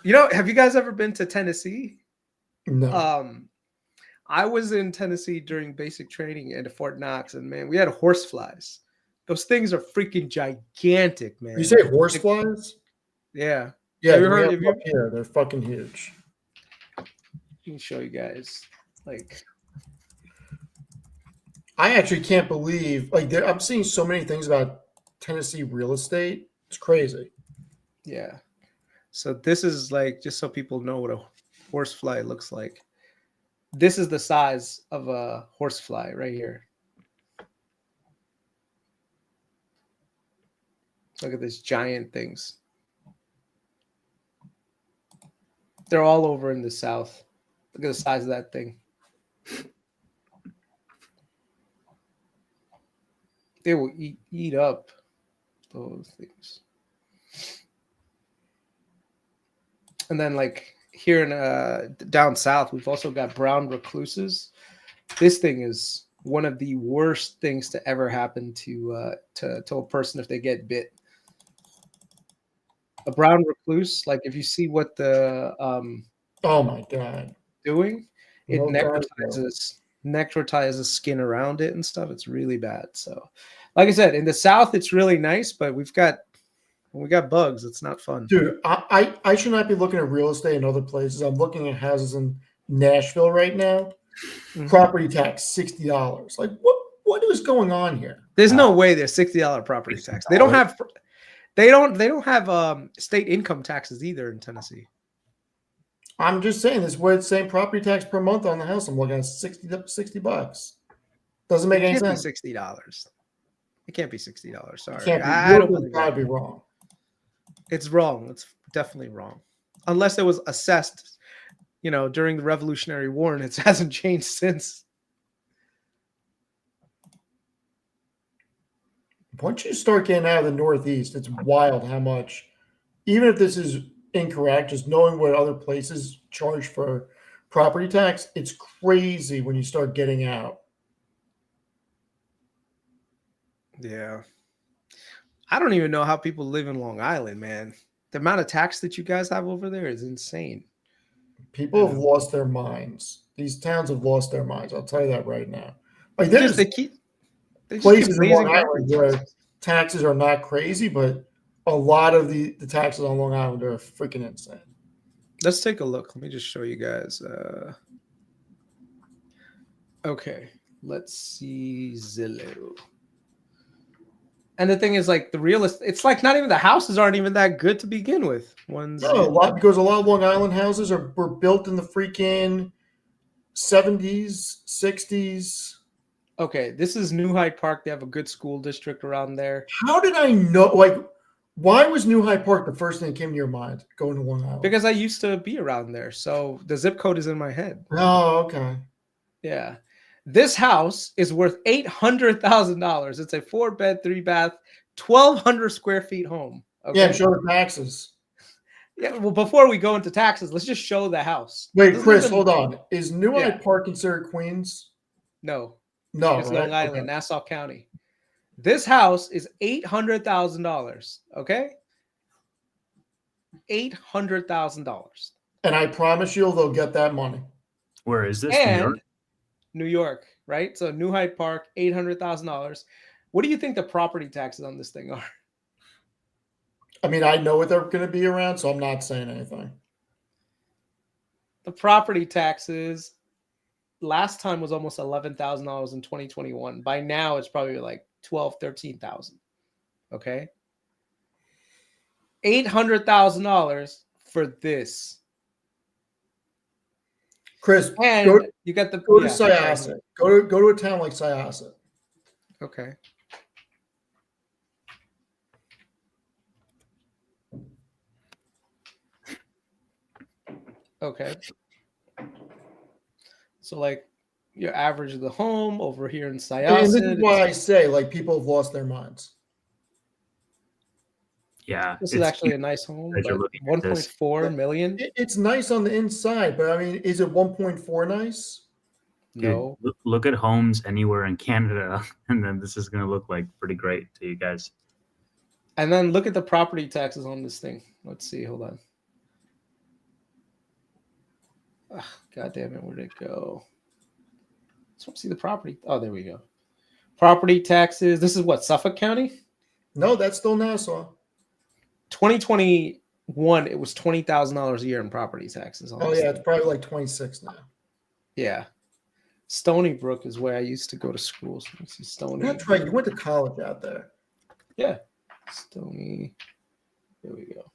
You know, have you guys ever been to Tennessee? No. I was in Tennessee during basic training at Fort Knox, and man, we had horse flies. Those things are freaking gigantic, man. You say horse flies? Yeah. Yeah, Have you we heard? have them up here. They're fucking huge. I can show you guys. Like, I actually can't believe I'm seeing so many things about Tennessee real estate. It's crazy. yeah. So this is like, just so people know what a horsefly looks like. This is the size of a horsefly right here. Look at these giant things. They're all over in the South. Look at the size of that thing. They will eat up those things. And then like here in down south, we've also got brown recluses. This thing is one of the worst things to ever happen to a person if they get bit. A brown recluse, like if you see what the Oh my god. doing, it No God, no. necrotizes skin around it and stuff. It's really bad. So, like I said, in the South, it's really nice, but when we got bugs, it's not fun. Dude, I should not be looking at real estate in other places. I'm looking at houses in Nashville right now. Mhm. Property tax $60. Like what is going on here? There's no way there's $60 property tax. They don't have state income taxes either in Tennessee. I'm just saying this where it's saying property tax per month on the house. I'm looking at $60. Doesn't make any sense. $60. It can't be $60. Sorry, It can't be. I don't It's believe gotta that. be wrong. It's wrong. It's definitely wrong, unless it was assessed, during the Revolutionary War, and it hasn't changed since. Once you start getting out of the Northeast, it's wild how much, even if this is incorrect, just knowing what other places charge for property tax, it's crazy when you start getting out. Yeah. I don't even know how people live in Long Island, man. The amount of tax that you guys have over there is insane. People have lost their minds. These towns have lost their minds. I'll tell you that right now. Like Just there's they keep places in raising Long Island property where taxes. taxes are not crazy, but a lot of the taxes on Long Island are freaking insane. Let's take a look. Let me just show you guys. Okay, let's see Zillow. And the thing is, like the real estate, it's like not even the houses aren't even that good to begin with. Because a lot of Long Island houses were built in the freaking 70s, 60s. Okay, this is New Hyde Park. They have a good school district around there. How did I know? Like, why was New Hyde Park the first thing that came to your mind going to Long Island? Because I used to be around there, so the zip code is in my head. Oh, okay. Yeah. This house is worth $800,000. It's a 4-bed, 3-bath, 1,200 square feet home. Okay? Yeah, show the taxes. Yeah. Well, before we go into taxes, let's just show the house. Wait, Chris, hold on. Is New Yeah. Hyde Park considered Queens? No, No, it's right? Long Island, Okay. Nassau County. This house is $800,000. Okay, $800,000. And I promise you, they'll get that money. Where is this? New And York? New York, right? So New Hyde Park, $800,000. What do you think the property taxes on this thing are? I mean, I know what they're going to be around, so I'm not saying anything. The property taxes last time was almost $11,000 in 2021. By now, it's probably like 12, 13,000. Okay, $800,000 for this. Chris, And you got the go to yeah, Syosset. Go to a town like Syosset. Okay. Okay. So like your average of the home over here in And this Syosset. is why I say, like, people have lost their minds. Yeah. This is actually a nice home, as you're but looking at this. 1.4 million. It's nice on the inside, but I mean, is it 1.4 nice? Dude, No. look at homes anywhere in Canada, and then this is going to look like pretty great to you guys. And then look at the property taxes on this thing. Let's see. Hold on. God damn it. Where'd it go? Just want to see the property. Oh, there we go. Property taxes. This is what, Suffolk County? No, that's still Nassau. 2021, it was $20,000 a year in property taxes. On Oh this yeah, thing. it's probably like 26 now. Yeah. Stony Brook is where I used to go to school. So let's see, Stony. That's right. You went to college out there. Yeah. Stony. There we go.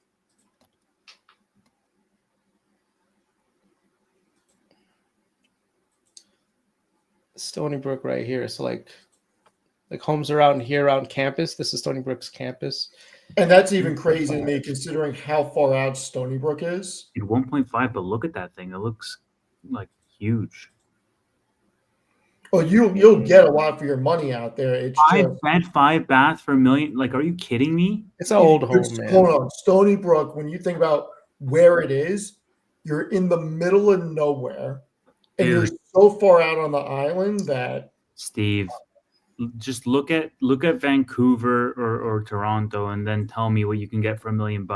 Stony Brook right here. So like homes around here around campus. This is Stony Brook's campus. And that's even crazy to me considering how far out Stony Brook is. Dude, 1.5, but look at that thing. It looks like huge. Oh, you'll get a lot for your money out there. It's Five just, bed, 5 bath for $1 million. Like, are you kidding me? It's an old home, hold man. on. Stony Brook, when you think about where it is, you're in the middle of nowhere. And you're Dude. so far out on the island that Steve, just look at Vancouver or Toronto, and then tell me what you can get for $1 million.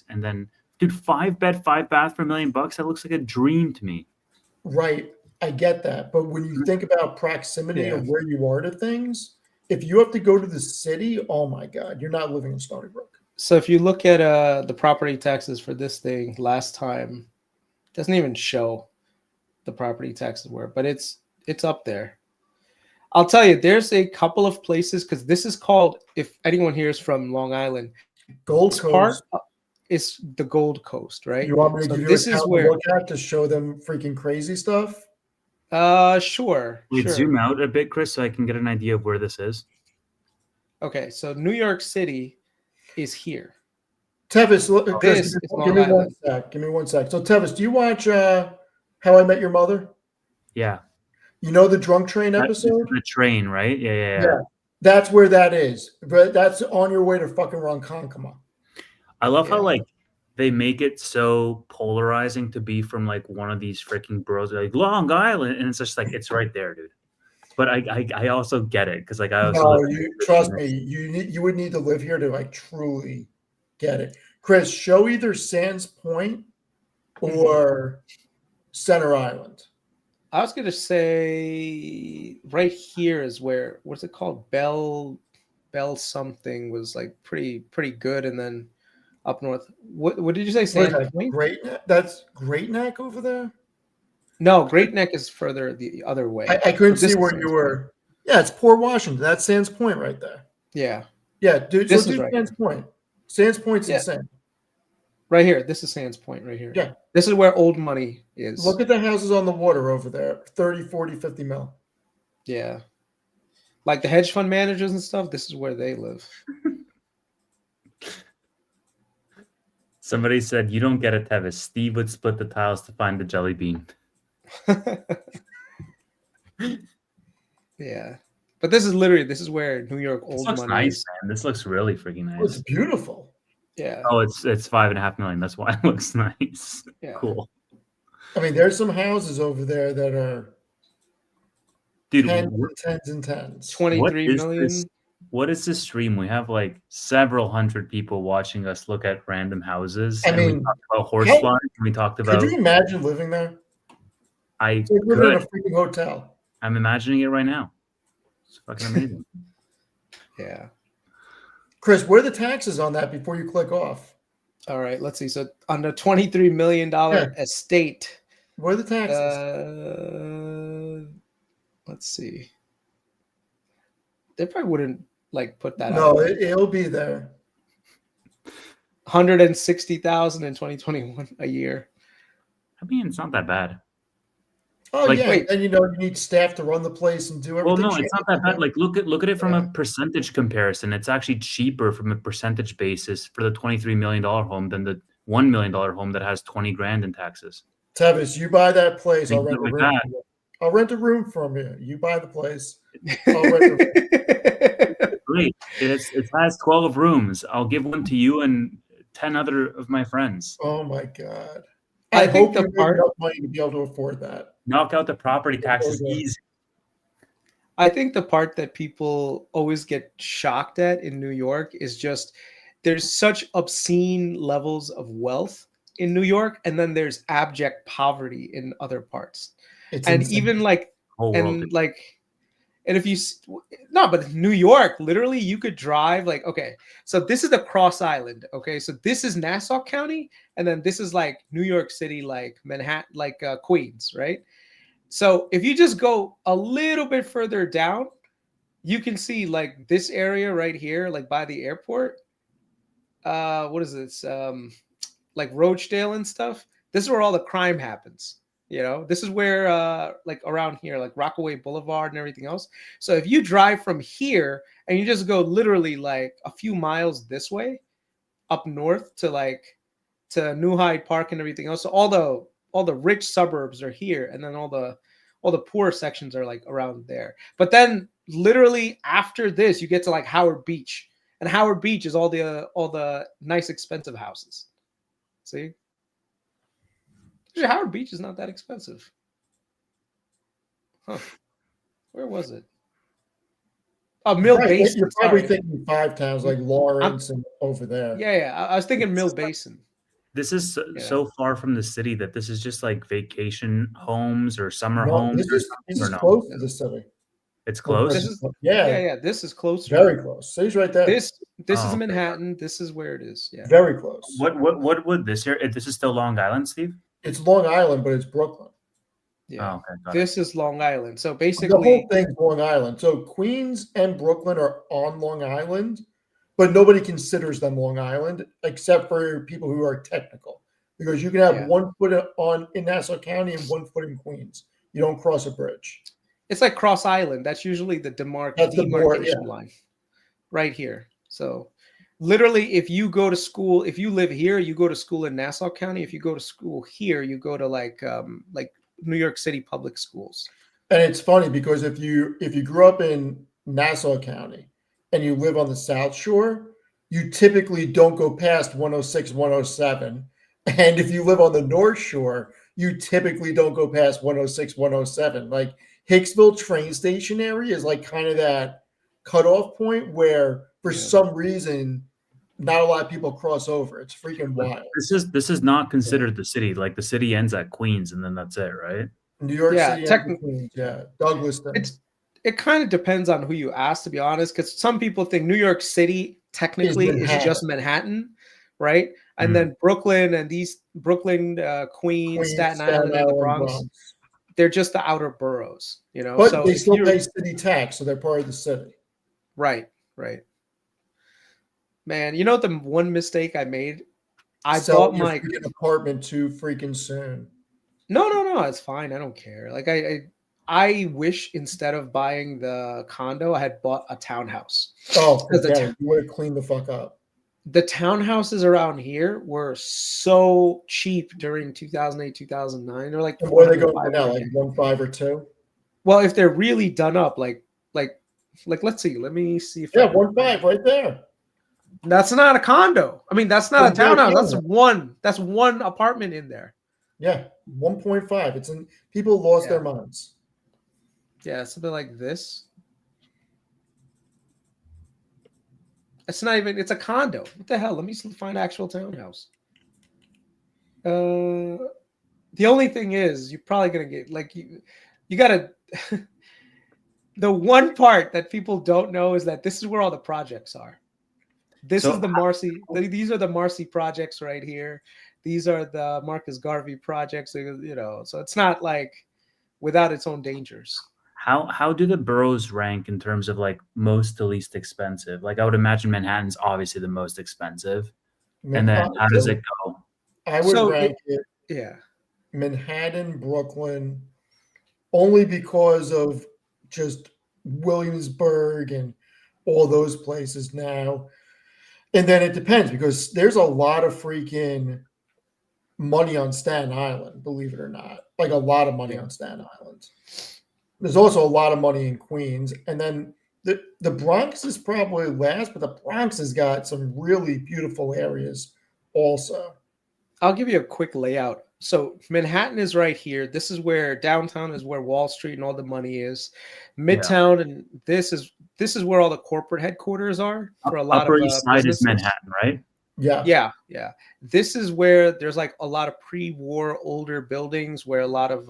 And then, dude, 5 bed, 5 bath for $1 million. That looks like a dream to me. right, I get that. But when you think about proximity Yeah. of where you are to things, if you have to go to the city, oh my God, you're not living in Stony Brook. So if you look at the property taxes for this thing last time, it doesn't even show the property taxes were, but it's up there. I'll tell you, there's a couple of places because this is called, if anyone here is from Long Island, Gold this Coast. part is the Gold Coast, right? You want me to So give you this a is town to where look at to show them freaking crazy stuff? sure. Wait, sure. zoom out a bit, Chris, so I can get an idea of where this is. Okay, so New York City is here. Tevis, look, Chris, This is give Long me one Island. sec. Give me one sec. So, Tevis, do you watch How I Met Your Mother? Yeah. You know the drunk train That's episode? the train, right? Yeah. Yeah. That's where that is. But that's on your way to fucking Ronkonkoma. I love Yeah. how like they make it so polarizing to be from like one of these freaking boroughs, like Long Island, and it's just like it's right there, dude. But I also get it because like I also No, live in you the trust city. me. You would need to live here to like truly get it. Chris, show either Sands Point or Center Island. I was gonna say right here is where, what's it called? Bell something was like pretty good, and then up north. What did you say? What is Sand that? Point? Great Neck? That's Great Neck over there? No, Great Neck is further the other way. I couldn't But this see where is you Sands were. Yeah, it's Port Washington. That's Sands Point right there. Yeah, Yeah, dude. This So is do right Sands Point. Sands Point's Yeah. insane. right here. This is Sands Point right here. Yeah. This is where old money is. Look at the houses on the water over there. 30, 40, 50 mil. Yeah. Like the hedge fund managers and stuff, this is where they live. Somebody said you don't get it, Tevis. Steve would split the tiles to find the jelly bean. Yeah. But this is where New York This old looks money nice, is. man. This looks really freaking Oh, it's nice. beautiful. Yeah. Oh, it's $5.5 million. That's why it looks nice. Yeah. Cool, I mean, there's some houses over there that are dude. tens and tens and tens. 23 is million. this? What is this stream? We have like several hundred people watching us look at random houses. I and we mean, talked about horse how- flies. And we talked Could about. you imagine living there? I It's like living in a could. freaking hotel. I'm imagining it right now. It's fucking amazing. Yeah. Chris, where are the taxes on that before you click off? All right. Let's see. So on the $23 million estate, Where are the taxes? let's see. They probably wouldn't like put that No, out. it'll be there. 160,000 in 2021 a year. I mean, it's not that bad. Oh Like, yeah, wait. and you need staff to run the place and do Well, everything. no, it's not that bad. Like, look at it from Yeah. a percentage comparison. It's actually cheaper from a percentage basis for the $23 million home than the $1 million home that has 20 grand in taxes. Tevis, you buy that place, I'll Think rent a like room. that. from you. I'll rent a room from you. You buy the place. I'll rent a Great. It has 12 rooms. I'll give one to you and 10 other of my friends. Oh my god! I I think hope the you make part- enough money to be able to afford that. Knock out the property taxes Okay. easy. I think the part that people always get shocked at in New York is just there's such obscene levels of wealth in New York, and then there's abject poverty in other parts. It's And insane. even like Whole world. And like, and if you no, but New York, literally, you could drive like, okay, so this is the Cross Island. Okay, so this is Nassau County, and then this is like New York City, like Manhattan, like Queens, right? So if you just go a little bit further down, you can see like this area right here, like by the airport. What is this? Like Rochdale and stuff. This is where all the crime happens. You know, this is where like around here, like Rockaway Boulevard and everything else. So if you drive from here and you just go literally like a few miles this way up north to like to New Hyde Park and everything else, so all the rich suburbs are here, and then all the poor sections are like around there. But then literally after this, you get to like Howard Beach, and Howard Beach is all the nice expensive houses. See? Actually, Howard Beach is not that expensive. Huh. Where was it? Oh, Mill Basin. You're probably Sorry. thinking 5 towns like Lawrence and over there. Yeah. I was thinking Mill Basin. This is so far from the city that this is just like vacation homes or summer No, homes this or is something, or no? close to the city. It's close. This is, Yeah, yeah. This is close. very close. City's right there. This is okay. Manhattan. This is where it is. Yeah. Very close. What would this here? This is still Long Island, Steve? It's Long Island, but it's Brooklyn. Yeah. Oh, okay. Got This is Long Island. So The basically, whole thing's Long Island. So Queens and Brooklyn are on Long Island, but nobody considers them Long Island except for people who are technical. Because you can have 1 foot in Nassau County and 1 foot in Queens. You don't cross a bridge. it's like Cross Island. That's usually the demarcation line right here. So literally, if you go to school, if you live here, you go to school in Nassau County. If you go to school here, you go to like New York City public schools. And it's funny because if you grew up in Nassau County and you live on the South Shore, you typically don't go past 106, 107. And if you live on the North Shore, you typically don't go past 106, 107. Like Hicksville train station area is like kind of that cutoff point where for some reason not a lot of people cross over. It's freaking wild. This is not considered the city. Like the city ends at Queens and then that's it, right? New York City, technically, Douglaston. It kind of depends on who you ask, to be honest, because some people think New York City technically is just Manhattan, right? And then Brooklyn and Queens, Staten Island, and the Bronx, they're just the outer boroughs, you know. But so they still pay city tax, so they're part of the city. Right. Man, you know what the one mistake I made? I bought my apartment too freaking soon. No, it's fine. I don't care. Like I wish instead of buying the condo, I had bought a townhouse. Oh, you would have cleaned the fuck up. The townhouses around here were so cheap during 2008, 2009. They're like, what are they going for now? Like 1.5 or 2? Well, if they're really done up, like let's see. Let me see if 1.5 right there. That's not a condo. I mean, that's not a townhouse. That's one apartment in there. Yeah, 1.5. It's in. People lost their minds. Yeah, something like this. It's not even. It's a condo. What the hell? Let me find actual townhouse. The only thing is, you're probably gonna get like you gotta. The one part that people don't know is that this is where all the projects are. This is the Marcy. These are the Marcy projects right here. These are the Marcus Garvey projects. You know, so it's not like without its own dangers. How do the boroughs rank in terms of like most to least expensive? Like I would imagine Manhattan's obviously the most expensive. And then how does it go? I would rank it. Yeah. Manhattan, Brooklyn, only because of just Williamsburg and all those places now. And then it depends because there's a lot of freaking money on Staten Island, believe it or not. Like a lot of money on Staten Island. There's also a lot of money in Queens. And then the Bronx is probably last, but the Bronx has got some really beautiful areas also. I'll give you a quick layout. So Manhattan is right here. This is where downtown is where Wall Street and all the money is. Midtown and this is where all the corporate headquarters are for a lot Upper of East Side businesses. is Manhattan, right? Yeah. This is where there's like a lot of pre-war older buildings where a lot of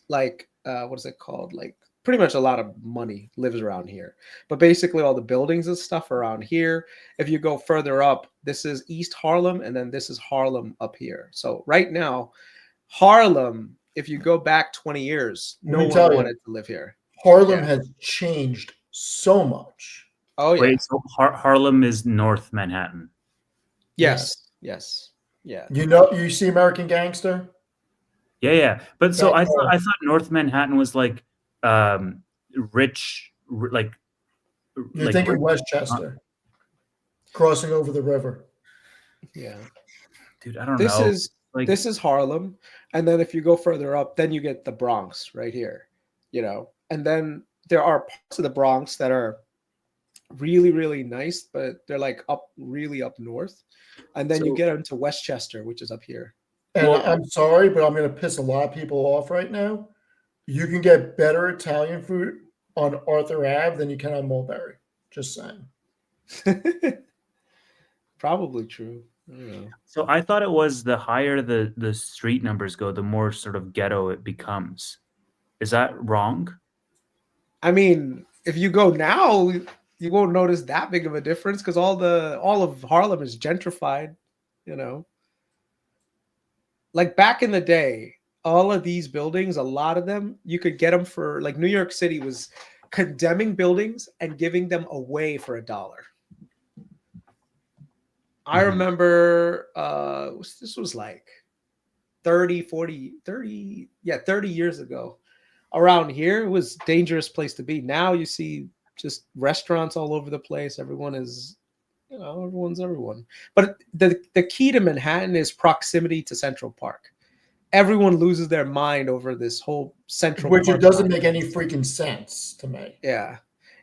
like what is it called? Like pretty much a lot of money lives around here. But basically all the buildings and stuff around here. If you go further up, this is East Harlem, and then this is Harlem up here. So right now, Harlem, if you go back 20 years, Let no me tell one you, wanted to live here. Harlem Yeah. has changed so much. Oh yeah. Wait, so Harlem is North Manhattan. Yes. Yes. Yeah. You know, you see American Gangster? Yeah. But so That's I thought North Manhattan was like rich, like You're like thinking rich- Westchester, crossing over the river. Yeah. dude, I don't This know. is Like this is Harlem, and then if you go further up, then you get the Bronx right here, you know. And then there are parts of the Bronx that are really really nice, but they're like really up north, and then you So- get into Westchester, which is up here. And Well- I'm sorry, but I'm going to piss a lot of people off right now. You can get better Italian food on Arthur Ave than you can on Mulberry. Just saying. Probably true. I don't know. So I thought it was the higher the street numbers go, the more sort of ghetto it becomes. Is that wrong? I mean, if you go now, you won't notice that big of a difference because all of Harlem is gentrified, you know. Like back in the day, all of these buildings, a lot of them, you could get them for like New York City was condemning buildings and giving them away for $1. I Mhm. remember this was like 30 years ago. Around here, it was a dangerous place to be. Now you see just restaurants all over the place. Everyone is, you know, everyone's everyone. But the key to Manhattan is proximity to Central Park. Everyone loses their mind over this whole Central Which Park. it doesn't make any freaking sense to me. Yeah.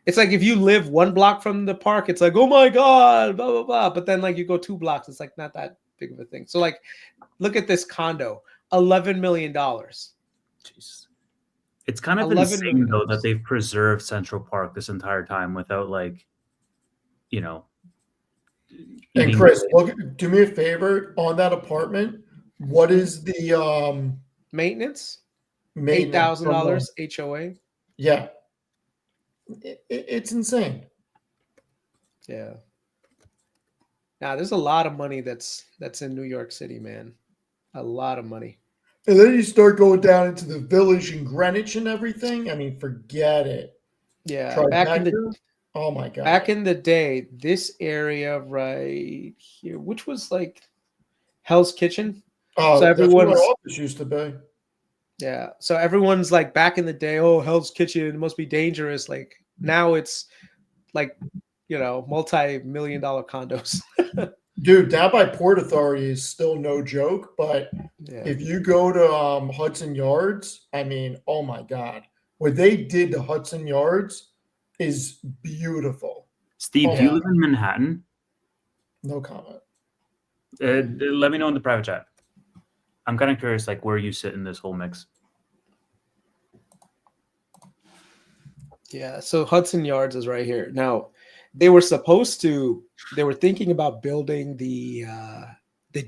It's like if you live 1 block from the park, it's like, oh my God, blah, blah, blah. But then like you go 2 blocks, it's like not that big of a thing. So like, look at this condo, $11 million. Jeez. It's kind of 11 insane million though that dollars. they've preserved Central Park this entire time without like, you know. And eating- Chris, look, do me a favor on that apartment. What is the Maintenance, maintenance per month? $8,000 HOA. Yeah. It's insane. Yeah. Now there's a lot of money that's in New York City, man. A lot of money. And then you start going down into the village and Greenwich and everything. I mean, forget it. Yeah. Tribeca? Oh my God. Back in the day, this area right here, which was like Hell's Kitchen. Oh, so that's where my everyone's- office used to be. Yeah. So everyone's like back in the day, oh, Hell's Kitchen, it must be dangerous. Like now it's like, you know, multi-million-dollar condos. Dude, down by Port Authority is still no joke, but Yeah. if you go to Hudson Yards, I mean, oh my God. What they did to Hudson Yards is beautiful. Steve, Oh, do you yeah. live in Manhattan? No comment. Let me know in the private chat. I'm kind of curious, like where you sit in this whole mix. Yeah, so Hudson Yards is right here. Now, they were thinking about building the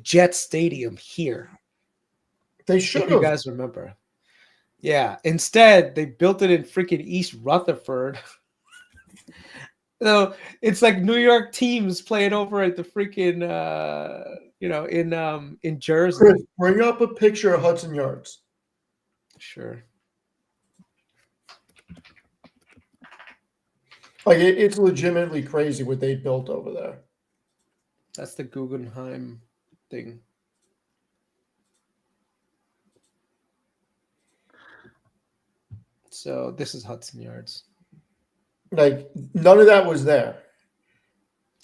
Jet Stadium here. They If should you have. guys remember. Yeah, instead they built it in freaking East Rutherford. So it's like New York teams playing over at the freaking in Jersey. Chris, bring up a picture of Hudson Yards. Sure. Like it's legitimately crazy what they built over there. That's the Guggenheim thing. So this is Hudson Yards. Like none of that was there.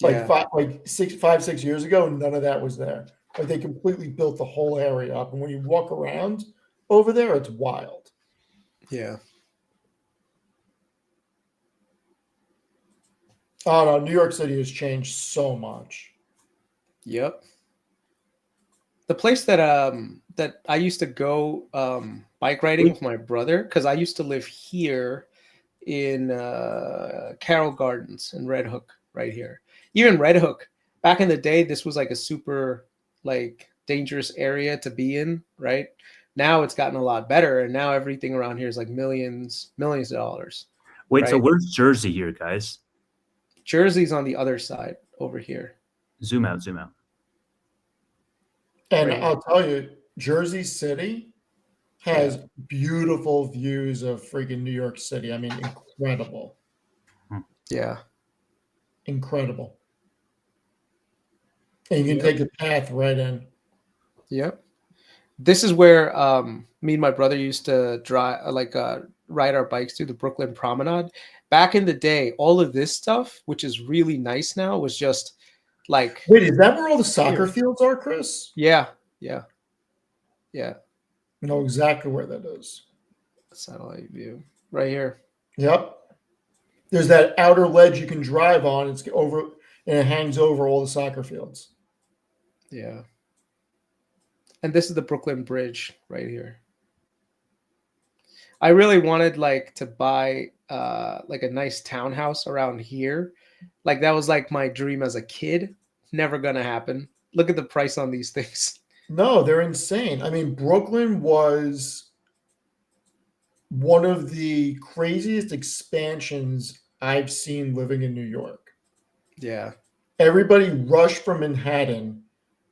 Like Yeah. 6 years ago, none of that was there. Like they completely built the whole area up, and when you walk around over there, it's wild. Yeah. Oh no, New York City has changed so much. Yep. The place that that I used to go bike riding with my brother, because I used to live here in Carroll Gardens in Red Hook, right here. Even Red Hook, back in the day, this was like a super like dangerous area to be in, right? Now it's gotten a lot better, and now everything around here is like millions of dollars. Wait, so right? where's Jersey here, guys? Jersey's on the other side over here. Zoom out, zoom out. And Right. I'll tell you, Jersey City has beautiful views of freaking New York City. I mean, incredible. Yeah. Incredible. And you can take the path right in. Yep. This is where me and my brother used to drive, ride our bikes through the Brooklyn Promenade. Back in the day, all of this stuff, which is really nice now, was just like. Wait, is that where all the soccer fields are, Kris? Yeah. I know exactly where that is. Satellite view right here. Yep. There's that outer ledge you can drive on. It's over, and it hangs over all the soccer fields. Yeah. And this is the Brooklyn Bridge right here. I really wanted to buy a nice townhouse around here. Like that was like my dream as a kid. Never gonna happen. Look at the price on these things. No, they're insane. I mean, Brooklyn was one of the craziest expansions I've seen living in New York. Yeah. Everybody rushed from Manhattan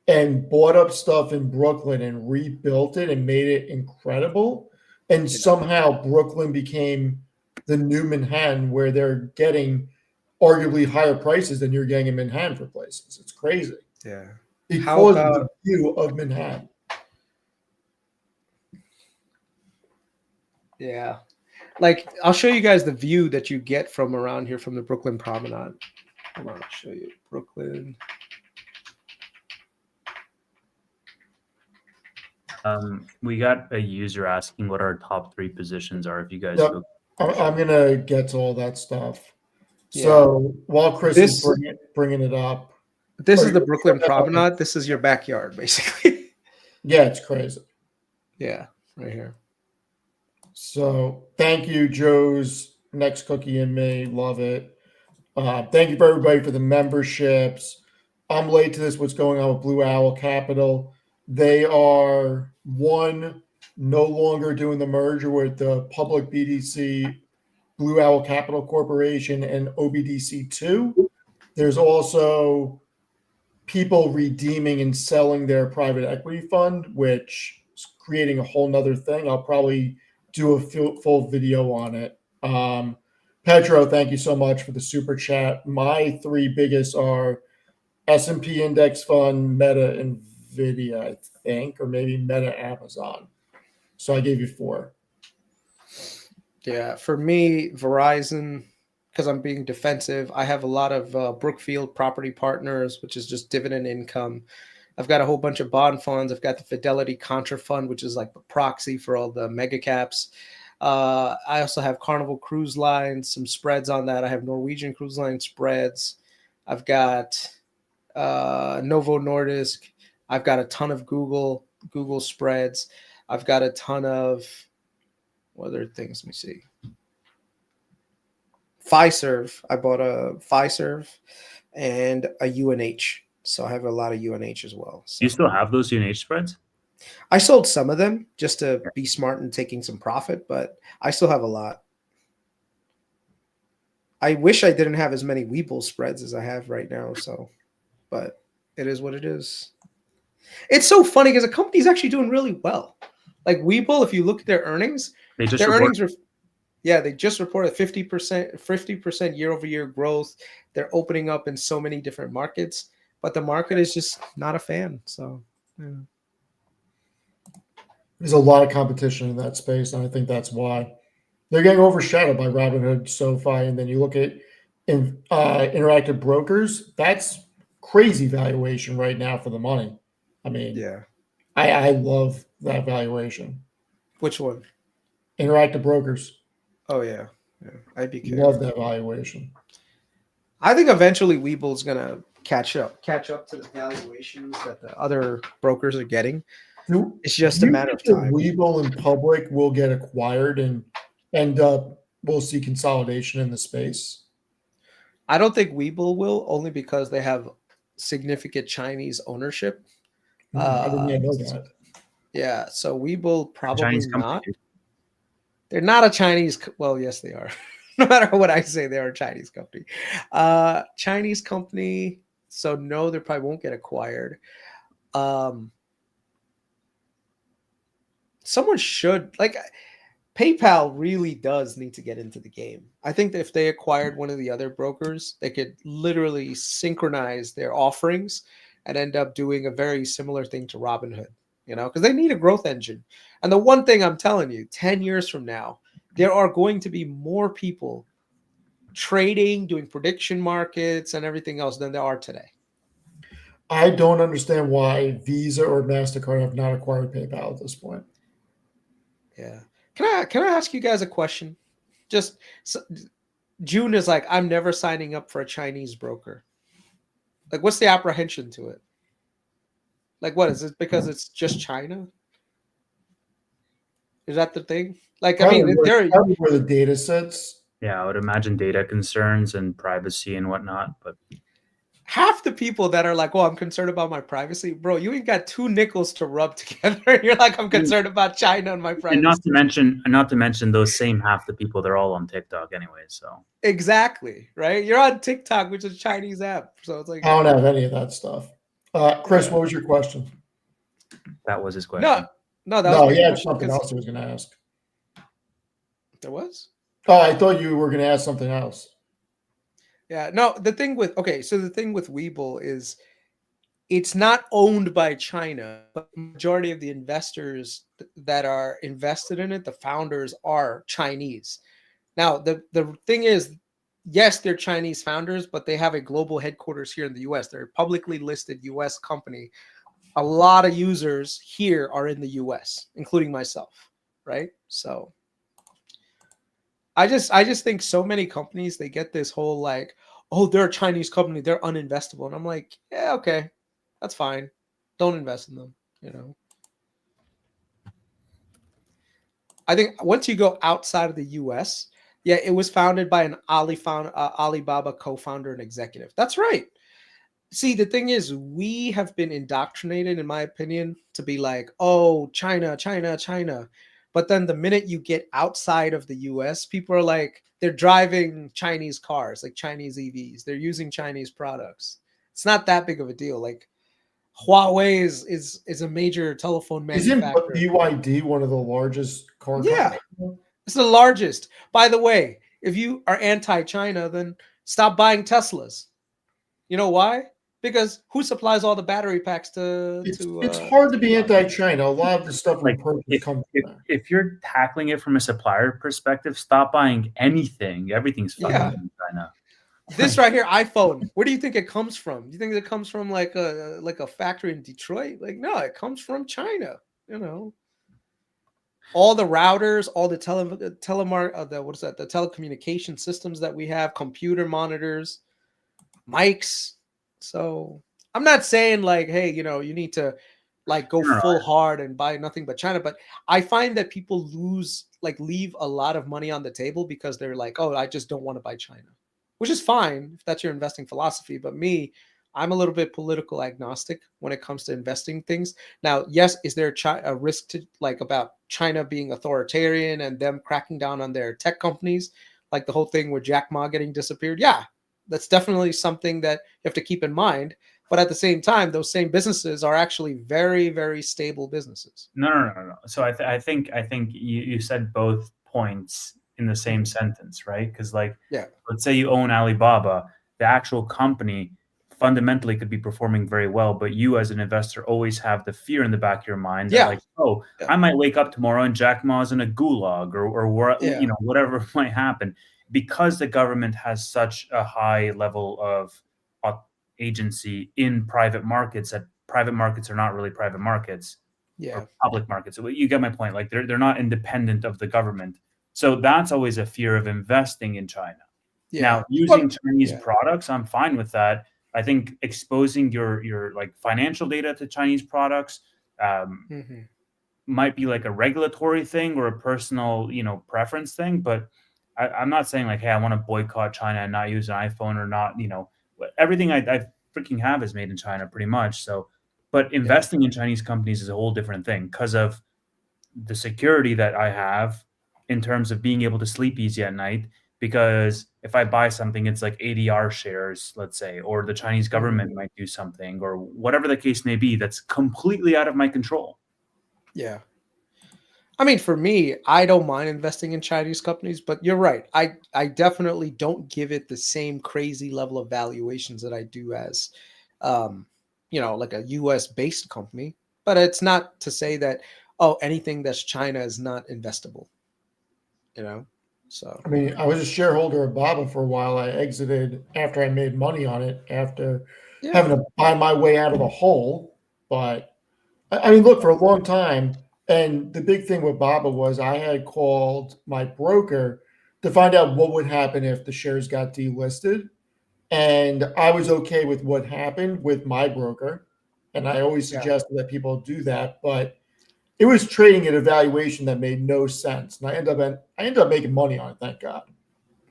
and bought up stuff in Brooklyn and rebuilt it and made it incredible. And somehow Brooklyn became the new Manhattan, where they're getting arguably higher prices than you're getting in Manhattan for places. It's crazy. Yeah. Because of the view of Manhattan. Yeah. Like, I'll show you guys the view that you get from around here from the Brooklyn Promenade. Hold on, I'll show you. Brooklyn. We got a user asking what our top 3 positions are. If you guys, Yep. I'm gonna get to all that stuff. Yeah. So while Kris is bringing it up, this is the Brooklyn Promenade. This is your backyard, basically. Yeah, it's crazy. Yeah, right here. So thank you, Joe's Next Cookie and Me. Love it. Thank you for everybody for the memberships. I'm late to this. What's going on with Blue Owl Capital? They are no longer doing the merger with the public BDC, Blue Owl Capital Corporation, and OBDC2. There's also people redeeming and selling their private equity fund, which is creating a whole nother thing. I'll probably do a full video on it. Pedro, thank you so much for the super chat. My 3 biggest are S&P Index Fund, Meta, NVIDIA, I think, or maybe Meta, Amazon. So I gave you 4. Yeah, for me, Verizon, because I'm being defensive. I have a lot of Brookfield Property Partners, which is just dividend income. I've got a whole bunch of bond funds. I've got the Fidelity Contra Fund, which is like the proxy for all the mega caps. I also have Carnival Cruise Lines, some spreads on that. I have Norwegian Cruise Line spreads. I've got Novo Nordisk. I've got a ton of Google spreads. I've got a ton of what other things. Let me see. Fiserv. I bought a Fiserv and a UNH. So I have a lot of UNH as well. So. You still have those UNH spreads? I sold some of them just to be smart and taking some profit, but I still have a lot. I wish I didn't have as many Webull spreads as I have right now. So, but it is what it is. It's so funny because the company's actually doing really well. Like Webull, if you look at their earnings, they just reported 50% year-over-year growth. They're opening up in so many different markets, but the market is just not a fan. So, yeah. There's a lot of competition in that space, and I think that's why they're getting overshadowed by Robinhood, SoFi, and then you look at Interactive Brokers. That's crazy valuation right now for the money. I mean, yeah, I love that valuation. Which one? Interactive Brokers. Oh yeah, I'd be curious. Love that valuation. I think eventually Webull's gonna catch up to the valuations that the other brokers are getting. It's just a matter of time. Webull and Public will get acquired and end up. We'll see consolidation in the space. I don't think Webull will, only because they have significant Chinese ownership. I didn't know that. Yeah, so Webull probably Chinese not. company. They're not a Chinese. Well, yes, they are. No matter what I say, they're a Chinese company. Chinese company. So no, they probably won't get acquired. Someone should like PayPal really does need to get into the game. I think that if they acquired one of the other brokers, they could literally synchronize their offerings and end up doing a very similar thing to Robinhood, because they need a growth engine. And the one thing I'm telling you, 10 years from now, there are going to be more people trading, doing prediction markets and everything else than there are today. I don't understand why Visa or MasterCard have not acquired PayPal at this point. Yeah. Can I ask you guys a question? Just June is like, I'm never signing up for a Chinese broker. Like, what's the apprehension to it? Like, what is it? Because it's just China? Is that the thing? Like, I mean, probably where the data sits. Yeah, I would imagine data concerns and privacy and whatnot. But half the people that are like, "Oh, I'm concerned about my privacy," bro, you ain't got two nickels to rub together. You're like, "I'm concerned about China and my privacy." And not to mention those same half the people, they're all on TikTok anyway. So exactly, right? You're on TikTok, which is a Chinese app, so it's like I don't have any of that stuff. Chris, what was your question? that was his question. No, that was he had something else he was going to ask. There was? Oh, I thought you were going to ask something else. Yeah, no, the thing with Webull is it's not owned by China, but the majority of the investors that are invested in it, the founders are Chinese. Now, the thing is, yes, they're Chinese founders, but they have a global headquarters here in the US. They're a publicly listed US company. A lot of users here are in the US, including myself, right? So I just think so many companies, they get this whole like, oh, they're a Chinese company, they're uninvestable. And I'm like, yeah, okay, that's fine. Don't invest in them, I think once you go outside of the US, yeah, it was founded by an Alibaba co-founder and executive. That's right. See, the thing is, we have been indoctrinated, in my opinion, to be like, oh, China, China, China. But then the minute you get outside of the US, people are like, they're driving Chinese cars, like Chinese EVs. They're using Chinese products. It's not that big of a deal. Like Huawei is a major telephone manufacturer. Isn't BYD one of the largest car Yeah, companies? it's the largest. By the way, if you are anti-China, then stop buying Teslas. You know why? Because who supplies all the battery packs to? It's hard to be anti-China. A lot of the stuff we Like purchase comes from there. if you're tackling it from a supplier perspective, stop buying anything. Everything's fucking in China. This right here, iPhone. Where do you think it comes from? Do you think it comes from like a factory in Detroit? Like, no, it comes from China. All the routers, all the the telecommunication systems that we have, computer monitors, mics. So I'm not saying like, hey, you need to like go full hard and buy nothing but China. But I find that people leave a lot of money on the table because they're like, oh, I just don't want to buy China, which is fine if that's your investing philosophy. But me, I'm a little bit political agnostic when it comes to investing things. Now, yes, is there a risk to like about China being authoritarian and them cracking down on their tech companies, like the whole thing with Jack Ma getting disappeared? Yeah, that's definitely something that you have to keep in mind. But at the same time, those same businesses are actually very, very stable businesses. No. So I think you said both points in the same sentence, right? Because let's say you own Alibaba, the actual company fundamentally could be performing very well, but you as an investor always have the fear in the back of your mind that I might wake up tomorrow and Jack Ma's in a gulag or whatever might happen, because the government has such a high level of agency in private markets that private markets are not really private markets or public markets. So you get my point. Like they're not independent of the government. So that's always a fear of investing in China. Now, using Chinese products, I'm fine with that. I think exposing your like financial data to Chinese products might be like a regulatory thing or a personal, preference thing. But I'm not saying like, hey, I want to boycott China and not use an iPhone or not, everything I freaking have is made in China pretty much. So, But investing in Chinese companies is a whole different thing because of the security that I have in terms of being able to sleep easy at night. Because if I buy something, it's like ADR shares, let's say, or the Chinese government might do something, or whatever the case may be, that's completely out of my control. Yeah. I mean, for me, I don't mind investing in Chinese companies, but you're right. I definitely don't give it the same crazy level of valuations that I do as, like a US based company. But it's not to say that, anything that's China is not investable, So, I mean, I was a shareholder of Baba for a while. I exited after I made money on it, after having to buy my way out of the hole. But I mean, look, for a long time, and the big thing with Baba was I had called my broker to find out what would happen if the shares got delisted. And I was okay with what happened with my broker. And I always suggested that people do that. But it was trading at a valuation that made no sense. And I ended up making money on it, thank God.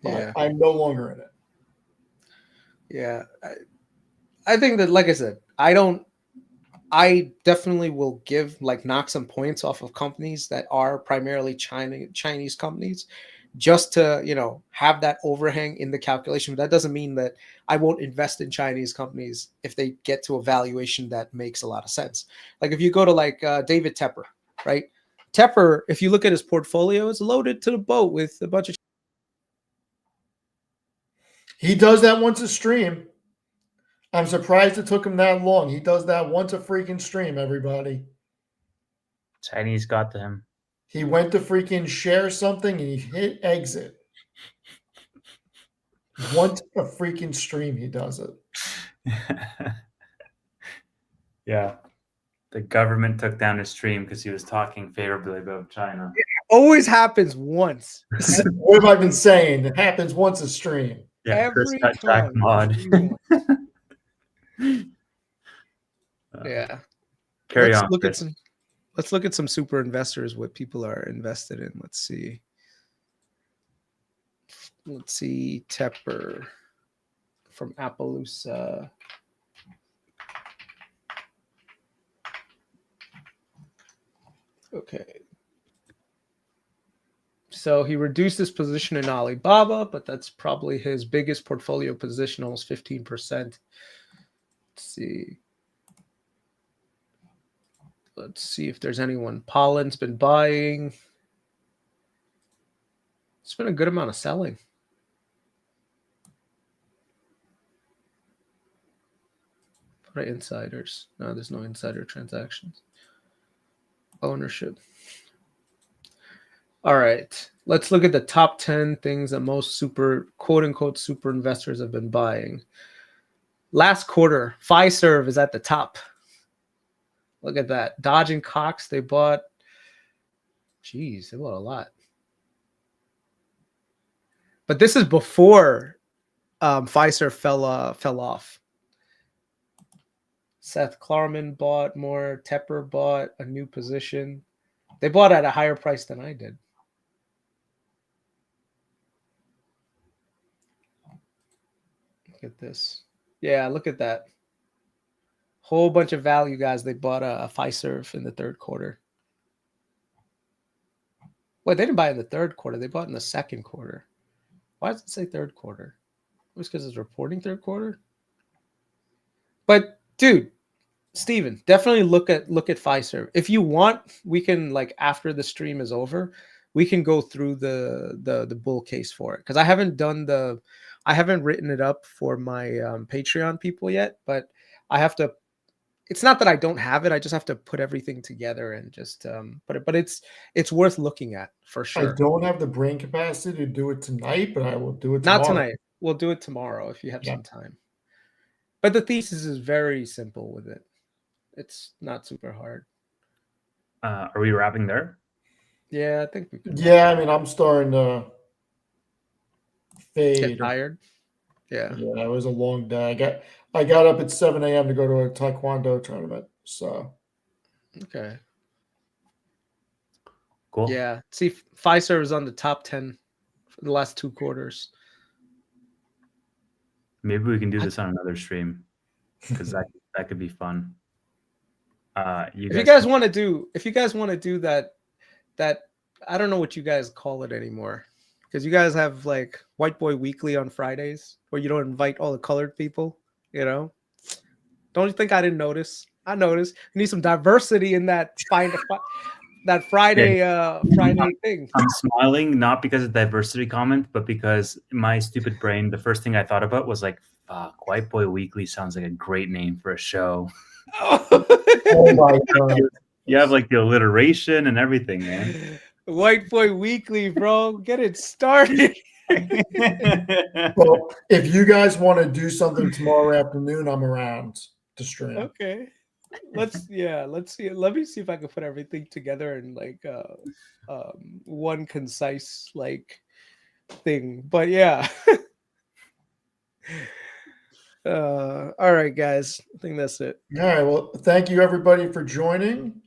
But I'm no longer in it. Yeah. I think that, like I said, I definitely will knock some points off of companies that are primarily Chinese companies, just to have that overhang in the calculation. But that doesn't mean that I won't invest in Chinese companies if they get to a valuation that makes a lot of sense. Like if you go to David Tepper, right? Tepper, if you look at his portfolio, it's loaded to the boat with a bunch of. He does that once a stream. I'm surprised it took him that long. He does that once a freaking stream, everybody. Chinese got to him. He went to freaking share something and he hit exit. Once a freaking stream, he does it. Yeah. The government took down his stream because he was talking favorably about China. It always happens once. What have I been saying? It happens once a stream. Yeah, Kris got Jack mod. Yeah. Carry on. Let's look at some super investors, what people are invested in. Let's see. Tepper from Appaloosa. Okay. So he reduced his position in Alibaba, but that's probably his biggest portfolio position, almost 15%. Let's see if there's anyone. Pollen's been buying. It's been a good amount of selling. What are insiders? No, there's no insider transactions. Ownership. All right. Let's look at the top 10 things that most quote unquote super investors have been buying. Last quarter, Fiserv is at the top. Look at that. Dodge and Cox, they bought a lot. But this is before Fiserv fell off. Seth Klarman bought more. Tepper bought a new position. They bought at a higher price than I did. Look at this. Yeah, look at that. Whole bunch of value guys. They bought a Fiserv in the third quarter. Wait, they didn't buy in the third quarter. They bought in the second quarter. Why does it say third quarter? It was because it's reporting third quarter. But dude, Steven, definitely look at Fiserv. If you want, we can after the stream is over, we can go through the bull case for it, because I haven't written it up for my Patreon people yet, but I have to. It's not that I don't have it. I just have to put everything together and just put it. But it's worth looking at for sure. I don't have the brain capacity to do it tonight, but I will do it tomorrow. Not tonight. We'll do it tomorrow if you have some time. But the thesis is very simple with it. It's not super hard. Are we wrapping there? Yeah, I think we can. Yeah, I mean, I'm starting to fade. Get tired. Yeah. Yeah, it was a long day. I got up at 7 a.m. to go to a taekwondo tournament. So okay. Cool. Yeah. See, Fiserv is on the top 10 for the last 2 quarters. Maybe we can do this on another stream, because that could be fun. You If you guys guys want to do that I don't know what you guys call it anymore, because you guys have like White Boy Weekly on Fridays where you don't invite all the colored people. Don't you think I didn't notice? I noticed. You need some diversity in that that Friday Friday thing. I'm smiling not because of the diversity comment, but because my stupid brain, the first thing I thought about was like, fuck, White Boy Weekly sounds like a great name for a show. Oh my god. You have like the alliteration and everything, man. White Boy Weekly, bro. Get it started. Well, if you guys want to do something tomorrow afternoon, I'm around to stream. Okay. Let's see. Let me see if I can put everything together in like one concise like thing. But yeah. All right, guys. I think that's it. All right. Well, thank you everybody for joining.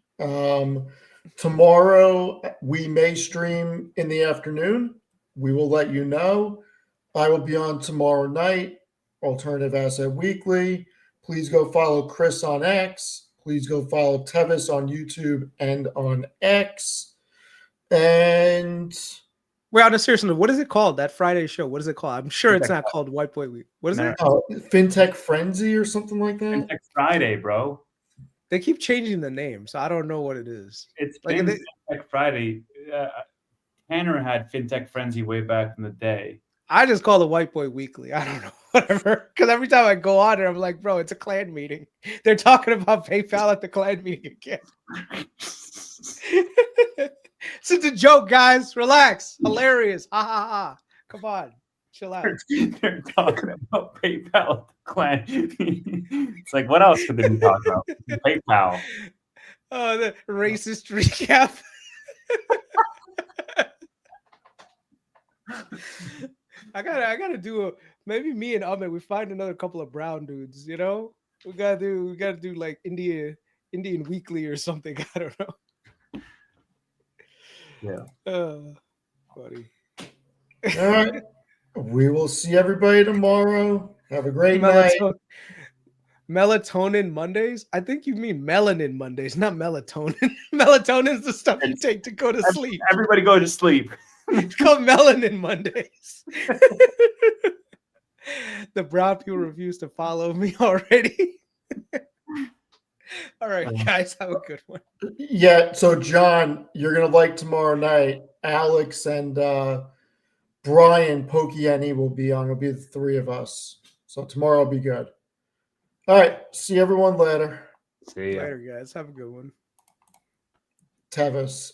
Tomorrow we may stream in the afternoon. We will let you know. I will be on tomorrow night, Alternative Asset Weekly. Please go follow Kris on X. Please go follow Tevis on YouTube and on X. And Wait, on a serious note, what is it called? That Friday show? What is it called? I'm sure it's not called White Boy Week. What is it? FinTech Frenzy or something like that. Next Friday, bro. They keep changing the name, so I don't know what it is. It's Like, been they- FinTech Friday. Tanner had FinTech Frenzy way back in the day. I just call it White Boy Weekly. I don't know, whatever. Because every time I go on there, I'm like, bro, it's a clan meeting. They're talking about PayPal at the clan meeting again. It's a joke, guys. Relax. Hilarious. Ha ha ha. Come on. Chill out. They're talking about PayPal at the clan. It's like, what else could they be talking about? PayPal. Oh, the racist recap. I gotta do maybe me and Ahmed, we find another couple of brown dudes, We gotta do like Indian Weekly or something. I don't know. Yeah. Funny. All right. We will see everybody tomorrow. Have a great night. Melatonin Mondays? I think you mean melanin Mondays, not melatonin. Melatonin is the stuff you take to go to sleep. Everybody go to sleep. It's called Melanin Mondays. The brown people refuse to follow me already. All right, guys, have a good one. Yeah. So, John, you're going to like tomorrow night. Alex and Brian Pokieni will be on. It'll be the three of us. So, tomorrow will be good. All right. See everyone later. See ya. Later, guys. Have a good one. Tevis.